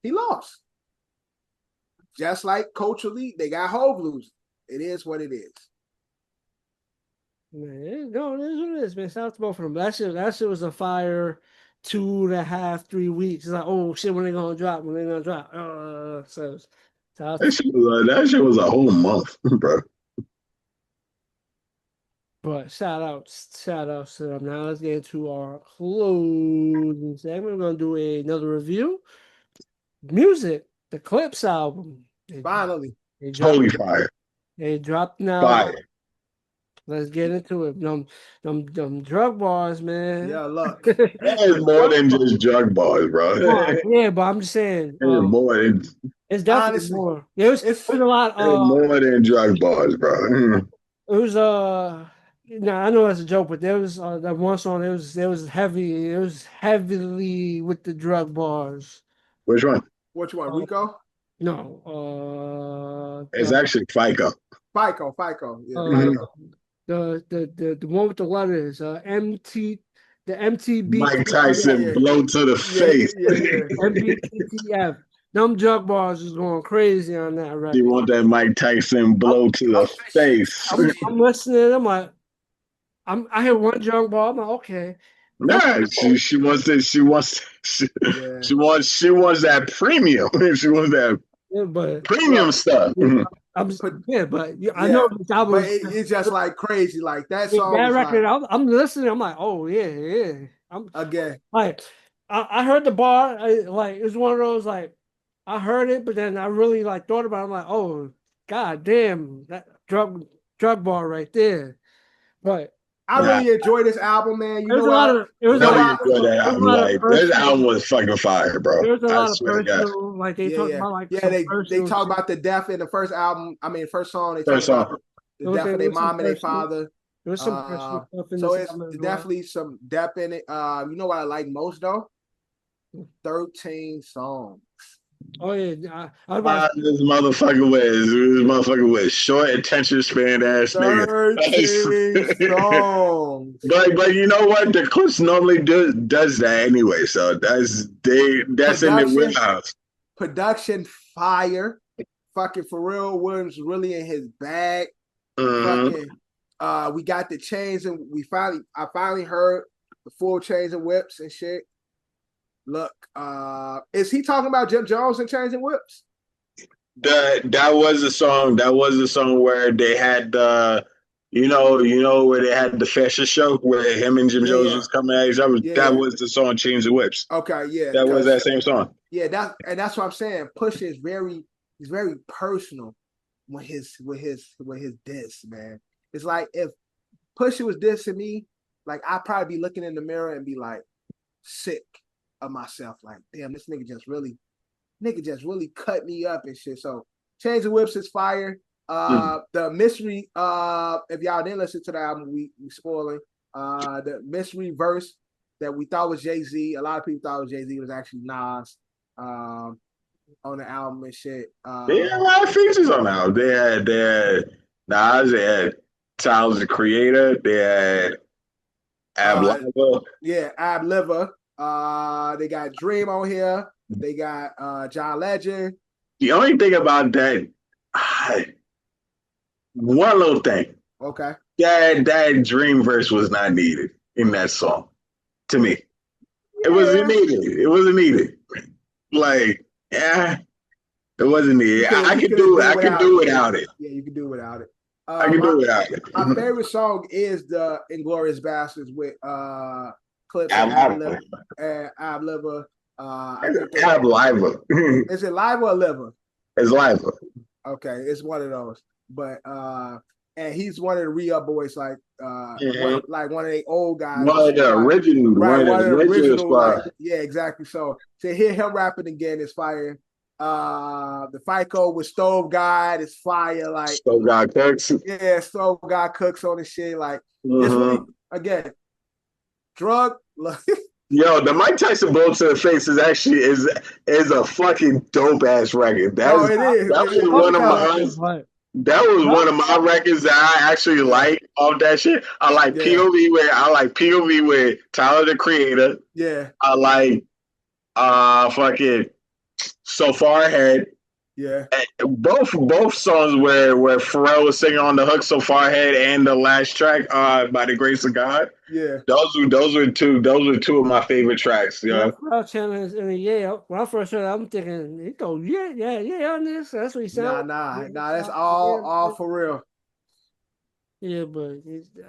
S3: he lost. Just like culturally, they got Hov losing. It is what it is.
S2: Man, it is what it is, man. Shout out to both of them. That shit was a fire 2.5, 3 weeks. It's like, oh shit, when they gonna drop? When they gonna drop? So
S4: that shit was a whole month, bro.
S2: But shout outs to them. Now let's get into our closing segment. We're gonna do another review. Music, the Clips album.
S3: Finally.
S4: Totally fire.
S2: They dropped now.
S4: Fire.
S2: Let's get into it. Them drug bars, man.
S3: Yeah, look.
S4: It's more than just drug bars, bro.
S2: Yeah, but I'm just saying.
S4: More than,
S2: it's definitely
S3: honestly,
S2: more. Yeah, it's a lot.
S4: more than drug bars, bro.
S2: It was I know that's a joke, but there was that one song. It was heavy. It was heavily with the drug bars.
S4: Which one?
S3: Which one? Rico?
S2: No.
S4: It's actually FICO.
S3: FICO. Yeah, FICO.
S2: The one with the letters. The MTB.
S4: Mike Tyson blow to the face.
S2: MBTTF. Them drug bars is going crazy on that record.
S4: You want that Mike Tyson blow to the face?
S2: I'm listening. I'm like, I hear one drug bar. I'm like, okay.
S4: Nah, she wants that. She wants that premium. She wants that premium stuff.
S2: I know this album.
S3: But it's just like crazy. Like that song.
S2: That record, like, I'm listening. I'm like, oh yeah.
S3: Again.
S2: Like I heard the bar. Like it was one of those like I heard it, but then I really like thought about it. I'm like, oh god damn, that drug bar right there. But
S3: I really enjoy this album, man.
S2: This
S4: album was fucking fire, bro.
S2: There's a lot of personal, like they talk about, like
S3: they talk about the death in the first album. I mean, first song. They talk about the death of their mom and their father.
S2: There was some personal stuff in
S3: so
S2: this
S3: it's definitely some depth in it. You know what I like most though? 13 songs.
S2: Oh yeah,
S4: this motherfucker with short attention span ass nigga.
S3: 13 songs.
S4: But you know what? The Clips normally does that anyway. So that's in their wheelhouse.
S3: Production fire. Fucking Pharrell Williams really in his bag.
S4: Mm-hmm.
S3: Fucking, we got the chains and I finally heard the full Chains and Whips and shit. Look, is he talking about Jim Jones and Chains and Whips?
S4: That was the song. That was the song where they had where they had the fashion show where him and Jim Jones was coming at each other. That was the song Chains and Whips.
S3: Okay, yeah.
S4: That was that same song.
S3: Yeah, that's what I'm saying. Push is very personal with his diss, man. It's like if Pusha was dissing me, like I'd probably be looking in the mirror and be like sick of myself, like damn, this nigga just really cut me up and shit. So Chains and Whips is fire. The mystery, if y'all didn't listen to the album, we spoiling. The mystery verse that we thought was Jay-Z, a lot of people thought it was Jay-Z, it was actually Nas on the album and shit.
S4: They had a lot of features on the album. They had Nas, they had Tyler the Creator, they had Ab Liver.
S3: Yeah, Ab Liver. They got Dream on here. They got John Legend.
S4: The only thing about that, one little thing.
S3: Okay.
S4: That Dream verse was not needed in that song. To me, it wasn't needed. It wasn't needed. Like, it wasn't needed. I could do it. I could do without it.
S3: Yeah, you can do without it.
S4: I can do without it.
S3: My favorite song is the Inglourious Bastards with Clips
S4: Ab
S3: Liver. Ab Liver.
S4: Ab Liver.
S3: Is it Live or Liver?
S4: It's Liver.
S3: Okay, it's one of those. But and he's one of the re-up boys, like one of the old guys.
S4: One of the original, right? One of the original squad.
S3: Like, yeah, exactly. So to hear him rapping again is fire. The FICO with Stove God is fire. Like
S4: Stove God cooks.
S3: Yeah, Stove God cooks on the shit. Like it's really, again, drug.
S4: Yo, the Mike Tyson blow to the face is actually is a fucking dope ass record. That was one of my. That was one of my records that I actually like off that shit. I like POV with Tyler the Creator.
S3: Yeah.
S4: I like Fucking So Far Ahead.
S3: Yeah.
S4: Both songs where Pharrell was singing on the hook, So Far Ahead, and the last track, By the Grace of God.
S3: Yeah.
S4: Those were two of my favorite tracks. Yeah.
S2: Pharrell challenge, I mean, yeah. When I first heard it, I'm thinking he go, yeah on this. That's what he sounds.
S3: Nah. That's all for real.
S2: Yeah, but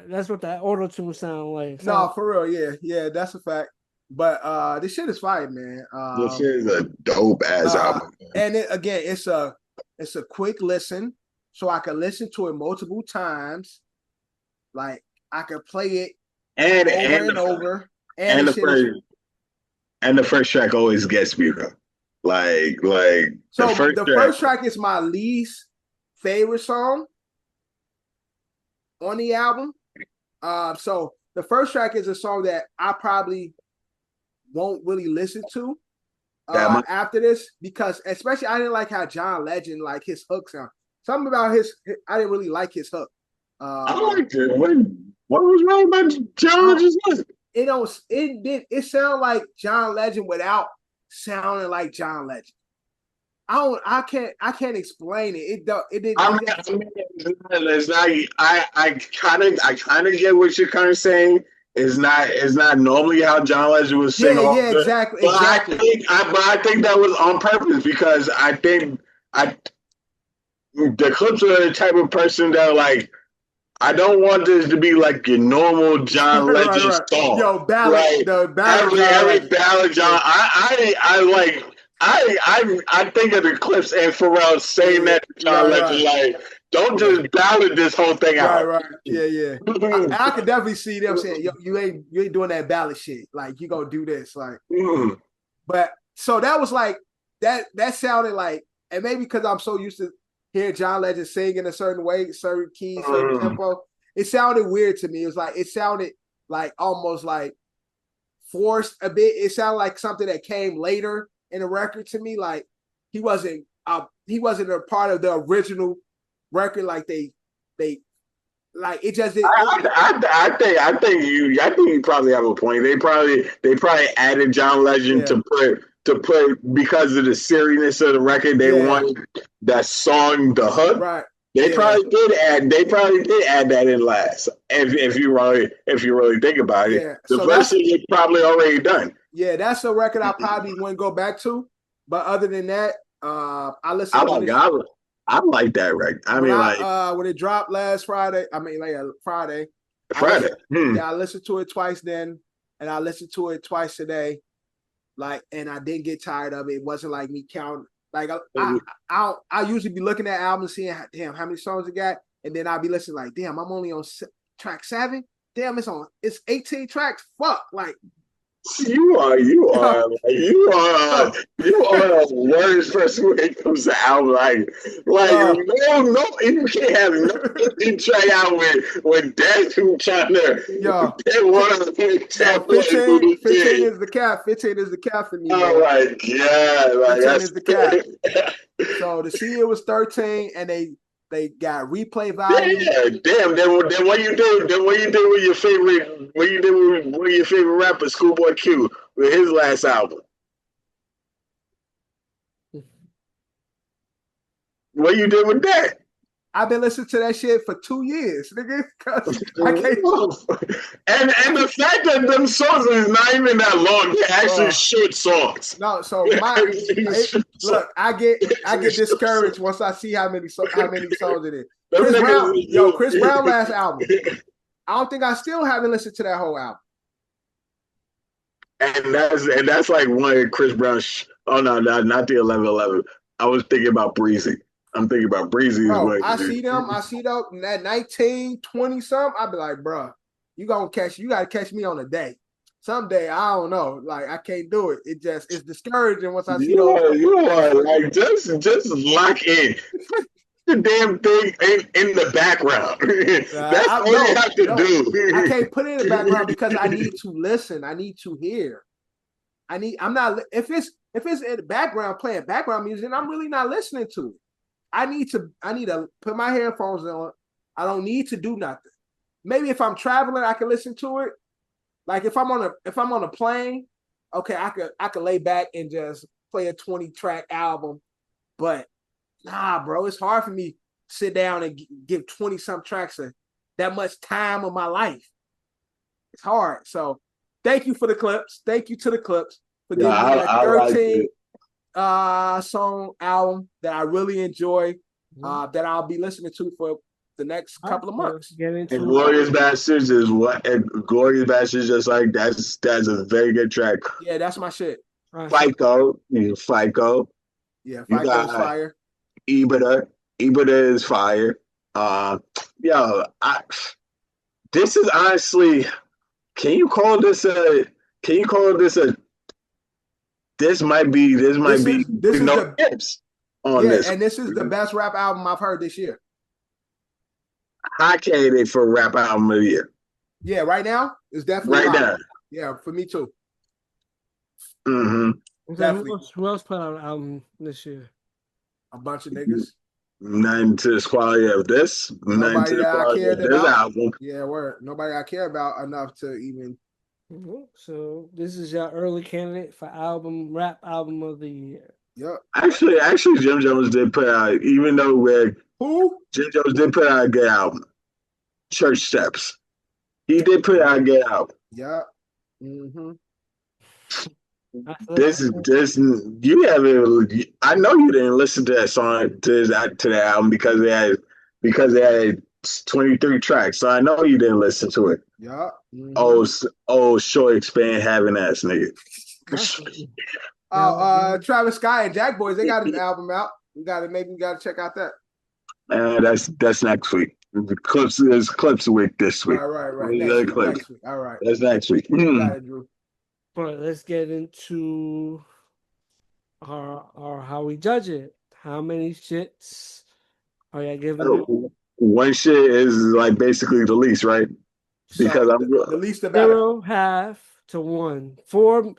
S2: that's what that auto tune sound like.
S3: No, for real. Yeah. That's a fact. But this shit is fire, man.
S4: This is a dope ass album.
S3: And it's a quick listen, so I can listen to it multiple times. Like I can play it over and over. And
S4: the first track always gets me though. Like
S3: so the first track is my least favorite song on the album. So the first track is a song that I probably won't really listen to after this, because especially I didn't like how John Legend, like his hook sound. Something about I didn't really like his hook.
S4: I liked it. What was wrong about John Legend's hook?
S3: It sounded like John Legend without sounding like John Legend. I can't explain it. It didn't.
S4: It's not. I kind of get what you're kind of saying. It's not normally how John Legend was singing.
S3: Yeah, exactly.
S4: But I think that was on purpose, because I think the Clips are the type of person that, like, I don't want this to be like your normal John Legend song.
S3: Yo, ballad, like, the ballad.
S4: Every ballad, John. I think of the Clips and Pharrell saying that to John Legend, like, don't just ballad this whole thing out.
S3: Right. Yeah. I could definitely see them saying, yo, you ain't doing that ballad shit. Like, you gonna do this. Like, but so that was like that sounded like, and maybe because I'm so used to hear John Legend sing in a certain way, certain key, certain tempo, it sounded weird to me. It sounded like almost like forced a bit. It sounded like something that came later in the record to me. Like he wasn't a part of the original record. Like they like it just didn't.
S4: I think you probably have a point. They probably added John Legend to put because of the seriousness of the record. They wanted that song, the hook.
S3: Right.
S4: They probably did add that in last. If you really think about it, the verses are probably already done.
S3: Yeah, that's a record I probably wouldn't go back to. But other than that, I listened.
S4: I like that record.
S3: When it dropped last Friday. Friday. I listened to it twice then, and I listened to it twice today. Like, and I didn't get tired of it. It wasn't like me counting. Like I usually be looking at albums, seeing damn how many songs it got, and then I'll be listening like, damn, I'm only on track 7. Damn, it's 18 tracks. Fuck, like.
S4: You are the worst person when it comes to album. No, you can't have no track out with that who trying to get one of the
S3: 15 is the cap. 15 is the cap for me.
S4: Oh my god!
S3: 15 is the cap. So the CD was 13, and they got replay value.
S4: Yeah, damn. Then what you do? Then what you do with your favorite? What you do with one of your favorite rappers, Schoolboy Q, with his last album? What you did with that?
S3: I've been listening to that shit for 2 years, nigga. I can't.
S4: And the fact that them songs is not even that long, they're actually short songs.
S3: No, so look, I get discouraged once I see how many songs it is. Chris Brown last album. I don't think I still haven't listened to that whole album.
S4: And that's like one of Chris Brown's. Oh no, not the 1111. I was thinking about Breezy. I'm thinking about Breezy.
S3: I see them at 19, 20 something. I'll be like, bro, you got to catch me on a day. Someday, I don't know. Like, I can't do it. It's discouraging once I see those.
S4: You are like, just lock in. The damn thing in the background. That's all you have to do.
S3: I can't put it in the background because I need to listen. I need to hear. If it's in the background playing background music, I'm really not listening to it. I need to put my headphones on. I don't need to do nothing. Maybe if I'm traveling, I can listen to it. Like if I'm on a plane okay, I could lay back and just play a 20-track album, but nah, bro, it's hard for me to sit down and give 20-some tracks that much time of my life. It's hard. So thank you for the clips. Thank you to the clips for giving me that 13 song album that I really enjoy, that I'll be listening to for the next couple of months.
S4: And Glorious Bastards is what? Glorious Bastards, just like that's a very good track.
S3: Yeah, that's my shit.
S4: FICO. Yeah, FICO
S3: is fire.
S4: Ibida is fire. This is honestly, can you call this a this might be no tips on this.
S3: And this is the best rap album I've heard this year.
S4: High candidate for rap album of the year.
S3: Yeah, right now it's definitely
S4: right now.
S3: Yeah, for me too.
S2: Mm-hmm. Definitely. Who else put out an album this year?
S3: A bunch of niggas.
S4: None to the quality of this. None to the quality of this album.
S3: Yeah, word. Nobody I care about enough to even.
S2: So this is your early candidate for rap album of the year.
S3: Yep.
S4: Actually, Jim Jones did put out, even though Jim Jones did put out a good album. Church Steps. He did put out a good album.
S3: Yeah. Mm-hmm.
S4: This you haven't. I know you didn't listen to that song to that album because they had 23 tracks. So I know you didn't listen to it.
S3: Yeah. Mm-hmm.
S4: Oh, short expand having ass nigga.
S3: Travis Scott and Jack Boys, they got an album out. We gotta check out that.
S4: That's next week. There's clips week this week.
S3: Right. Next week. All right.
S4: That's next week.
S3: Got it, Drew.
S2: All right, let's get into our how we judge it. How many shits are you giving it?
S4: One shit is like basically the least, right? Because
S3: so the least the better.
S2: 0, half to 1. 4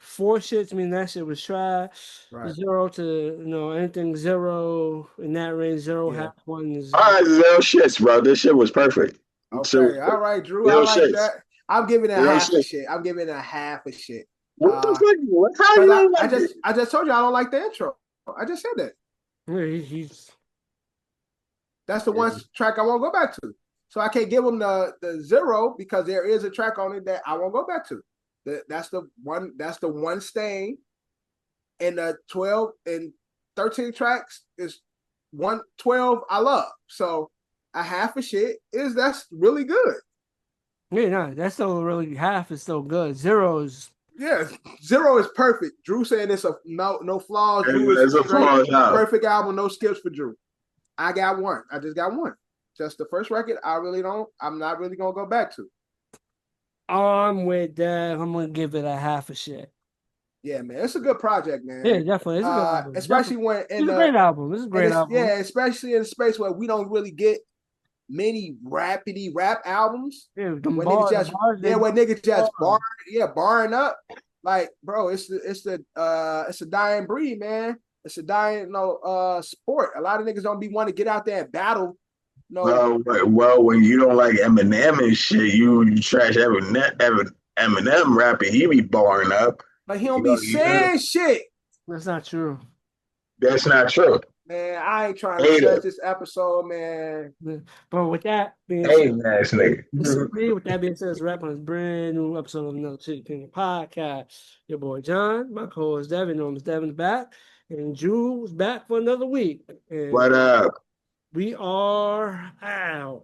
S2: shits mean that shit was trash. Right. 0 to anything 0 in that range. 0, half, 1 is.
S4: All right, 0 shits, bro. This shit was perfect.
S3: Okay, so, all right, Drew. I like that. I'm giving it a half a shit. I'm giving it a half a shit.
S4: What the fuck? What time?
S3: I just told you I don't like the intro. I just said that.
S2: Yeah,
S3: that's the one track I won't go back to. So I can't give him the 0 because there is a track on it that I won't go back to. That's the one stain. And the 12 and 13 tracks is 12 I love. So a half a shit that's really good.
S2: Yeah, no, that's still really half is still good. 0 is
S3: 0 is perfect. Drew saying it's a no flaws. Drew is perfect album, no skips for Drew. I got one. I just got one. Just the first record. I'm not really gonna go back to.
S2: I'm with Dev. I'm gonna give it a half a shit.
S3: Yeah, man, it's a good project, man.
S2: Yeah, definitely. It's a good album.
S3: Especially when
S2: it's a great album. This is a great album.
S3: Yeah, especially in a space where we don't really get many rapidy rap albums.
S2: Yeah,
S3: when niggas just barring up. Like, bro, it's a dying breed, man. It's a dying sport. A lot of niggas don't want to get out there and battle.
S4: Well, when you don't like Eminem and shit, you trash Eminem rapping. He be barring up,
S3: but he don't be saying shit.
S2: That's not true.
S4: That's not true.
S3: Man, I ain't trying to judge this episode, man.
S2: But with that being
S4: said,
S2: with that being said, let's wrap on this brand new episode of another City Opinion Podcast. Your boy John, my co-host Devin, Devin's back, and Drew's back for another week. And
S4: what up?
S2: We are out.